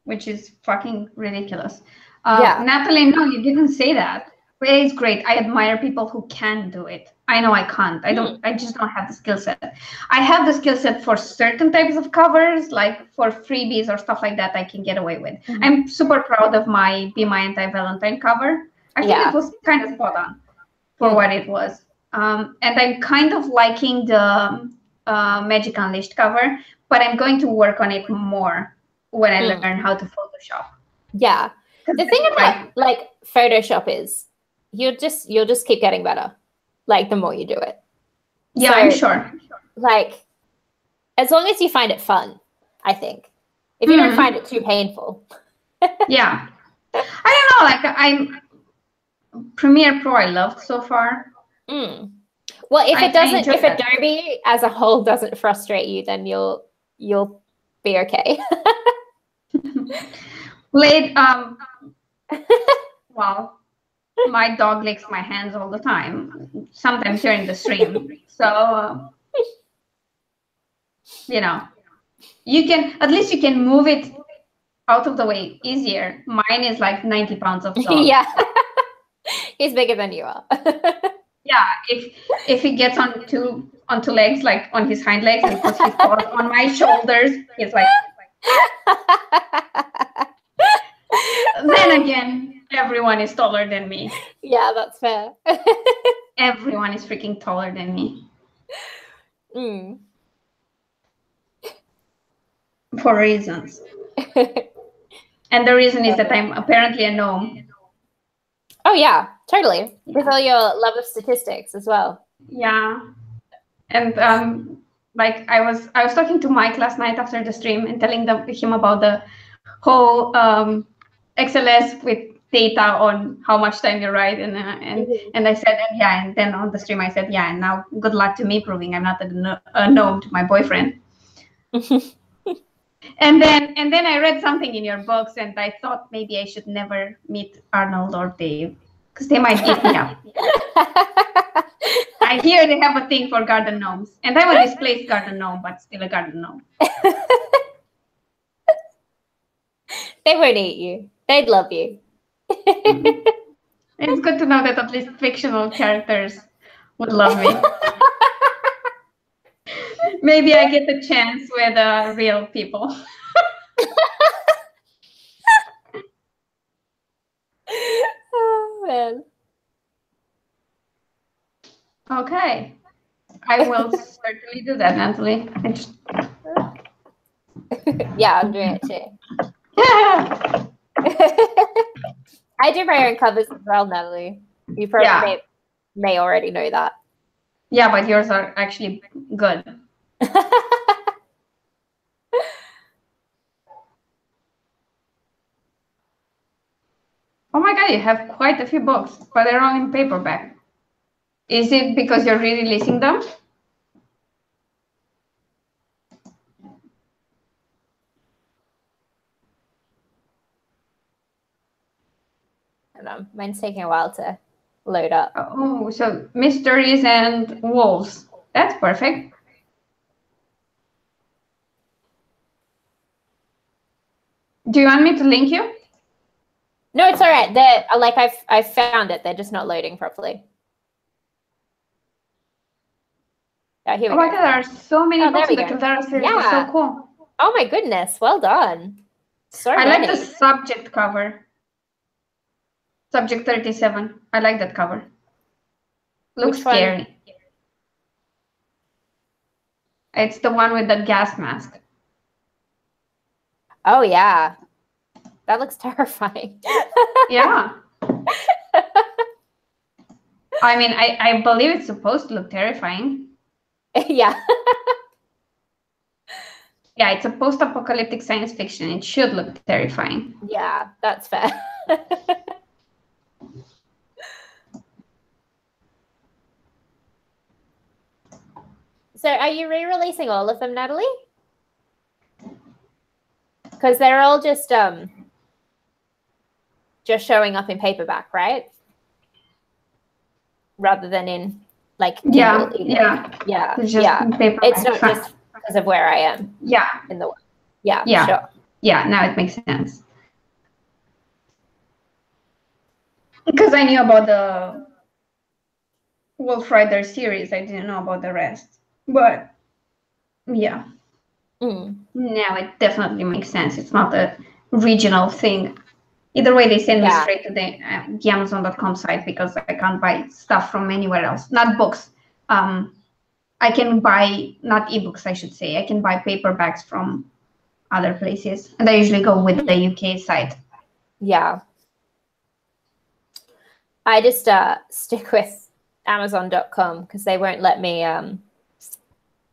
which is fucking ridiculous. Yeah. Natalie, no, you didn't say that. But it's great. I admire people who can do it. I know I can't. I just don't have the skill set. I have the skill set for certain types of covers, like for freebies or stuff like that I can get away with. I'm super proud of my Be My Anti-Valentine cover. I think it was kind of spot on for what it was. And I'm kind of liking the Magic Unleashed cover, but I'm going to work on it more when I learn how to Photoshop. Yeah. The thing about like Photoshop is you'll just keep getting better, like the more you do it. Yeah, so, I'm sure. Like, as long as you find it fun, I think. If you don't find it too painful. Yeah. I don't know, like Premiere Pro I loved so far. Well, if Adobe as a whole doesn't frustrate you, then you'll be okay. Blade, well, my dog licks my hands all the time, sometimes during the stream. So, you know, at least you can move it out of the way easier. Mine is like 90 pounds of dog. Yeah. He's bigger than you are. Yeah, if he gets onto legs, like on his hind legs, and puts his paws on my shoulders, he's like. Then again, everyone is taller than me. Yeah, that's fair. Everyone is freaking taller than me. For reasons. And the reason is that I'm apparently a gnome. Oh yeah, totally. With all your love of statistics as well. Yeah. And like I was talking to Mike last night after the stream and telling him about the whole XLS with data on how much time you write, and I said, and then on the stream I said, and now good luck to me proving I'm not a gnome to my boyfriend. and then I read something in your books, and I thought maybe I should never meet Arnold or Dave because they might beat me up. I hear they have a thing for garden gnomes, and I'm a displaced garden gnome, but still a garden gnome. They won't eat you. They'd love you. It's good to know that at least fictional characters would love me. Maybe I get the chance with real people. Oh, man. Okay. I will certainly do that, Natalie. Yeah, I'm doing it too. I do my own covers as well, Natalie. You probably may already know that. Yeah, but yours are actually good. Oh my God, you have quite a few books, but they're all in paperback. Is it because you're re-releasing them? I don't know. Mine's taking a while to load up. Oh, so mysteries and wolves. That's perfect. Do you want me to link you? No, it's all right. They're like I've found it. They're just not loading properly. Oh, here we go. Oh my God, there are so many books in the Caldera series. It's so cool. Oh my goodness, well done. So I like the subject cover. Subject 37. I like that cover. Looks scary. It's the one with the gas mask. Oh yeah. That looks terrifying. Yeah. I mean, I believe it's supposed to look terrifying. Yeah. Yeah, it's a post-apocalyptic science fiction. It should look terrifying. Yeah, that's fair. So are you re-releasing all of them, Natalie? Because they're all just showing up in paperback, right? Rather than in like Kindle. Yeah. It's just in paperback. It's not just because of where I am. Yeah. In the world. Yeah. Sure. Yeah, now it makes sense. Because I knew about the Wolf Rider series, I didn't know about the rest. But yeah, now it definitely makes sense. It's not a regional thing. Either way, they send me straight to the Amazon.com site because I can't buy stuff from anywhere else. Not books. I can buy, not ebooks, I should say. I can buy paperbacks from other places. And I usually go with the UK site. Yeah. I just stick with Amazon.com because they won't let me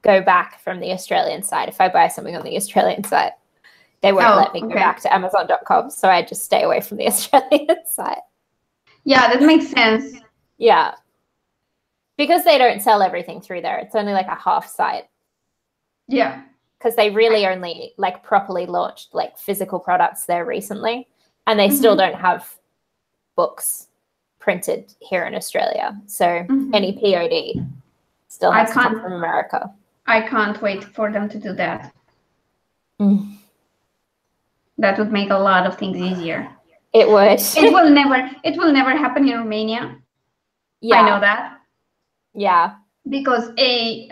go back from the Australian side. If I buy something on the Australian side, they won't let me go back to Amazon.com. So I just stay away from the Australian side. Yeah, that makes sense. Yeah. Because they don't sell everything through there. It's only like a half site. Yeah. Because they really only like properly launched like physical products there recently. And they still don't have books printed here in Australia. So any POD still has to come from America. I can't wait for them to do that. That would make a lot of things easier. It would. It will never happen in Romania. Yeah. I know that. Yeah. Because A,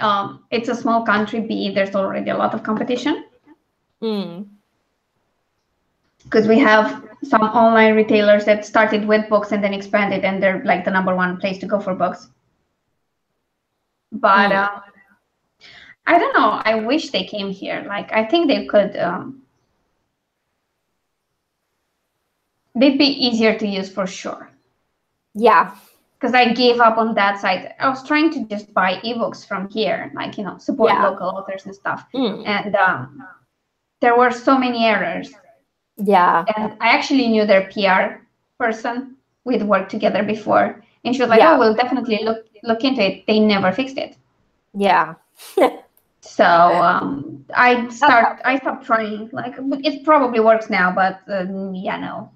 it's a small country. B, there's already a lot of competition. Because we have some online retailers that started with books and then expanded, and they're like the #1 place to go for books. But I don't know. I wish they came here. Like, I think they could. They'd be easier to use for sure. Yeah. Because I gave up on that site. I was trying to just buy ebooks from here, like, support local authors and stuff. And there were so many errors. Yeah. And I actually knew their PR person. We'd worked together before. And she was like, oh, we'll definitely look into it. They never fixed it. Yeah. So I stopped trying. Like, it probably works now, but no.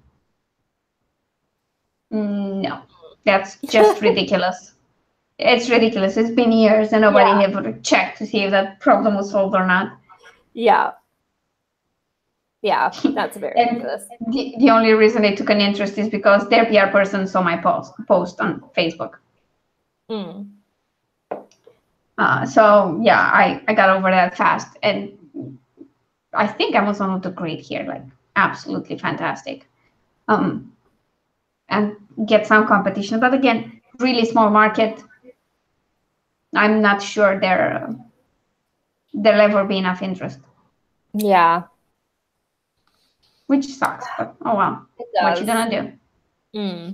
No, that's just ridiculous. It's ridiculous. It's been years and nobody ever checked to see if that problem was solved or not. Yeah. Yeah, that's very ridiculous. The only reason they took an interest is because their PR person saw my post on Facebook. So yeah, I got over that fast, and I think Amazon would do great here, like absolutely fantastic. And get some competition, but again, really small market. I'm not sure there'll ever be enough interest. Yeah. Which sucks, but oh well. What you gonna do?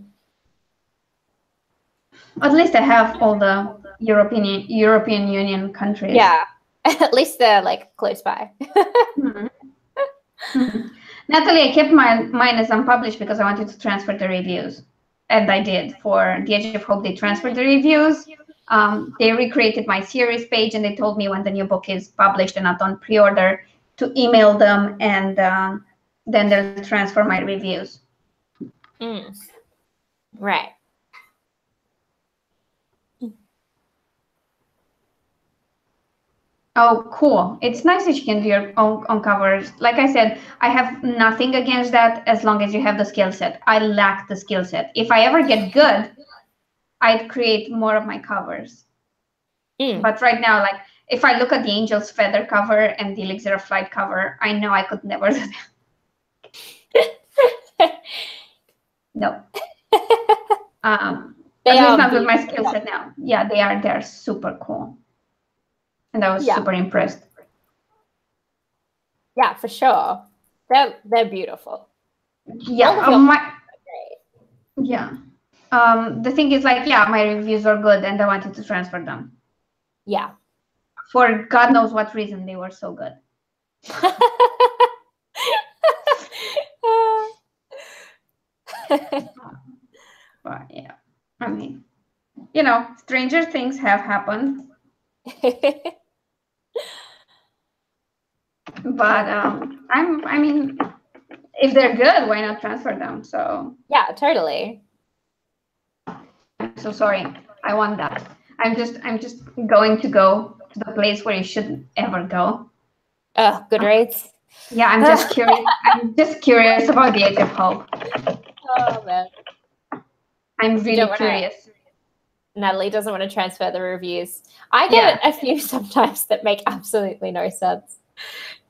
At least I have all the European Union countries. Yeah. At least they're like close by. Natalie, I kept mine as unpublished because I wanted to transfer the reviews. And I did. For The Edge of Hope, they transferred the reviews. They recreated my series page, and they told me when the new book is published and not on pre-order to email them, and then they'll transfer my reviews. Right. Oh, cool. It's nice that you can do your own covers. Like I said, I have nothing against that as long as you have the skill set. I lack the skill set. If I ever get good, I'd create more of my covers. But right now, like, if I look at the Angel's Feather cover and the Elixir of Flight cover, I know I could never do that. No. At least not with my skill set now. Yeah, they're super cool. And I was super impressed. Yeah, for sure. They're beautiful. Yeah. The thing is, like, my reviews are good, and I wanted to transfer them. Yeah. For God knows what reason, they were so good. But yeah, I mean, stranger things have happened. But I mean, if they're good, why not transfer them? So yeah, totally. I'm so sorry. I want that. I'm just going to go to the place where you shouldn't ever go. Goodreads. Yeah, I'm just curious. I'm just curious about The Age of Hope. Oh man, I'm really curious. Natalie doesn't want to transfer the reviews. I get a few sometimes that make absolutely no sense.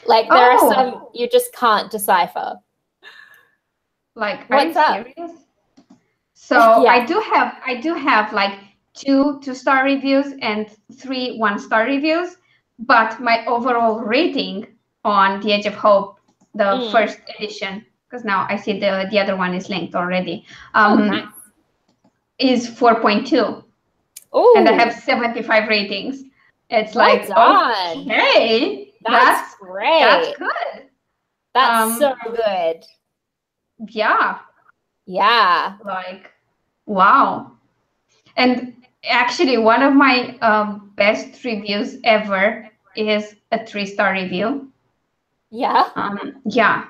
Like there are some you just can't decipher. Like, are you serious? So I do have like 2 2-star reviews and 3 1-star reviews, but my overall rating on The Age of Hope, the first edition, because now I see the other one is linked already, nice. is 4.2. And I have 75 ratings. It's like, okay, that's great. That's good. That's so good. Yeah. Yeah. Like, wow. And actually, one of my best reviews ever is a 3-star review. Yeah. Yeah.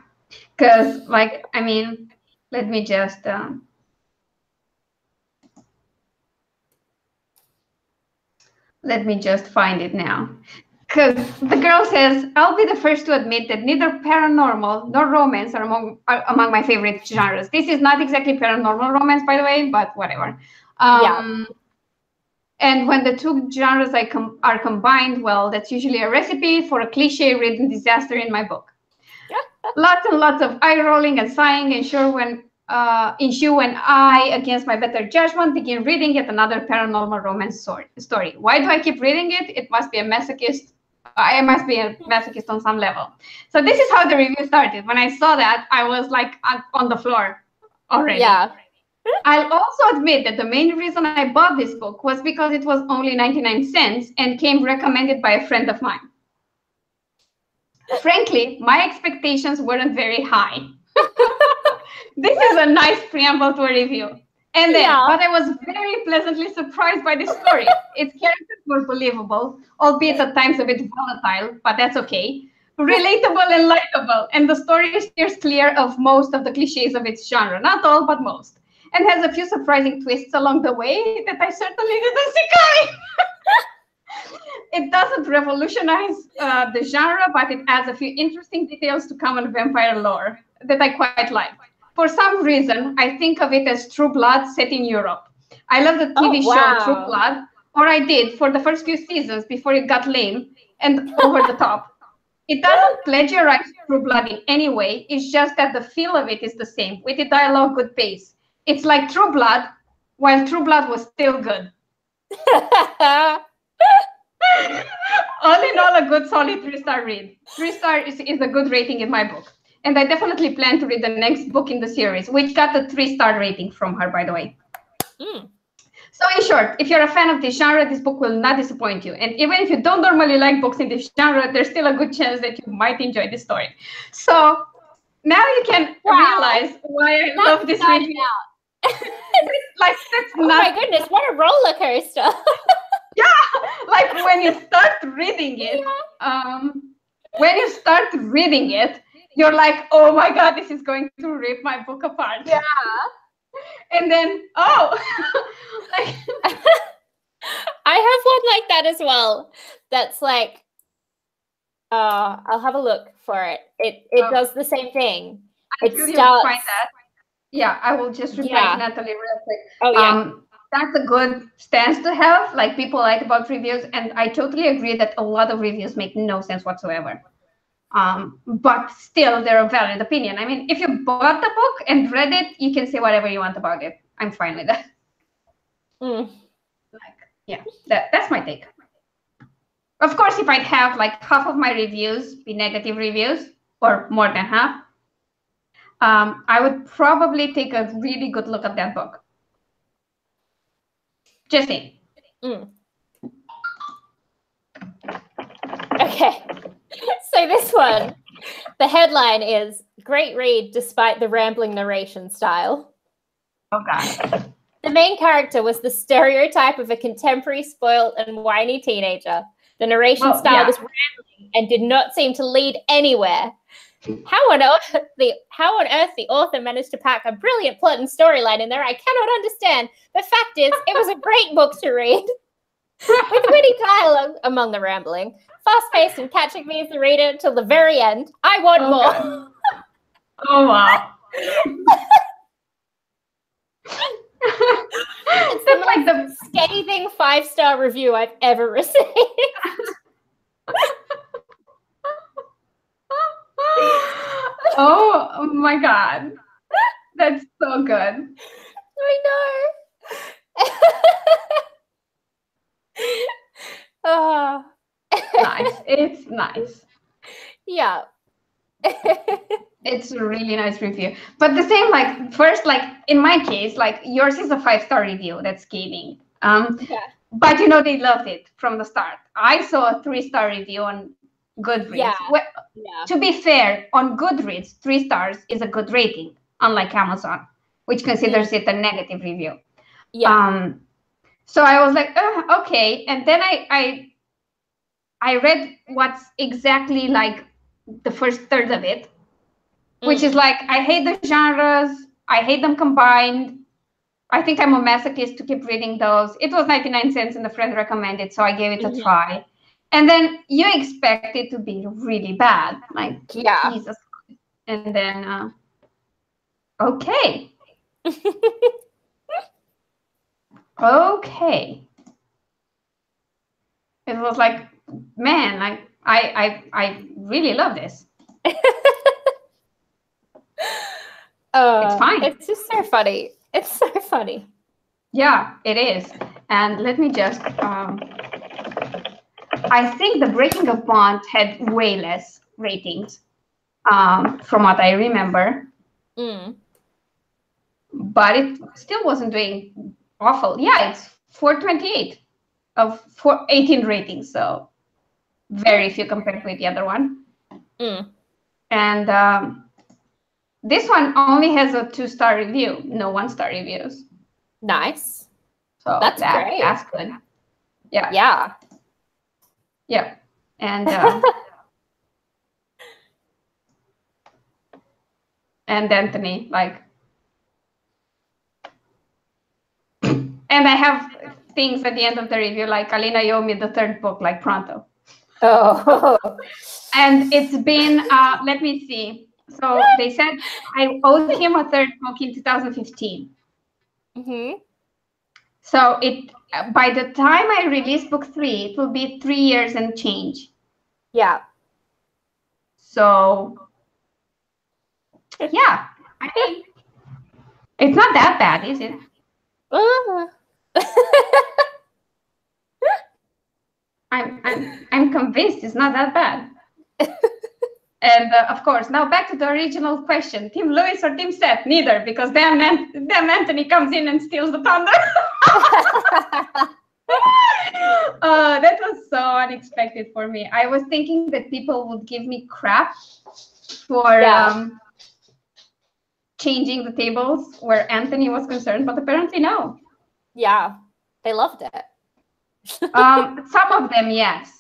Because, like, I mean, let me just... let me just find it now. Because the girl says, I'll be the first to admit that neither paranormal nor romance are among my favorite genres. This is not exactly paranormal romance, by the way, but whatever. And when the 2 genres are combined, well, that's usually a recipe for a cliche-ridden disaster in my book. Lots and lots of eye-rolling and sighing ensue when I, against my better judgment, begin reading yet another paranormal romance story. Why do I keep reading it? It must be a masochist. I must be a masochist on some level. So this is how the review started. When I saw that, I was like on the floor already. Yeah. I'll also admit that the main reason I bought this book was because it was only 99 cents and came recommended by a friend of mine. Frankly, my expectations weren't very high. This is a nice preamble to a review. And then, but I was very pleasantly surprised by this story. Its characters were believable, albeit at times a bit volatile, but that's okay. Relatable and likable, and the story steers clear of most of the cliches of its genre. Not all, but most. And has a few surprising twists along the way that I certainly didn't see coming. It doesn't revolutionize the genre, but it adds a few interesting details to common vampire lore that I quite like. For some reason, I think of it as True Blood set in Europe. I love the TV show True Blood, or I did for the first few seasons before it got lame and over the top. It doesn't plagiarize True Blood in any way. It's just that the feel of it is the same, with the dialogue, good pace. It's like True Blood, while True Blood was still good. All in all, a good solid 3-star read. 3-star is a good rating in my book. And I definitely plan to read the next book in the series, which got a 3-star rating from her, by the way. So in short, if you're a fan of this genre, this book will not disappoint you. And even if you don't normally like books in this genre, there's still a good chance that you might enjoy this story. So now you can realize why I love this review. Like, that's my goodness, what a roller coaster. Yeah, like when you start reading it, you're like, oh my God, this is going to rip my book apart. Yeah. And then, like, I have one like that as well. That's like, I'll have a look for it. It does the same thing. It starts. Find that. Yeah, I will just reply to Natalie real quick. That's a good stance to have. Like, people like about reviews, and I totally agree that a lot of reviews make no sense whatsoever. But still, they're a valid opinion. I mean, if you bought the book and read it, you can say whatever you want about it. I'm fine with that. Like, yeah, that's my take. Of course, if I'd have like half of my reviews be negative reviews, or more than half, I would probably take a really good look at that book. Just saying. Okay. So this one, the headline is "Great Read Despite the Rambling Narration Style." Oh, God. The main character was the stereotype of a contemporary, spoiled, and whiny teenager. The narration style was rambling and did not seem to lead anywhere. How on earth the author managed to pack a brilliant plot and storyline in there, I cannot understand. The fact is, it was a great book to read. With witty dialogue among the rambling, fast-paced and catching me as a reader until the very end. I want more. God. Oh, wow. It's the like the scathing 5-star review I've ever received. Oh my God. That's so good. I know. Oh. Nice. It's nice. Yeah. It's a really nice review. But the same, like, first, like, in my case, like, yours is a 5-star review. That's scathing. Yeah. But, you know, they loved it from the start. I saw a 3-star review on Goodreads. Yeah. Well, Yeah. to be fair, on Goodreads, 3 stars is a good rating, unlike Amazon, which considers it a negative review. Yeah. So I was like, okay. And then I read what's exactly like the first third of it, which is like, I hate the genres. I hate them combined. I think I'm a masochist to keep reading those. It was 99 cents and a friend recommended, so I gave it a try. And then you expect it to be really bad. Like, Jesus. And then, okay. Okay. It was like, man, like, I really love this. It's fine. It's just so funny. It's so funny. Yeah, it is. And let me just, I think the Breaking of Bond had way less ratings, from what I remember. But it still wasn't doing awful. Yeah, it's 428 of 418 ratings, so very few compared with the other one. And this one only has a 2-star review, no 1-star reviews. Nice. So that's great. That's good. Yeah. Yeah. Yeah. And and Anthony, like, and I have things at the end of the review like, Alina, you owe me the 3rd book, like, pronto. Oh. And it's been, let me see. So they said I owed him a 3rd book in 2015. So it, by the time I release book 3, it will be 3 years and change. Yeah. So, yeah, I mean, it's not that bad, is it? I'm convinced it's not that bad. And of course, now back to the original question: Team Lewis or Team Seth? Neither, because damn Anthony comes in and steals the thunder. That was so unexpected for me. I was thinking that people would give me crap for changing the tables where Anthony was concerned, but apparently no. Yeah, they loved it. Some of them, yes.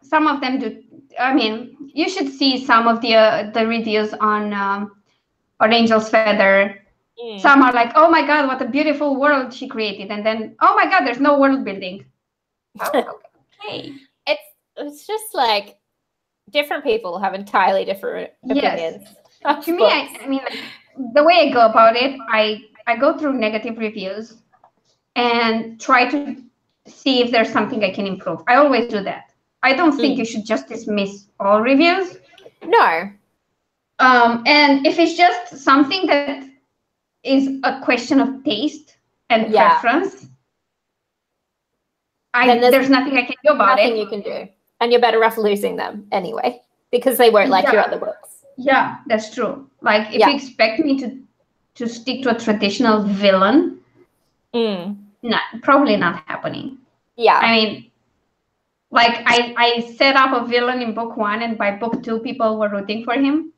Some of them do. I mean, you should see some of the reviews on Angel's Feather. Some are like, oh my God, what a beautiful world she created. And then, oh my God, there's no world building. Oh, okay. It's just like different people have entirely different opinions. To me, I mean, like, the way I go about it, I go through negative reviews and try to see if there's something I can improve. I always do that. I don't think you should just dismiss all reviews. No. And if it's just something that is a question of taste and preference, there's nothing I can do about it. Nothing you can do. And you're better off losing them anyway, because they won't like your other books. Yeah, that's true. Like, if you expect me to stick to a traditional villain, probably not happening. Yeah. I mean, like, I set up a villain in book 1, and by book 2, people were rooting for him.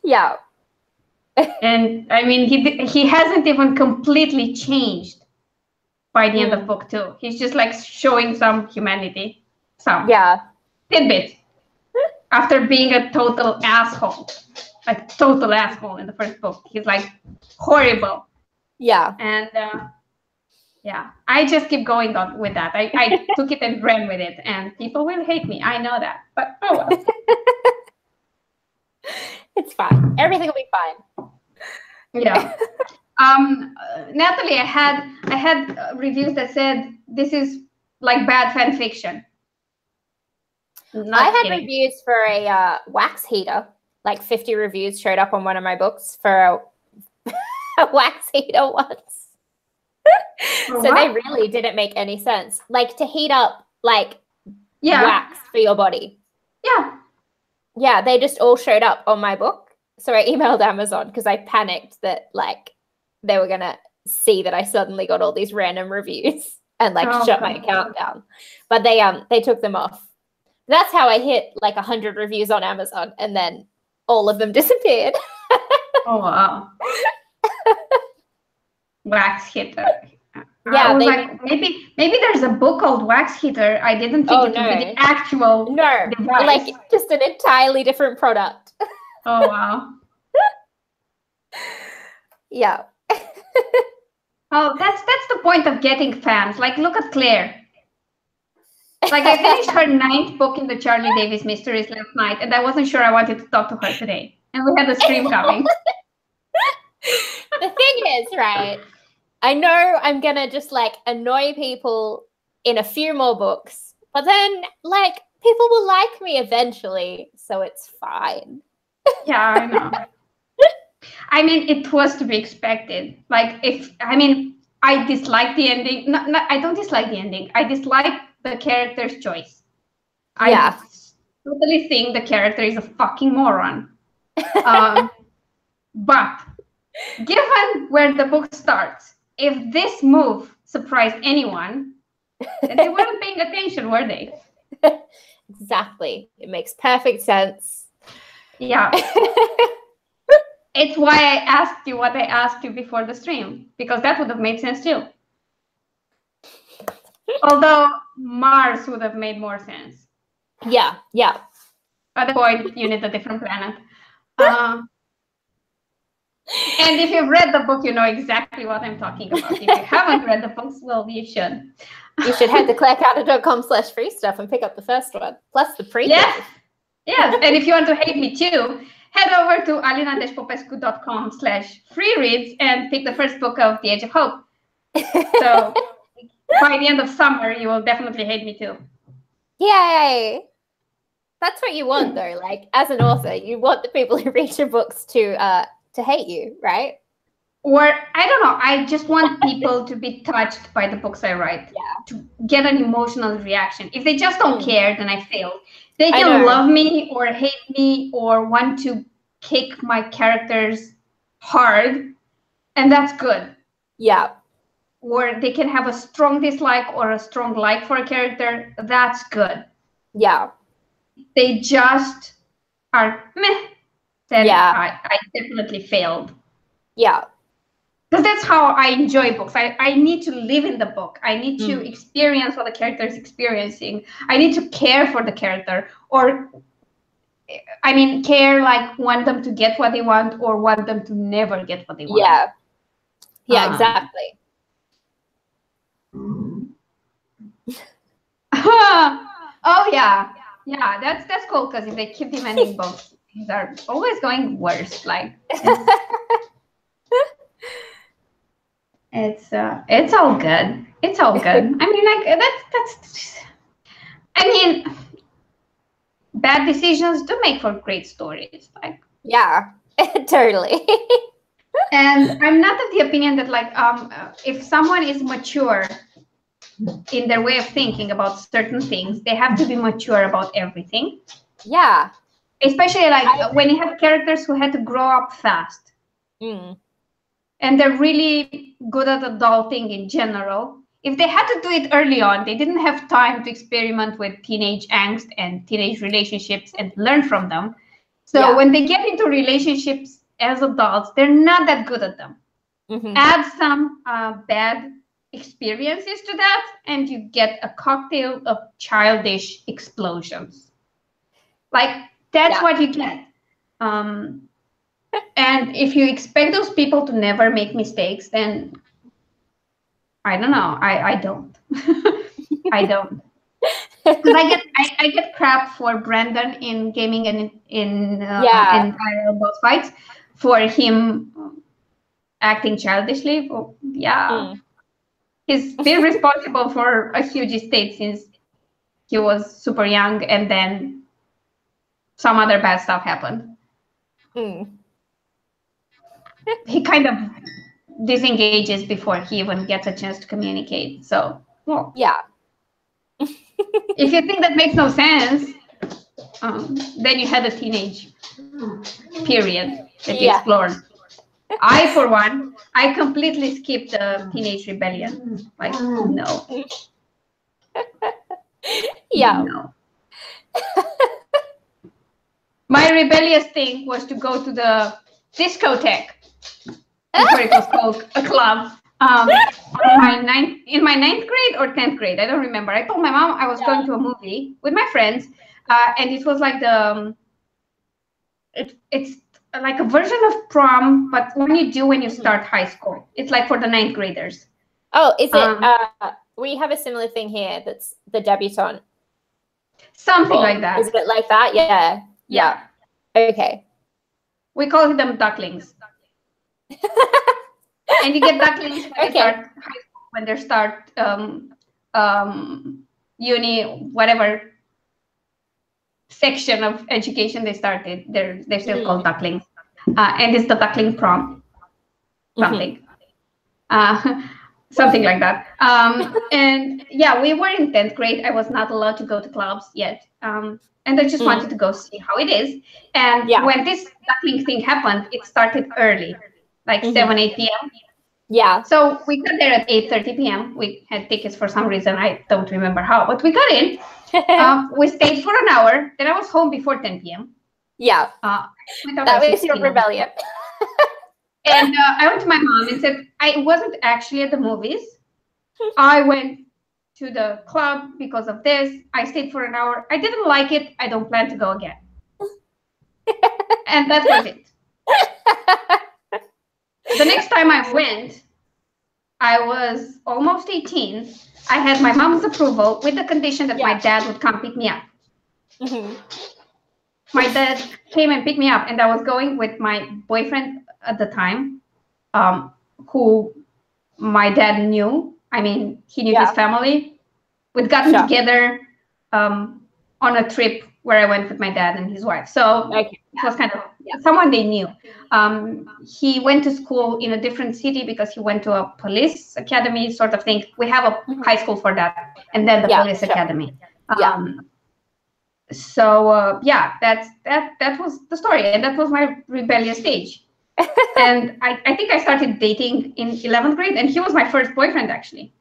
Yeah. And I mean, he hasn't even completely changed by the end of book 2. He's just like showing some humanity, some tidbits, after being a total asshole, like total asshole in the first book. He's like horrible. Yeah. And Yeah, I just keep going on with that. I took it and ran with it, and people will hate me. I know that, but oh well. It's fine. Everything will be fine. Yeah. Natalie, I had reviews that said this is like bad fan fiction. I had reviews for a wax heater. Like 50 reviews showed up on one of my books for a wax heater once. So they really didn't make any sense. Like to heat up like wax for your body. Yeah. Yeah, they just all showed up on my book. So I emailed Amazon because I panicked that like they were going to see that I suddenly got all these random reviews and like shut my account down. But they took them off. That's how I hit like 100 reviews on Amazon, and then all of them disappeared. Oh wow. Wax heater. Yeah, like maybe there's a book called Wax Heater. I didn't think it would be the actual device. Like just an entirely different product. Oh wow. Yeah. Oh, that's the point of getting fans. Like look at Claire. Like I finished her 9th book in the Charlie Davis mysteries last night, and I wasn't sure I wanted to talk to her today. And we had a stream coming. The thing is, right, I know I'm going to just like annoy people in a few more books, but then like people will like me eventually, so it's fine. Yeah, I know. I mean, it was to be expected. Like I dislike the ending. I don't dislike the ending. I dislike the character's choice. I totally think the character is a fucking moron. But given where the book starts, if this move surprised anyone, then they weren't paying attention, were they? Exactly. It makes perfect sense. Yeah. It's why I asked you what I asked you before the stream, because that would have made sense too. Although Mars would have made more sense. Yeah, yeah. At the point, you need a different planet. And if you've read the book, you know exactly what I'm talking about. If you haven't read the books, well, you should. You should head to clarekauter.com/free stuff and pick up the first one, plus the prequel. Yes. And if you want to hate me too, head over to alina-popescu.com/free reads and pick the first book of The Age of Hope. So by the end of summer, you will definitely hate me too. Yay! That's what you want, though. Like, as an author, you want the people who read your books to hate you, right? Or, I don't know, I just want people to be touched by the books I write, to get an emotional reaction. If they just don't care, then I failed. They can love me or hate me or want to kick my characters hard, and that's good. Yeah. Or they can have a strong dislike or a strong like for a character, that's good. Yeah. They just are meh, then I definitely failed. Yeah. Because that's how I enjoy books. I need to live in the book. I need to experience what the character is experiencing. I need to care for the character. Or, I mean, care, like want them to get what they want or want them to never get what they want. Yeah. Yeah, exactly. Oh, yeah. Yeah, that's cool, because if they keep demanding books, things are always going worse. Like, it's all good. It's all good. I mean, like that's. I mean, bad decisions do make for great stories. Like, yeah, totally. And I'm not of the opinion that like if someone is mature in their way of thinking about certain things, they have to be mature about everything. Yeah. Especially like when you have characters who had to grow up fast. And they're really good at adulting in general. If they had to do it early on, they didn't have time to experiment with teenage angst and teenage relationships and learn from them. So when they get into relationships as adults, they're not that good at them. Add some bad experiences to that, and you get a cocktail of childish explosions. Like, that's what you get. And if you expect those people to never make mistakes, then I don't know. I don't. I don't. Because I get crap for Brandon in gaming and in IRL boss fights for him acting childishly. Well, yeah, he's been responsible for a huge estate since he was super young, and then some other bad stuff happened. He kind of disengages before he even gets a chance to communicate. So, well, yeah. If you think that makes no sense, then you had a teenage period that you explored. I, for one, I completely skipped the teenage rebellion. Like, no. Yeah. No. My rebellious thing was to go to the discotheque before it was called a club. In my ninth grade or 10th grade, I don't remember. I told my mom I was going to a movie with my friends, and it was like it's like a version of prom, but what you do when you start high school. It's like for the ninth graders. Oh, is it? We have a similar thing here. That's the debutante. Something like that. Is it like that? Yeah. Yeah. Okay. We call them ducklings. And you get ducklings when they start high school, when they start uni, whatever section of education they started. They're still called ducklings, and it's the duckling prom, something, something like that. And yeah, we were in 10th grade. I was not allowed to go to clubs yet, and I just wanted to go see how it is. And when this duckling thing happened, it started early, like 7-8 p.m. Yeah. So we got there at 8:30 p.m. We had tickets for some reason. I don't remember how, but we got in. We stayed for an hour. Then I was home before 10 p.m. Yeah. That was your rebellion. And I went to my mom and said, I wasn't actually at the movies. I went to the club because of this. I stayed for an hour. I didn't like it. I don't plan to go again. And that was it. The next time I went, I was almost 18. I had my mom's approval with the condition that my dad would come pick me up. My dad came and picked me up, and I was going with my boyfriend at the time, who my dad knew. I mean, he knew his family. We'd gotten together on a trip where I went with my dad and his wife. So it was kind of someone they knew. He went to school in a different city because he went to a police academy sort of thing. We have a high school for that, and then the police academy. So that was the story, and that was my rebellious stage. And I think I started dating in 11th grade, and he was my first boyfriend, actually.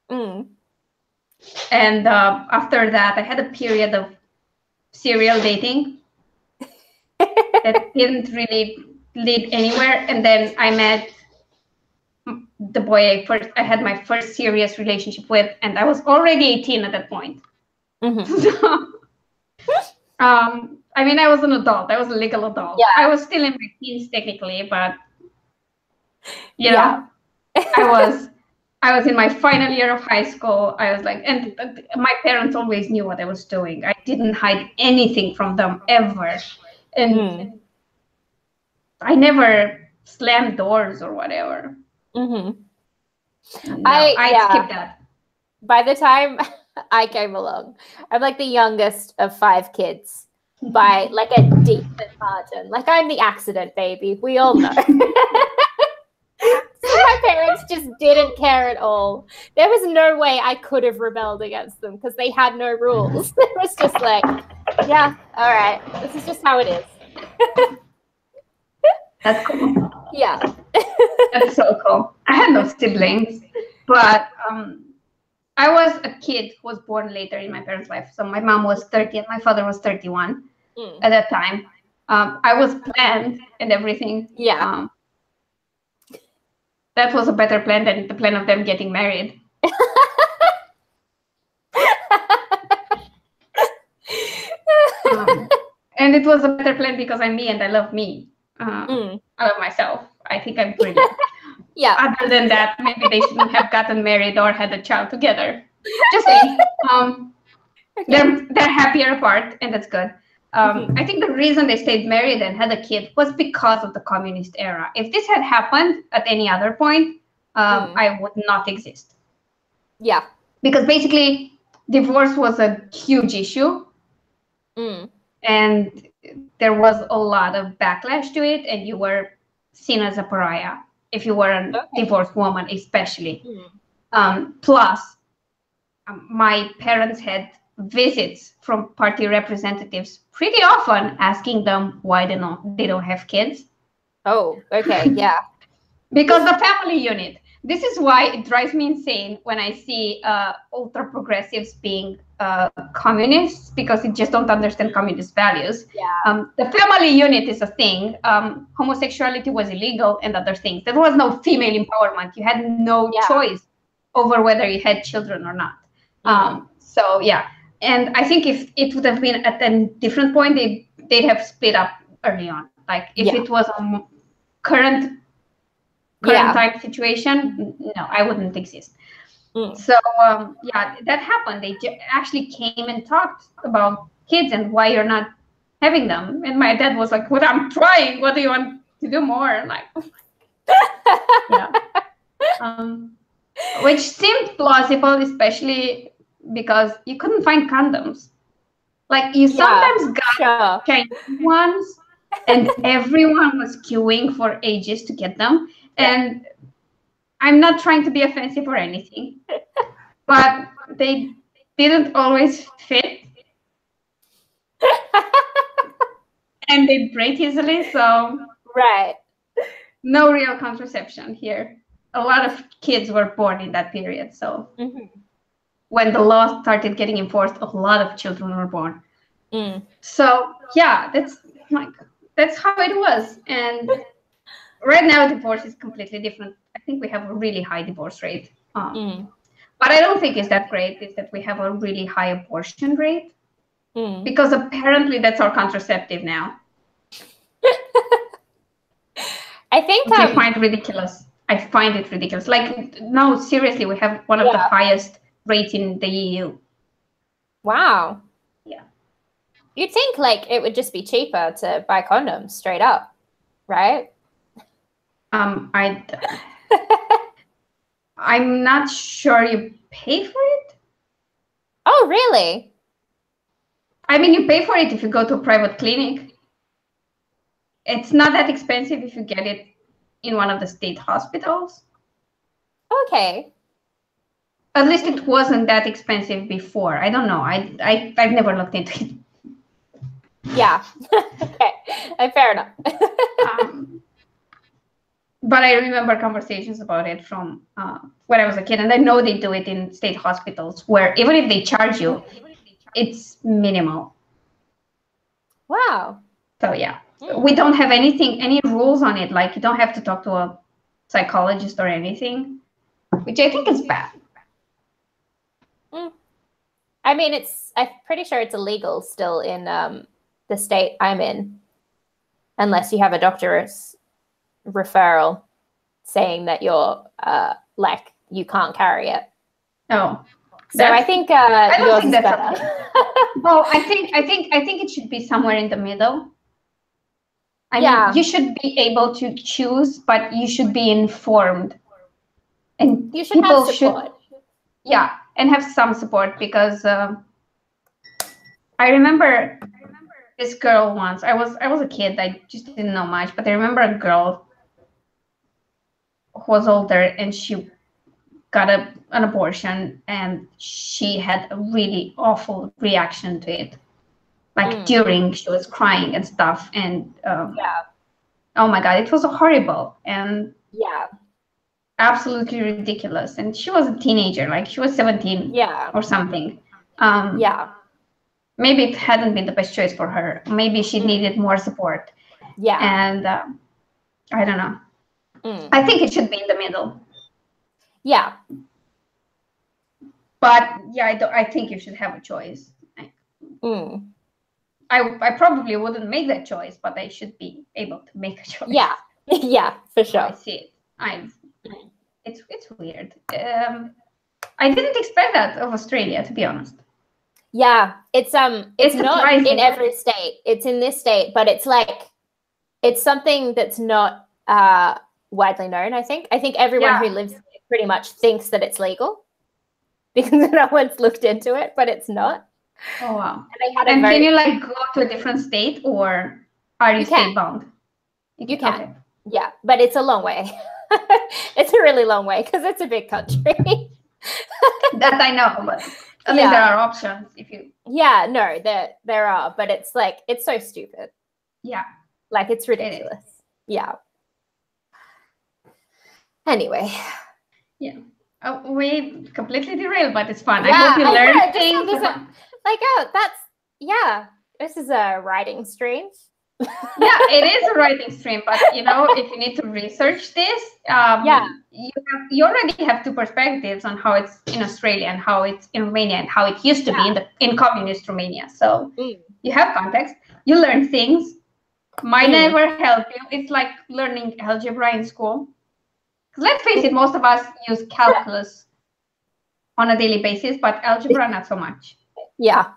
And after that, I had a period of serial dating that didn't really lead anywhere. And then I met the boy I had my first serious relationship with, and I was already 18 at that point. So, I mean, I was an adult. I was a legal adult. I was still in my teens technically, but you know, I was in my final year of high school. I was like, and my parents always knew what I was doing. I didn't hide anything from them ever. And I never slammed doors or whatever. No, I skipped that. By the time I came along, I'm like the youngest of 5 kids by like a decent margin. Like I'm the accident baby. We all know. So my parents just didn't care at all. There was no way I could have rebelled against them because they had no rules. It was just like, yeah, all right, this is just how it is. That's cool. Yeah. That's so cool. I had no siblings, but I was a kid who was born later in my parents' life. So my mom was 30 and my father was 31 at that time. I was planned and everything. Yeah. That was a better plan than the plan of them getting married. And it was a better plan because I'm me and I love me. I love myself. I think I'm brilliant. Yeah. Other than that, maybe they shouldn't have gotten married or had a child together. Just saying. Okay. They're happier apart, and that's good. I think the reason they stayed married and had a kid was because of the communist era. If this had happened at any other point, I would not exist. Yeah. Because basically, divorce was a huge issue. And there was a lot of backlash to it, and you were seen as a pariah if you were a divorced woman, especially. Plus, my parents had visits from party representatives pretty often asking them why they don't have kids. Oh, okay, yeah. Because the family unit. This is why it drives me insane when I see ultra progressives being communists, because they just don't understand communist values. Yeah. The family unit is a thing. Homosexuality was illegal and other things. There was no female empowerment. You had no choice over whether you had children or not. So yeah, and I think if it would have been at a different point, they'd have split up early on. Like if it was a current time situation, no, I wouldn't exist. So yeah, that happened. They actually came and talked about kids and why you're not having them. And my dad was like, "Well, I'm trying. What do you want to do more?" Like, which seemed plausible, especially because you couldn't find condoms. Like you sometimes got Chinese ones, and everyone was queuing for ages to get them. And I'm not trying to be offensive or anything, but they didn't always fit. And they break easily, so no real contraception here. A lot of kids were born in that period, so when the law started getting enforced, a lot of children were born. So yeah, that's how it was. And right now, divorce is completely different. I think we have a really high divorce rate. But I don't think it's that great. It's that we have a really high abortion rate. Because apparently that's our contraceptive now. I think which I find ridiculous. I find it ridiculous. Like, no, seriously, we have one of the highest rates in the EU. Wow. Yeah. You'd think like it would just be cheaper to buy condoms straight up, right? I'm not sure you pay for it. Oh, really? I mean, you pay for it if you go to a private clinic. It's not that expensive if you get it in one of the state hospitals. Okay. At least it wasn't that expensive before. I don't know. I've never looked into it. Yeah. Okay. Fair enough. But I remember conversations about it from when I was a kid, and I know they do it in state hospitals where even if they charge you, it's minimal. Wow. So yeah, we don't have any rules on it. Like you don't have to talk to a psychologist or anything, which I think is bad. I mean, I'm pretty sure it's illegal still in the state I'm in, unless you have a doctor's referral saying that you're like you can't carry it. Oh, so I think I don't yours think is that's better. Well, I think it should be somewhere in the middle. I mean, you should be able to choose, but you should be informed, and you should have support. And have some support, because I remember this girl once. I was a kid. I just didn't know much, but I remember a girl who was older, and she got an abortion, and she had a really awful reaction to it. Like during, she was crying and stuff, and oh my God, it was horrible and absolutely ridiculous. And she was a teenager, like she was 17 or something. Maybe it hadn't been the best choice for her. Maybe she needed more support. And I don't know. I think it should be in the middle. But I think you should have a choice. I probably wouldn't make that choice, but I should be able to make a choice. Yeah, for sure. I see it. It's weird. I didn't expect that of Australia, to be honest. Yeah, it's not in every state. It's in this state, but it's like it's something that's not widely known. I think everyone who lives there pretty much thinks that it's legal because no one's looked into it, but it's not. Oh wow! And can you like go to a different state, or are you state bound? You can. Okay. Yeah, but it's a long way. It's a really long way because it's a big country. That I know, but I mean there are options if you. Yeah, no, there are, but it's like it's so stupid. Yeah, like it's ridiculous. Yeah. Anyway. Yeah. We completely derailed, but it's fun. I hope you learned things. This is a writing stream. Yeah, it is a writing stream, but you know, if you need to research this, you already have two perspectives on how it's in Australia and how it's in Romania and how it used to be in communist Romania. So you have context. You learn things. Might never help you. It's like learning algebra in school. Let's face it, most of us use calculus on a daily basis, but algebra not so much. Yeah.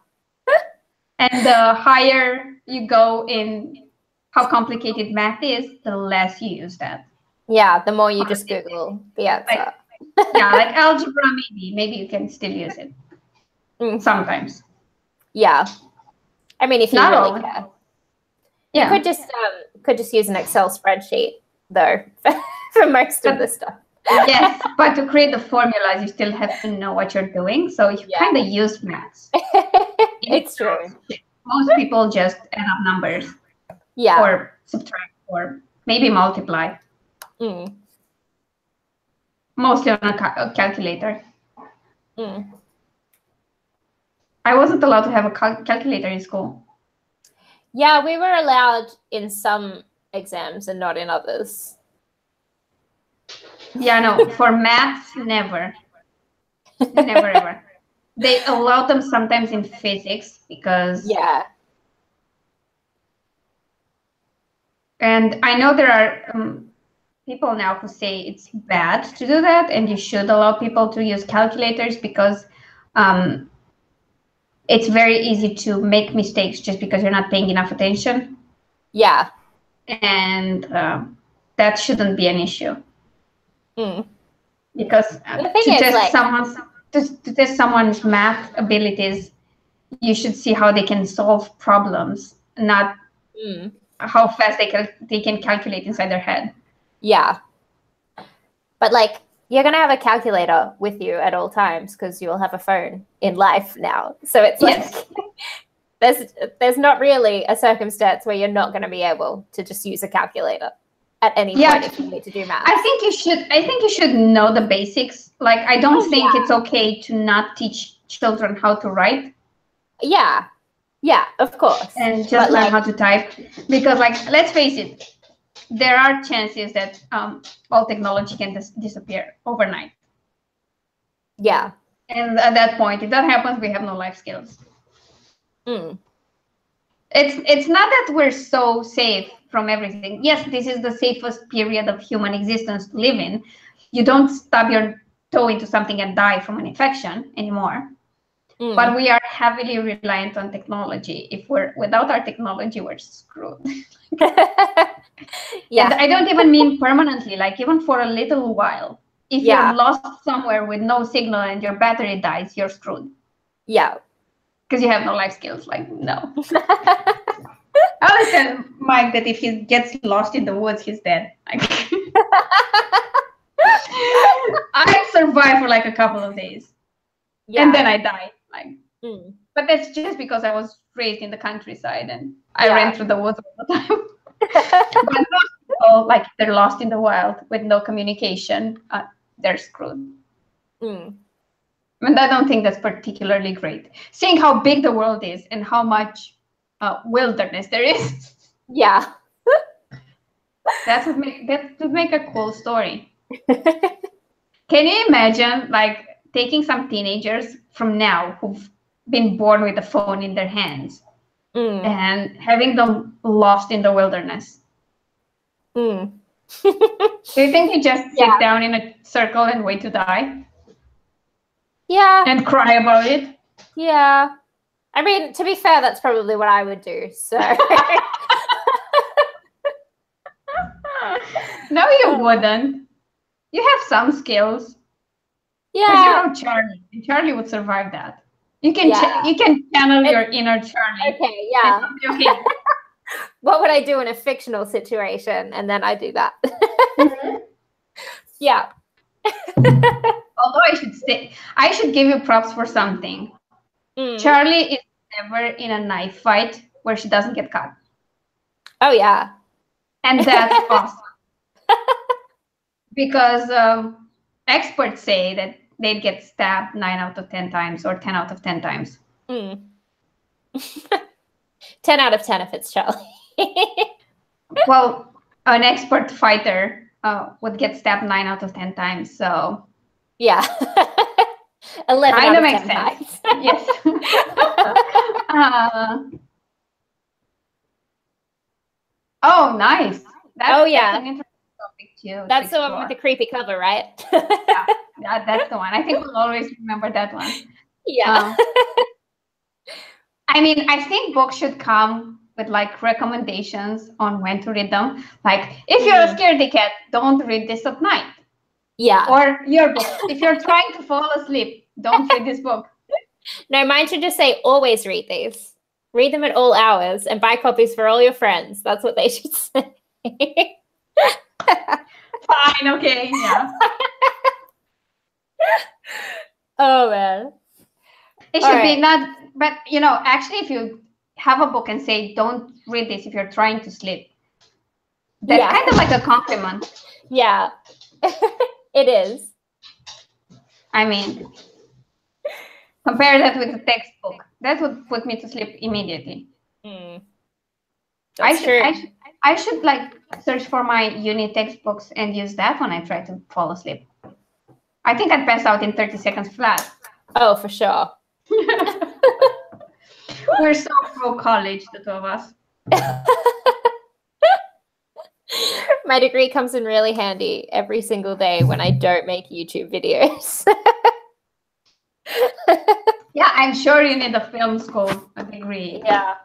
And the higher you go in how complicated math is, the less you use that. Yeah, the more you just Google the answer. Like algebra, maybe you can still use it sometimes. Yeah, I mean, if you really care. Yeah, you could just use an Excel spreadsheet though for most of the stuff. Yes, but to create the formulas, you still have to know what you're doing. So you kind of use maths. It's true. Most people just add up numbers. Yeah. Or subtract or maybe multiply. Mostly on a calculator. I wasn't allowed to have a calculator in school. Yeah, we were allowed in some exams and not in others. Yeah, no, for maths, never. Never, ever. They allow them sometimes in physics because... Yeah. And I know there are people now who say it's bad to do that and you should allow people to use calculators because it's very easy to make mistakes just because you're not paying enough attention. Yeah. And that shouldn't be an issue. Because to test someone's math abilities, you should see how they can solve problems, not how fast they can calculate inside their head. Yeah. But like, you're going to have a calculator with you at all times because you'll have a phone in life now. So it's like, there's not really a circumstance where you're not going to be able to just use a calculator at any point if you need to do math. I think you should know the basics. Like, I don't think it's okay to not teach children how to write. Yeah. Yeah, of course. And just learn how to type. Because, like, let's face it, there are chances that all technology can disappear overnight. Yeah. And at that point, if that happens, we have no life skills. It's not that we're so safe from everything. Yes, this is the safest period of human existence to live in. You don't stub your toe into something and die from an infection anymore. But we are heavily reliant on technology. If we're without our technology, we're screwed. Yeah. And I don't even mean permanently, like even for a little while. If you're lost somewhere with no signal and your battery dies, you're screwed. Yeah. Because you have no life skills. Like, no. I always tell Mike that if he gets lost in the woods, he's dead. Like, I survive for like a couple of days. Yeah. And then I die. Like, but that's just because I was raised in the countryside and I ran through the woods all the time. But most people, like, they're lost in the wild with no communication. They're screwed. And I don't think that's particularly great. Seeing how big the world is and how much wilderness there is. Yeah. that would make a cool story. Can you imagine, like, taking some teenagers from now who've been born with a phone in their hands and having them lost in the wilderness? Do you think you just sit down in a circle and wait to die? Yeah. And cry about it? Yeah. I mean, to be fair, that's probably what I would do. So. No, you wouldn't. You have some skills. Yeah. Because you know Charlie. And Charlie would survive that. You can you can channel your inner Charlie. Okay, yeah. Okay. What would I do in a fictional situation? And then I do that. Yeah. Although I should give you props for something. Charlie is never in a knife fight where she doesn't get cut. Oh yeah. And that's awesome. Because experts say that they'd get stabbed 9 out of 10 times or 10 out of 10 times. 10 out of 10 if it's Charlie. Well, an expert fighter would get stabbed 9 out of 10 times, so... Yeah. 11 kind out of of 10 makes sense. times. Yes. Oh, nice. That's an interesting topic too. That's the one with the creepy cover, right? Yeah, that's the one. I think we'll always remember that one. Yeah. I mean, I think books should come with like recommendations on when to read them. Like, if you're a scaredy cat, don't read this at night. Yeah. Or your book. If you're trying to fall asleep, don't read this book. No, mine should just say, always read these. Read them at all hours and buy copies for all your friends. That's what they should say. Fine, okay, yeah. Oh, man. It should be not, but you know, actually, if you have a book and say, don't read this if you're trying to sleep, that's kind of like a compliment. Yeah, it is. I mean, compare that with a textbook. That would put me to sleep immediately. I should like search for my uni textbooks and use that when I try to fall asleep. I think I'd pass out in 30 seconds flat. Oh, for sure. We're so pro college, the two of us. My degree comes in really handy every single day when I don't make YouTube videos. Yeah, I'm sure you need a film school degree. Yeah,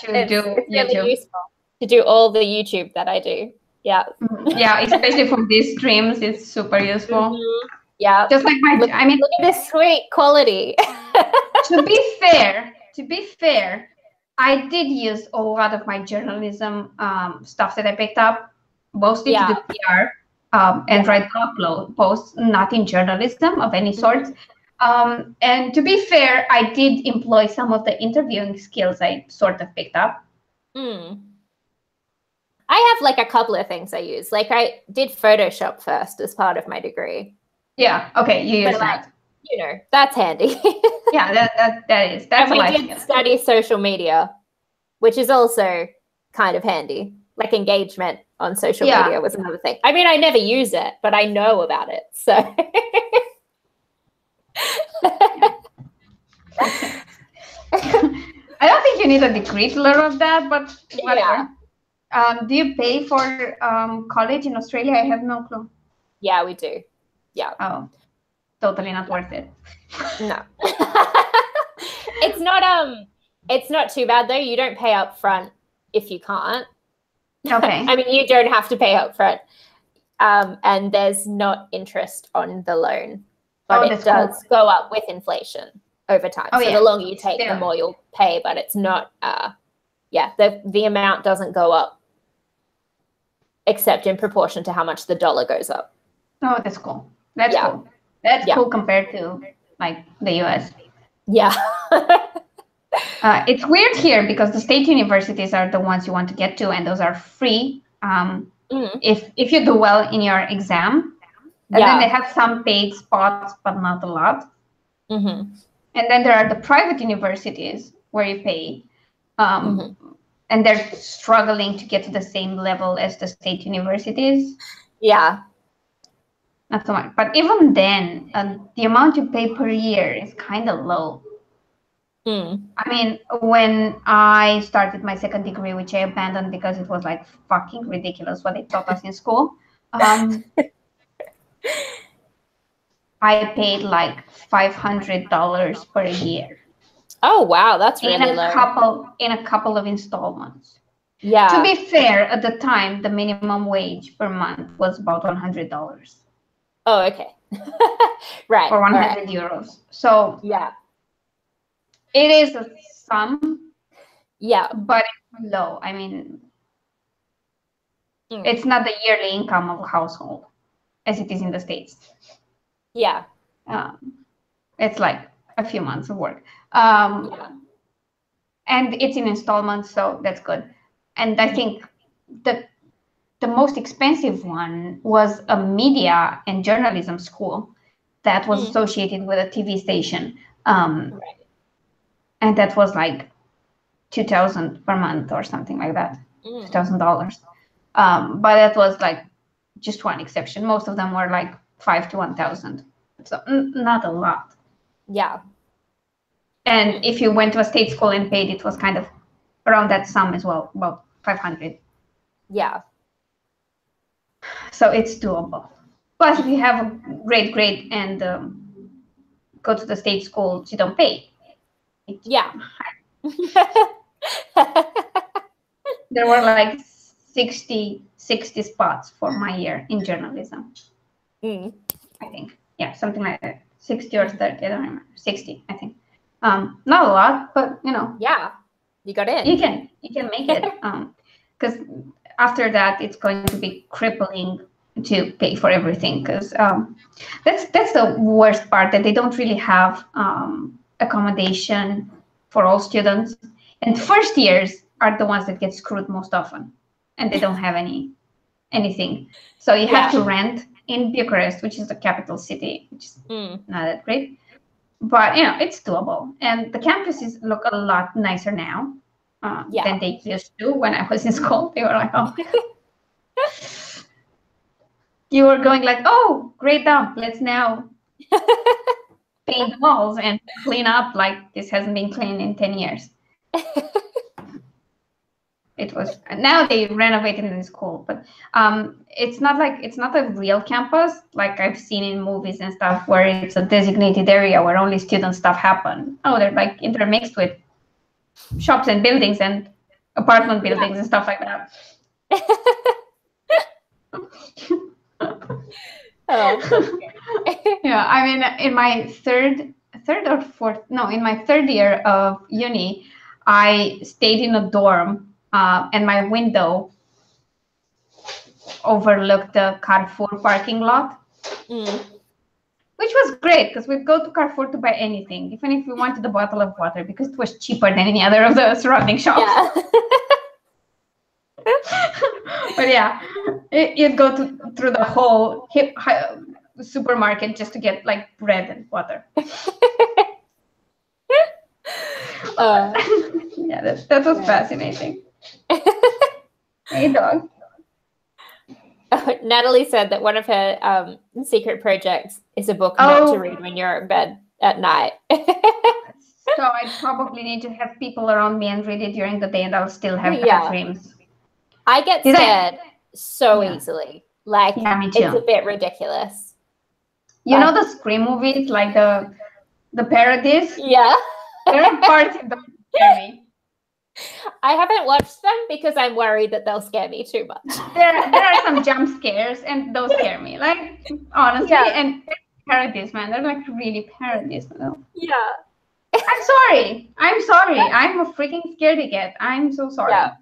to do it's YouTube. really useful to do all the YouTube that I do. Yeah. Yeah, especially from these streams, it's super useful. Yeah. Just like look at this sweet quality. To be fair, I did use a lot of my journalism stuff that I picked up, mostly to do PR and write blog posts, not in journalism of any sort. And to be fair, I did employ some of the interviewing skills I sort of picked up. I have like a couple of things I use. Like I did Photoshop first as part of my degree. Yeah. Okay. You use that. You know, that's handy. Yeah, that's and we did study social media, which is also kind of handy. Like engagement on social media was another thing. I mean, I never use it, but I know about it. So I don't think you need a degree to learn of that, but whatever. Do you pay for college in Australia? I have no clue. Yeah, we do. Yeah. Oh, totally not worth it. No. It's not too bad though. You don't pay up front if you can't. Okay. I mean, you don't have to pay up front. And there's not interest on the loan, but it does go up with inflation over time. So the longer you take, the more you'll pay, but it's not, the amount doesn't go up except in proportion to how much the dollar goes up. Oh, that's cool. That's cool. That's cool compared to like the US. Yeah. It's weird here because the state universities are the ones you want to get to, and those are free if you do well in your exam. And then they have some paid spots, but not a lot. And then there are the private universities where you pay, and they're struggling to get to the same level as the state universities. Yeah. Not so much. But even then, the amount you pay per year is kind of low. I mean, when I started my second degree, which I abandoned because it was like fucking ridiculous what they taught us in school, I paid like $500 per year. Oh wow, that's really low. In a couple of installments. Yeah. To be fair, at the time, the minimum wage per month was about $100. Oh, okay. Right. Or 100 euros. So yeah, it is a sum. Yeah. But it's low. I mean, it's not the yearly income of a household as it is in the States. Yeah. It's like a few months of work. Yeah. And it's in installments, so that's good. And I think the most expensive one was a media and journalism school that was associated with a TV station. Right. And that was like $2,000 per month or something like that. $2,000. But that was like just one exception. Most of them were like 5 to 1,000. So not a lot. Yeah. And if you went to a state school and paid, it was kind of around that sum as well, about 500. Yeah. So it's doable. Plus, if you have a great grade and go to the state school, you don't pay. Yeah. There were like 60 spots for my year in journalism. I think. Yeah, something like that. 60 or 30, I don't remember. 60, I think. Not a lot, but you know. Yeah, you got in. You can make it. Because after that, it's going to be crippling to pay for everything. Because that's the worst part, that they don't really have accommodation for all students. And first years are the ones that get screwed most often, and they don't have anything. So you have to rent in Bucharest, which is the capital city, which is not that great. But, you know, it's doable. And the campuses look a lot nicer now than they used to when I was in school. They were like, oh. You were going like, oh, great dump. Let's now paint the walls and clean up like this hasn't been cleaned in 10 years. It was, now they renovated in the school, but it's not a real campus like I've seen in movies and stuff, where it's a designated area where only student stuff happen. Oh, they're like intermixed with shops and buildings and apartment buildings and stuff like that. Yeah, I mean, in my in my third year of uni, I stayed in a dorm. And my window overlooked the Carrefour parking lot, which was great because we'd go to Carrefour to buy anything, even if we wanted a bottle of water, because it was cheaper than any other of the surrounding shops. Yeah. But yeah, you'd go through the whole supermarket just to get like bread and water. Yeah, that was fascinating. Hey, dog. Natalie said that one of her secret projects is a book not to read when you're in bed at night. So I probably need to have people around me and read it during the day, and I'll still have bad dreams. I get scared so easily. Like, it's a bit ridiculous. You know the Scream movies, like the parodies? Yeah. There are parts that don't scare me. I haven't watched them because I'm worried that they'll scare me too much. There are some jump scares, and those scare me. Like, honestly, and parodies, man, they're like really parodies. Yeah. I'm sorry. I'm a freaking scaredy cat. I'm so sorry. Yeah.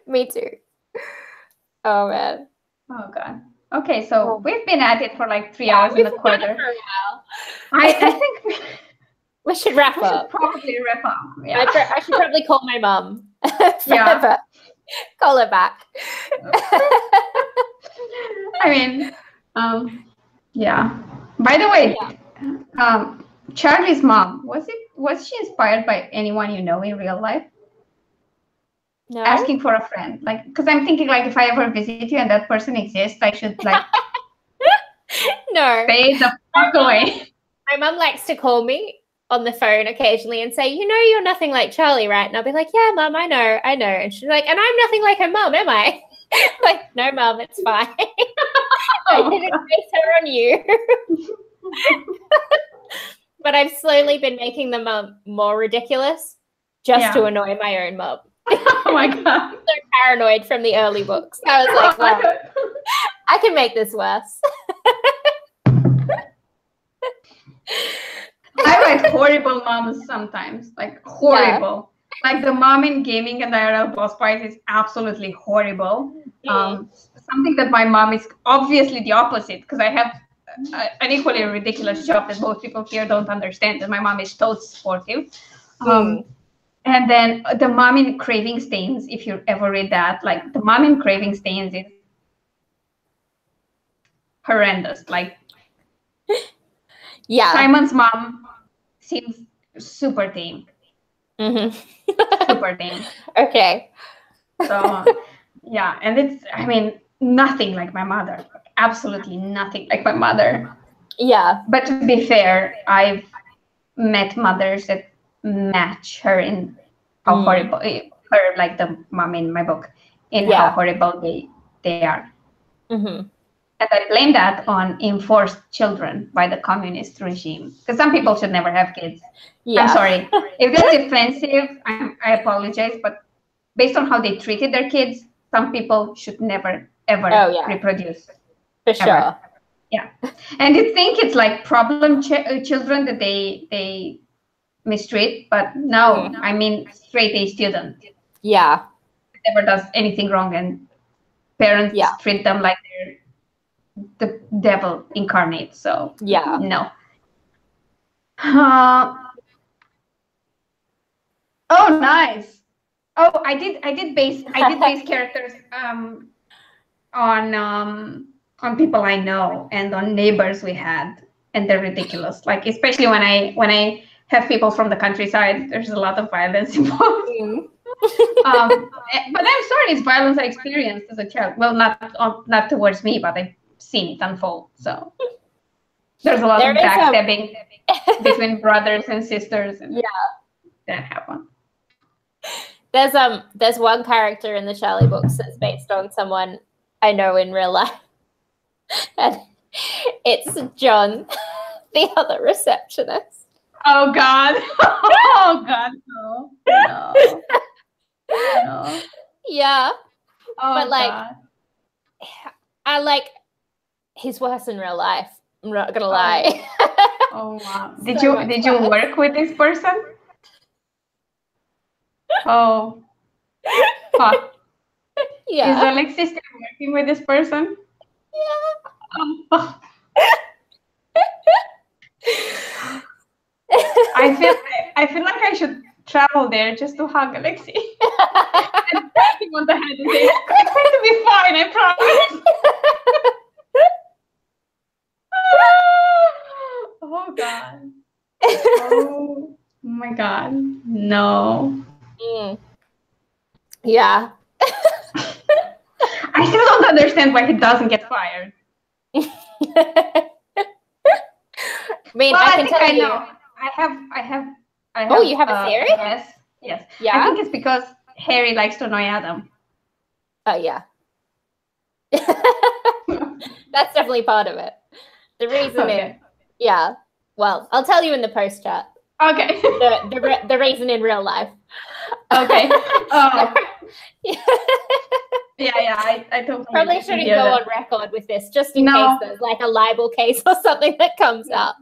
Me too. Oh man. Oh god. Okay, so we've been at it for like 3 hours and a quarter. I think we should wrap up. Probably wrap up. Yeah. I should probably call my mum. Yeah. Call her back. I mean, yeah. By the way, Charlie's mom, was she inspired by anyone you know in real life? No. Asking for a friend, like, because I'm thinking, like, if I ever visit you and that person exists, I should like no, stay the fuck away. My mum likes to call me on the phone occasionally and say, you know, you're nothing like Charlie, right? And I'll be like, yeah, mum, I know. And she's like, and I'm nothing like her mum, am I? Like, no, mum, it's fine. I didn't base her on you. But I've slowly been making them more ridiculous just to annoy my own mum. Oh my God. So paranoid from the early books. I was like, well, I can make this worse. I write horrible moms sometimes, like horrible. Yeah. Like the mom in Gaming and IRL Boss Fight is absolutely horrible. Something that my mom is obviously the opposite, because I have an equally ridiculous job that most people here don't understand, that my mom is totally supportive. And then the mom in Craving Stains, if you ever read that, like the mom in Craving Stains is horrendous. Like, Simon's mom seems super tame. Super tame. Okay. So, yeah, and it's, I mean, nothing like my mother. Absolutely nothing like my mother. Yeah. But to be fair, I've met mothers that match her in how horrible, her, like the mom in my book, in how horrible they are. And I blame that on enforced children by the communist regime, because some people should never have kids. I'm sorry. If that's offensive, I apologize, but based on how they treated their kids, some people should never, ever reproduce. For sure. Ever. Yeah. And you think it's like problem children that they mistreat, but no, I mean straight A student. Yeah. Never does anything wrong, and parents treat them like they're the devil incarnate. So no. Oh, nice. Oh, I did base characters on people I know and on neighbors we had, and they're ridiculous. Like, especially when I have people from the countryside, there's a lot of violence involved. But I'm sorry, it's violence I experienced as a child. Well, not towards me, but I've seen it unfold. So there's a lot of backstabbing between brothers and sisters, and that happened. There's one character in the Charlie books that's based on someone I know in real life, and it's John, the other receptionist. Oh God! Oh God! No. Yeah. Oh, but like, God. I like, he's worse in real life. I'm not gonna lie. Oh wow! Did you work with this person? Oh, fuck. Yeah. Is Alexis still working with this person? Yeah. I feel like I should travel there just to hug Alexi and pat him on the head and say, "It's going to be fine, I promise." Oh God! Oh my God! No. Yeah. I still don't understand why he doesn't get fired. I mean, well, I can tell you. Know. I have. Oh, you have a theory? Yes. Yeah. I think it's because Harry likes to annoy Adam. Oh yeah. That's definitely part of it. The reason is, well, I'll tell you in the post chat. Okay. The reason in real life. Okay. Oh. Yeah. I totally probably shouldn't go on record with this, just in case there's like a libel case or something that comes up.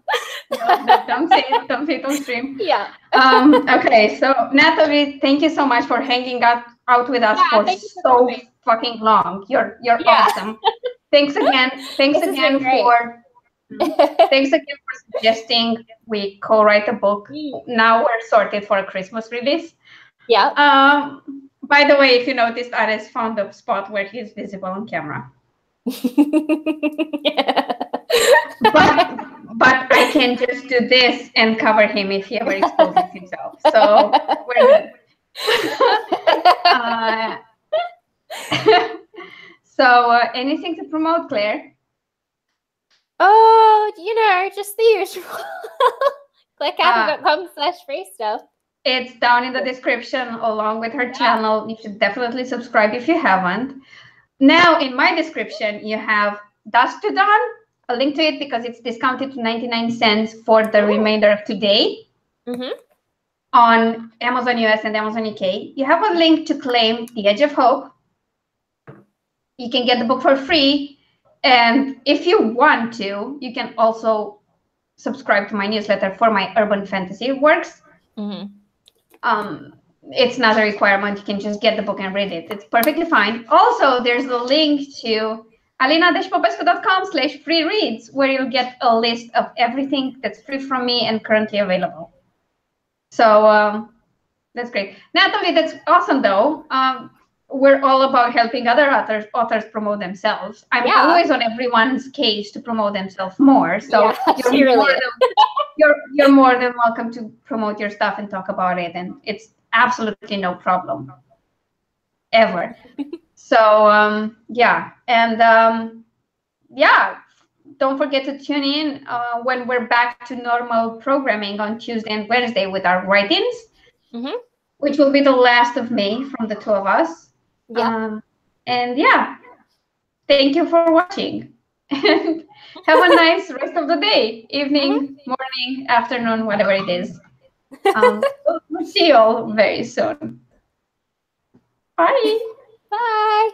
No, don't say it on stream. Yeah. Okay, so Natalie, thank you so much for hanging out with us for so fucking long. You're awesome. Thanks again for suggesting we co-write a book. Now we're sorted for a Christmas release. Yeah. By the way, if you noticed, Ares found a spot where he's visible on camera. But I can just do this and cover him if he ever exposes himself. So we're good. So anything to promote, Claire? Oh, just the usual. Clarecauter.com/free stuff. It's down in the description along with her channel. You should definitely subscribe if you haven't. Now, in my description, you have Dusk to Dawn, a link to it because it's discounted to 99 cents for the remainder of today on Amazon US and Amazon UK. You have a link to claim The Edge of Hope. You can get the book for free. And if you want to, you can also subscribe to my newsletter for my urban fantasy works. It's not a requirement. You can just get the book and read it. It's perfectly fine. Also, there's a link to alina-popescu.com/free reads, where you'll get a list of everything that's free from me and currently available. So that's great. Natalie, that's awesome, though. We're all about helping other authors promote themselves. I'm always on everyone's case to promote themselves more. So you're more than welcome to promote your stuff and talk about it. And it's absolutely no problem ever. So don't forget to tune in when we're back to normal programming on Tuesday and Wednesday with our write-ins, which will be the last of May from the two of us. Thank you for watching. And have a nice rest of the day, evening, morning, afternoon, whatever it is. We'll see you all very soon. Bye. Bye.